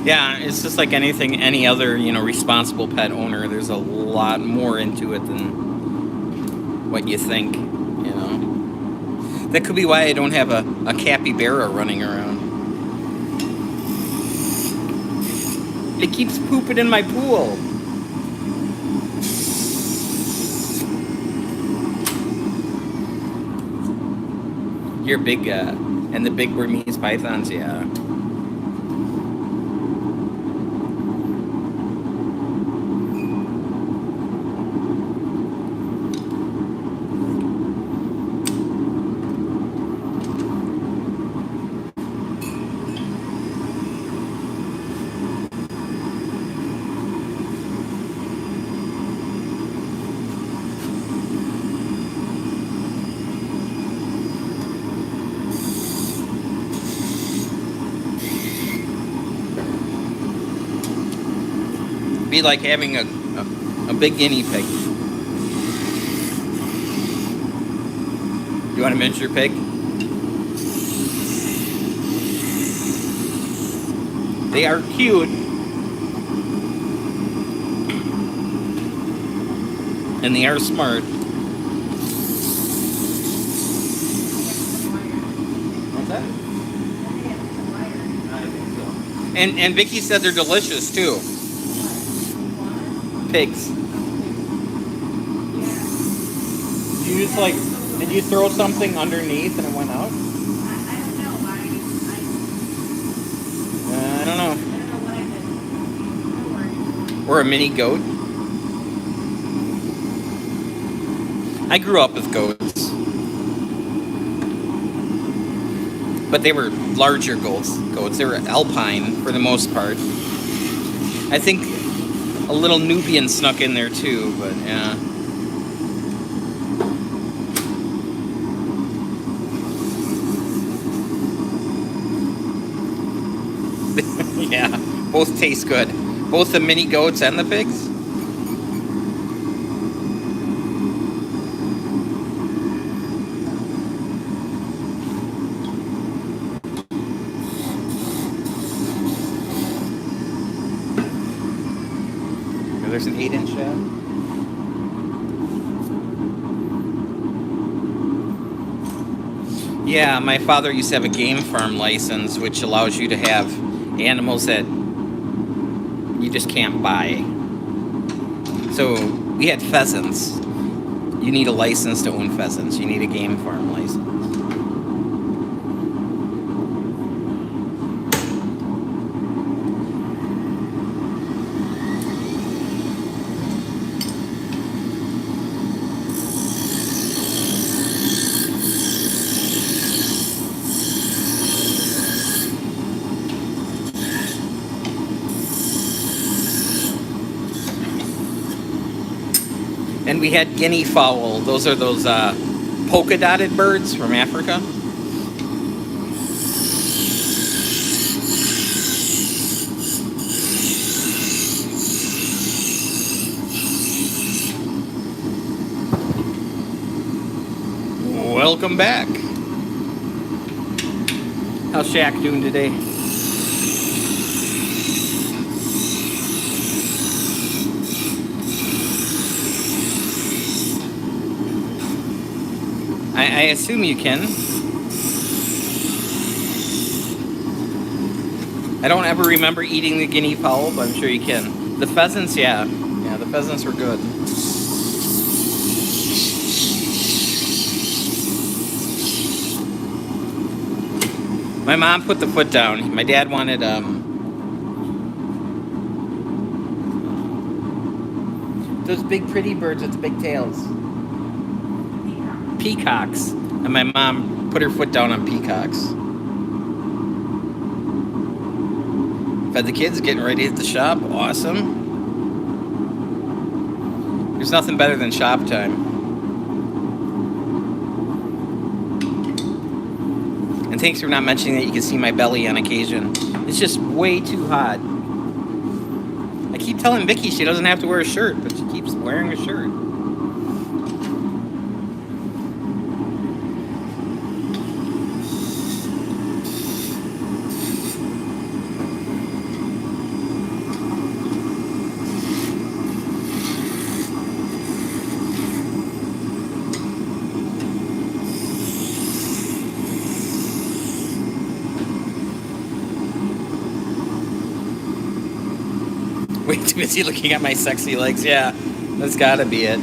Yeah, it's just like anything, any other, responsible pet owner. There's a lot more into it than what you think, That could be why I don't have a capybara running around. It keeps pooping in my pool. You're big, and the big Burmese pythons, yeah. Be like having a big guinea pig. You want a miniature pig? They are cute. And they are smart. What's that? I think so. And Vicky said they're delicious too. Pigs. Did you throw something underneath and it went out? I don't know. Or a mini goat. I grew up with goats. But they were larger goats. They were alpine for the most part. I think a little Nubian snuck in there too, but yeah. Yeah, both taste good. Both the mini goats and the pigs. There's an 8-inch shaft. Yeah, my father used to have a game farm license, which allows you to have animals that you just can't buy. So we had pheasants. You need a license to own pheasants. You need a game farm license. And we had guinea fowl. Those are those polka dotted birds from Africa. Welcome back. How's Shaq doing today? I assume you can. I don't ever remember eating the guinea fowl, but I'm sure you can. The pheasants, yeah. Yeah, the pheasants were good. My mom put the foot down. My dad wanted those big pretty birds with the big tails. Peacocks. And my mom put her foot down on peacocks. Fed the kids, getting ready to hit the shop. Awesome. There's nothing better than shop time. And thanks for not mentioning that you can see my belly on occasion. It's just way too hot. I keep telling Vicky she doesn't have to wear a shirt, but she keeps wearing a shirt. Way too busy looking at my sexy legs. Yeah, that's gotta be it.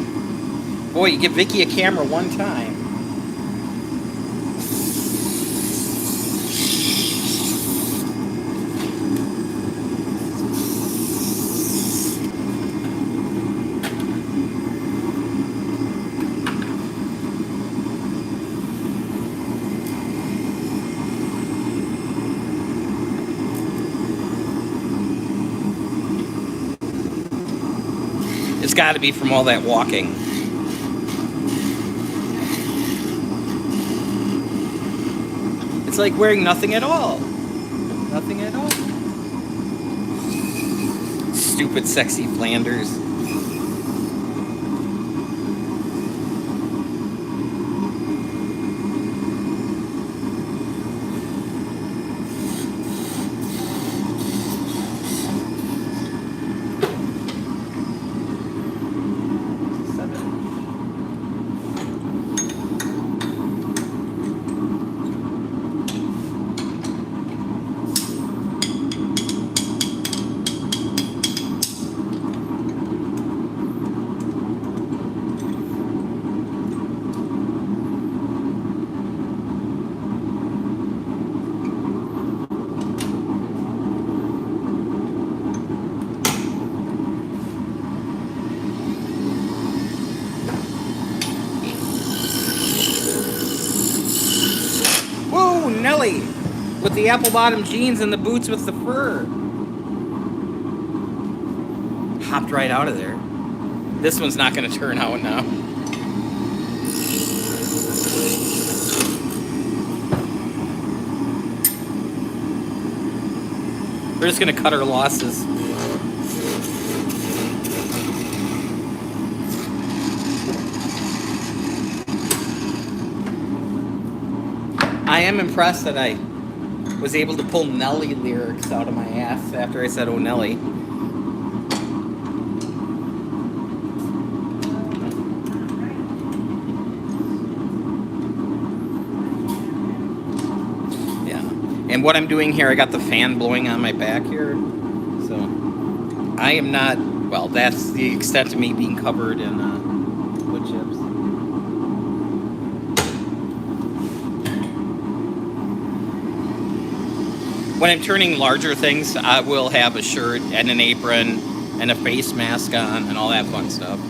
Boy, you give Vicky a camera one time. It's got to be from all that walking. It's like wearing nothing at all. Nothing at all. Stupid, sexy Flanders. Whoa, Nelly! With the apple bottom jeans and the boots with the fur. Hopped right out of there. This one's not going to turn out now. We're just going to cut our losses. I am impressed that I was able to pull Nelly lyrics out of my ass after I said, "Oh, Nelly." Yeah. And what I'm doing here, I got the fan blowing on my back here. So I am not, well, that's the extent of me being covered in wood chips. When I'm turning larger things, I will have a shirt and an apron and a face mask on and all that fun stuff.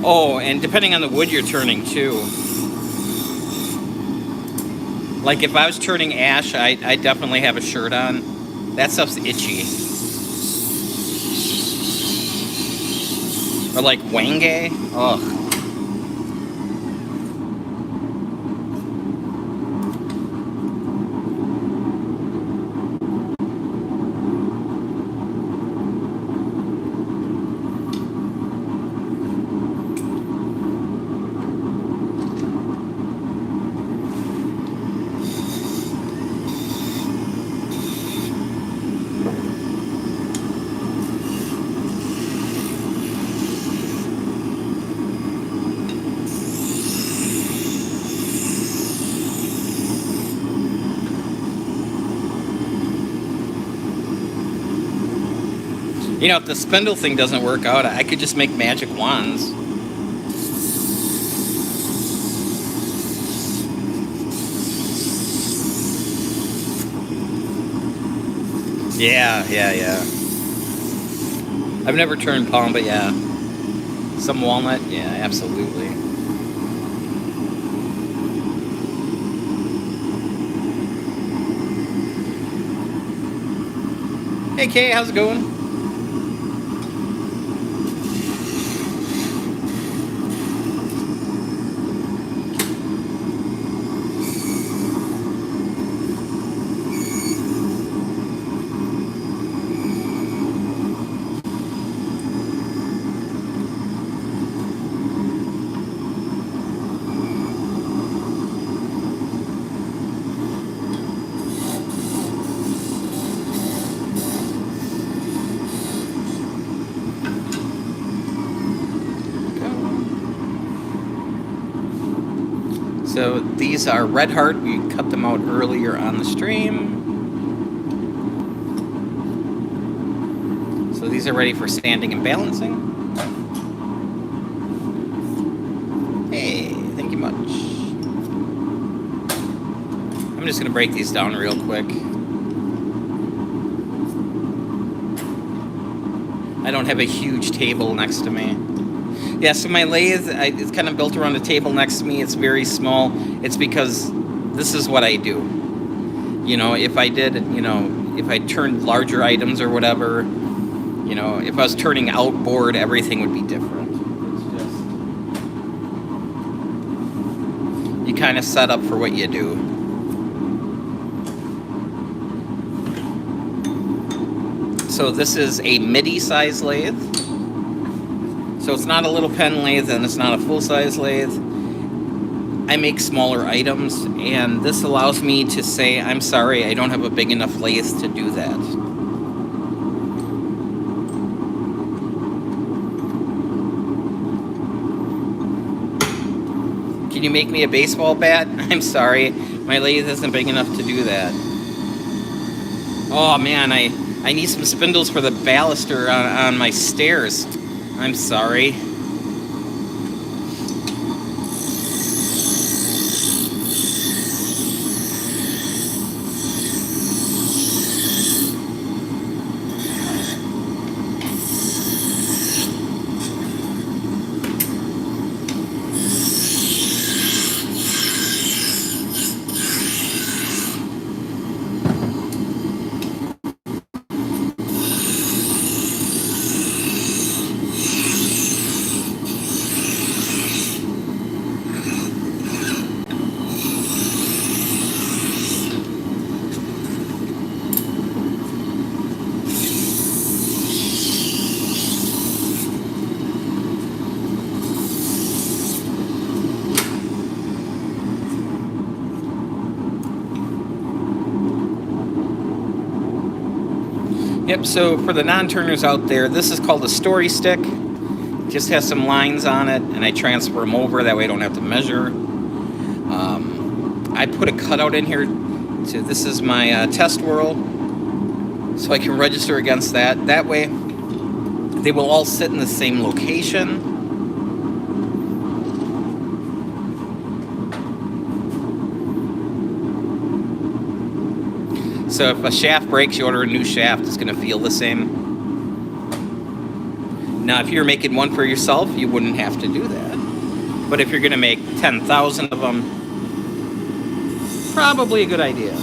Oh, and depending on the wood you're turning too. Like if I was turning ash, I definitely have a shirt on. That stuff's itchy. Or like Wenge. Ugh. You know, if the spindle thing doesn't work out, I could just make magic wands. Yeah. I've never turned palm, but yeah. Some walnut, yeah, absolutely. Hey Kay, how's it going? So these are Red Heart. We cut them out earlier on the stream. So these are ready for standing and balancing. Hey, thank you much. I'm just just going to break these down real quick. I don't have a huge table next to me. Yeah, so my lathe, it's kind of built around a table next to me. It's very small. It's because this is what I do. You know, if I did, you know, if I turned larger items or whatever, you know, if I was turning outboard, everything would be different. It's just, you kind of set up for what you do. So this is a midi size lathe. So it's not a little pen lathe and it's not a full-size lathe. I make smaller items, and this allows me to say, I'm sorry, I don't have a big enough lathe to do that. Can you make me a baseball bat? I'm sorry, my lathe isn't big enough to do that. Oh man, I need some spindles for the baluster on my stairs. I'm sorry. Yep, so for the non-turners out there, this is called a story stick. It just has some lines on it, and I transfer them over, that way I don't have to measure. I put a cutout in here, so this is my test whirl, so I can register against that. That way, they will all sit in the same location. So if a shaft breaks, you order a new shaft, it's going to feel the same. Now, if you're making one for yourself, you wouldn't have to do that. But if you're going to make 10,000 of them, probably a good idea.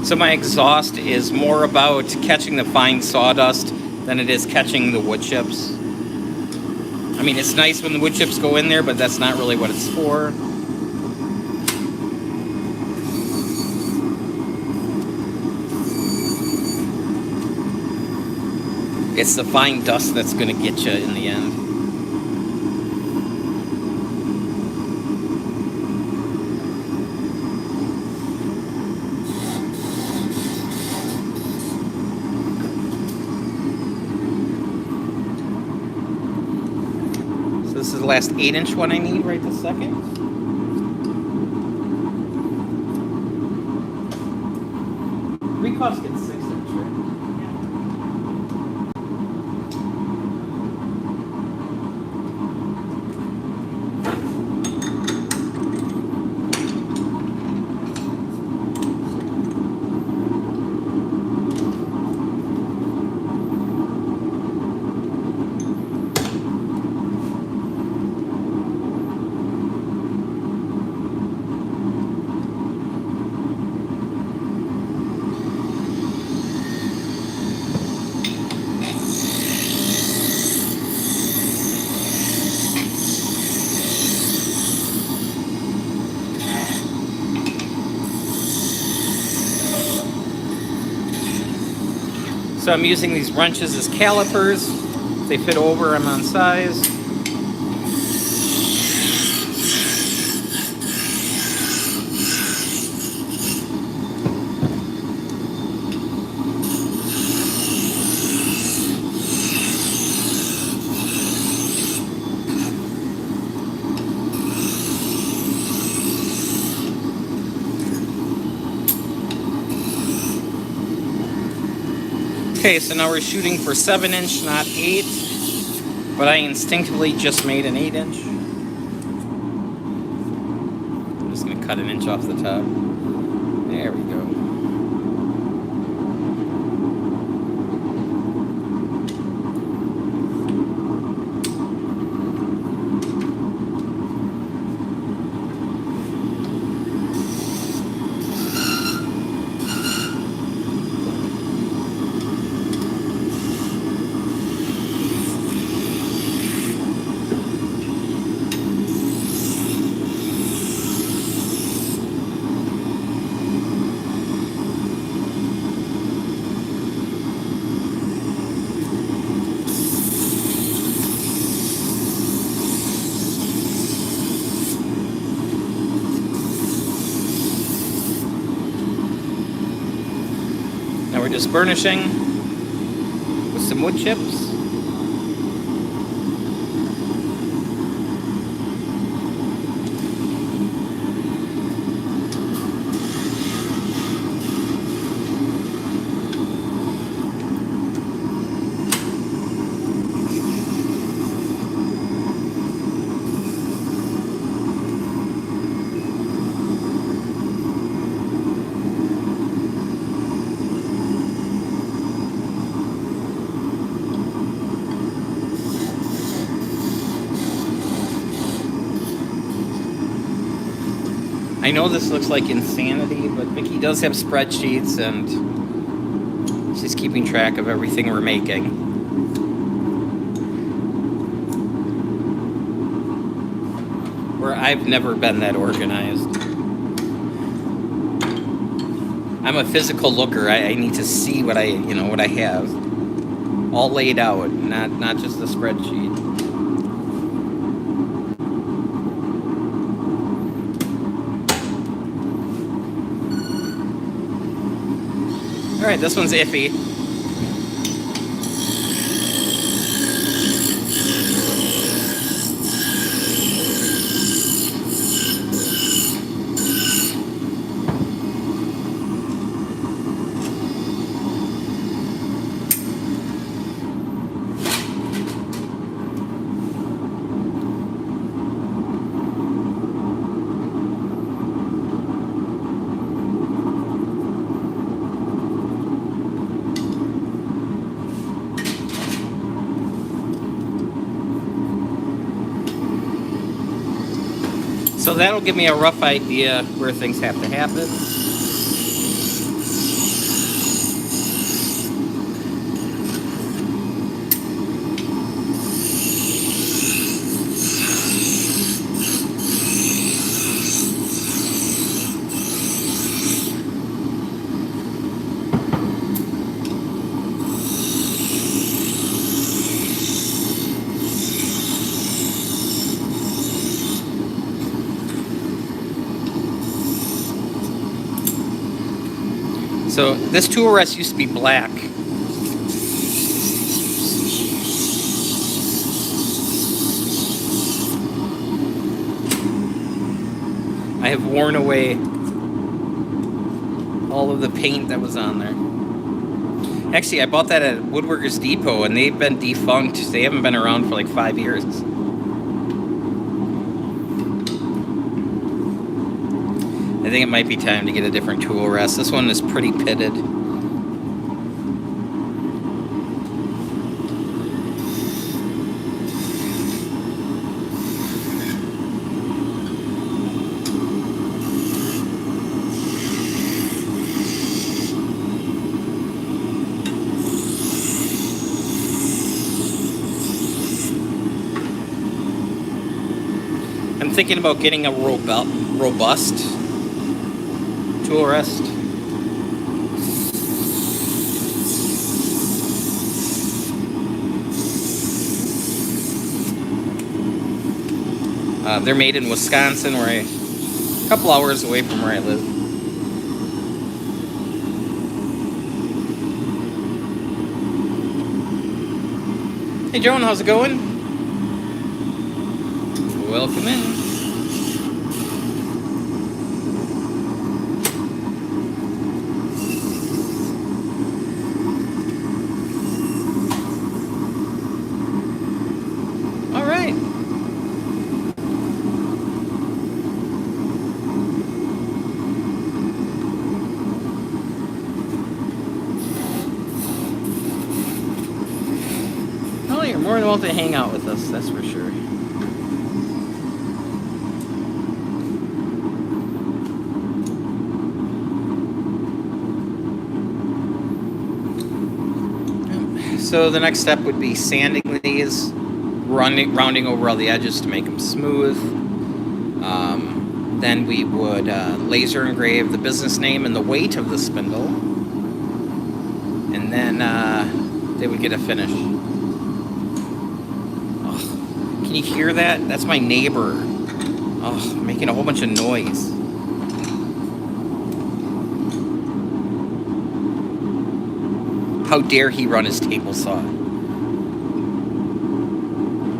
So my exhaust is more about catching the fine sawdust than it is catching the wood chips. I mean, it's nice when the wood chips go in there, but that's not really what it's for. It's the fine dust that's going to get you in the end. This is the last 8-inch one I need right this second. Recost gets 6-inch, right? So I'm using these wrenches as calipers. If they fit over, I'm on size. Okay, so now we're shooting for 7-inch, not 8, but I instinctively just made an 8-inch. I'm just gonna cut an inch off the top. There we go. Now we're just burnishing with some wood chips. I know this looks like insanity, but Vicky does have spreadsheets and she's keeping track of everything we're making. Where I've never been that organized. I'm a physical looker. I need to see what I have all laid out, not just the spreadsheet. All right, this one's iffy. So that'll give me a rough idea where things have to happen. So this tool rest used to be black. I have worn away all of the paint that was on there. Actually, I bought that at Woodworkers Depot and they've been defunct. They haven't been around for like 5 years. I think it might be time to get a different tool rest. This one is pretty pitted. I'm thinking about getting a robust tool rest. They're made in Wisconsin, a couple hours away from where I live. Hey Joan, how's it going? Welcome in. All right. Oh, you're more than welcome to hang out with us, that's for sure. So the next step would be sanding these, rounding over all the edges to make them smooth. Then we would laser engrave the business name and the weight of the spindle. And then they would get a finish. Oh, can you hear that? That's my neighbor. Oh, making a whole bunch of noise. How dare he run his table saw?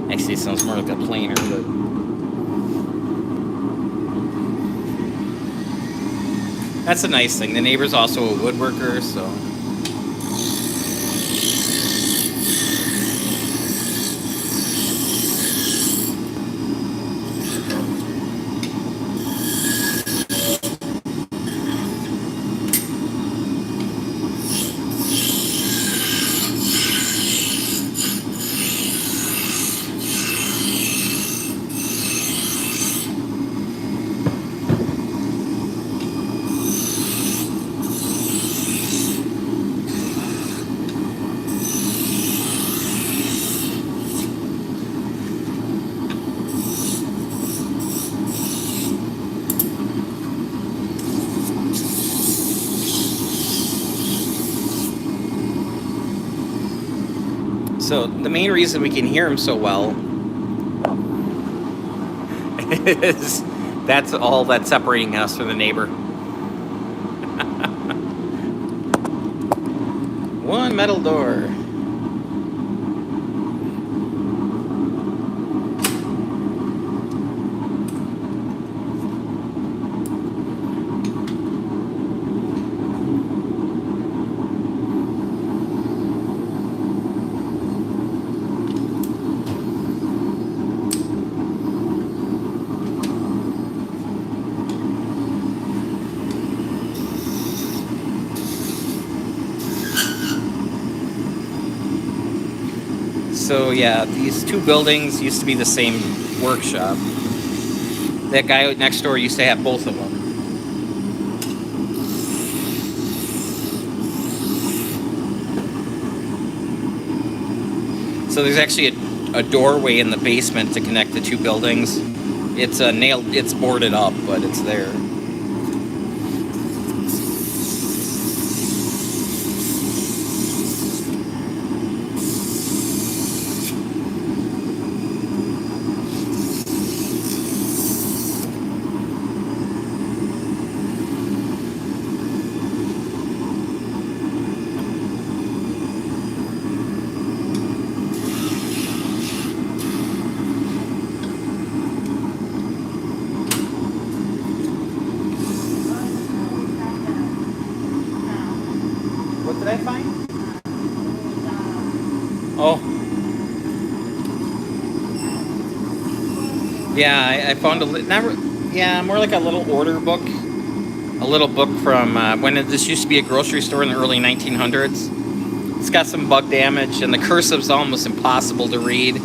Actually, it sounds more like a planer, but... That's a nice thing. The neighbor's also a woodworker, so... So the main reason we can hear him so well is that's all that's separating us from the neighbor. One metal door. So yeah, these two buildings used to be the same workshop. That guy next door used to have both of them. So there's actually a doorway in the basement to connect the two buildings. It's nailed, it's boarded up, but it's there. What did I find? Oh. Yeah, I found more like a little order book. A little book from when this used to be a grocery store in the early 1900s. It's got some bug damage, and the cursive's almost impossible to read.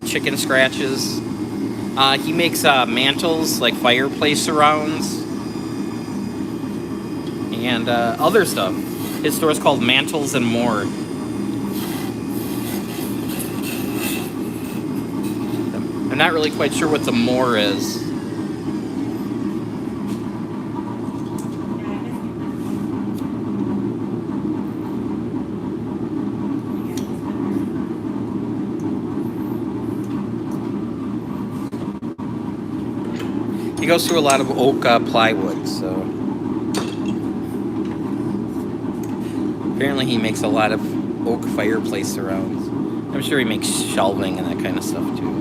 Chicken scratches. He makes mantles, like fireplace surrounds, and other stuff. His store is called Mantles and More. I'm not really quite sure what the more is. He goes through a lot of oak plywood, so apparently he makes a lot of oak fireplace surrounds. I'm sure he makes shelving and that kind of stuff too.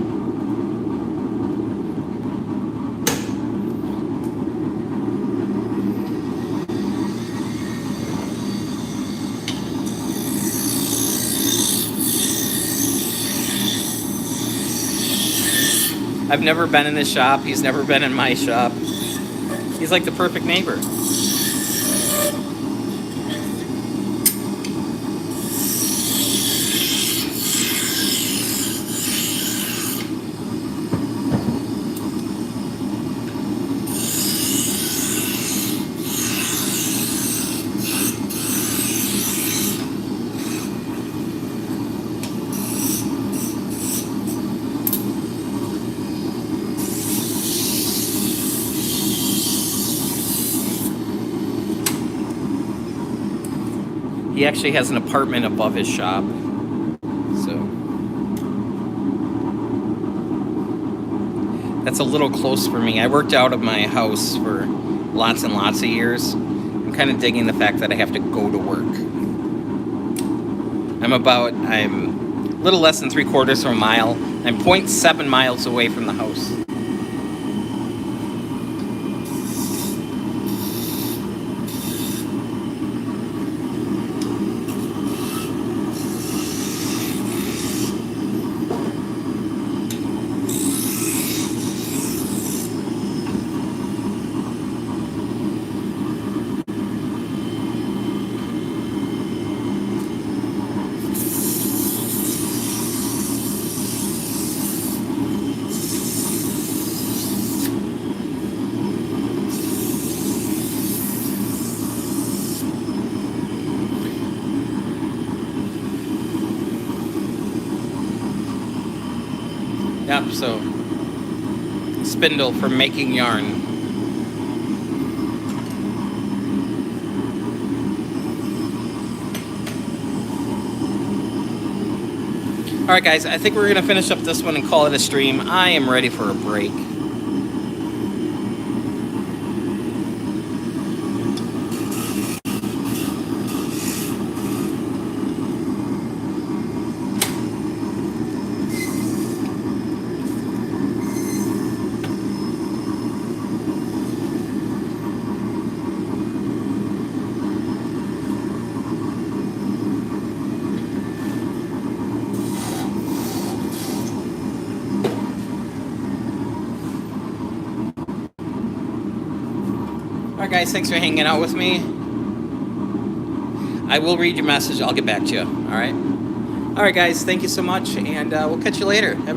I've never been in his shop. He's never been in my shop. He's like the perfect neighbor. He actually has an apartment above his shop. So that's a little close for me. I worked out of my house for lots and lots of years. I'm kind of digging the fact that I have to go to work. I'm a little less than 3/4 of a mile. I'm 0.7 miles away from the house. Yep, so spindle for making yarn. All right, guys, I think we're going to finish up this one and call it a stream. I am ready for a break. All right, guys, thanks for hanging out with me. I will read your message. I'll get back to you. All right, guys, thank you so much, and we'll catch you later.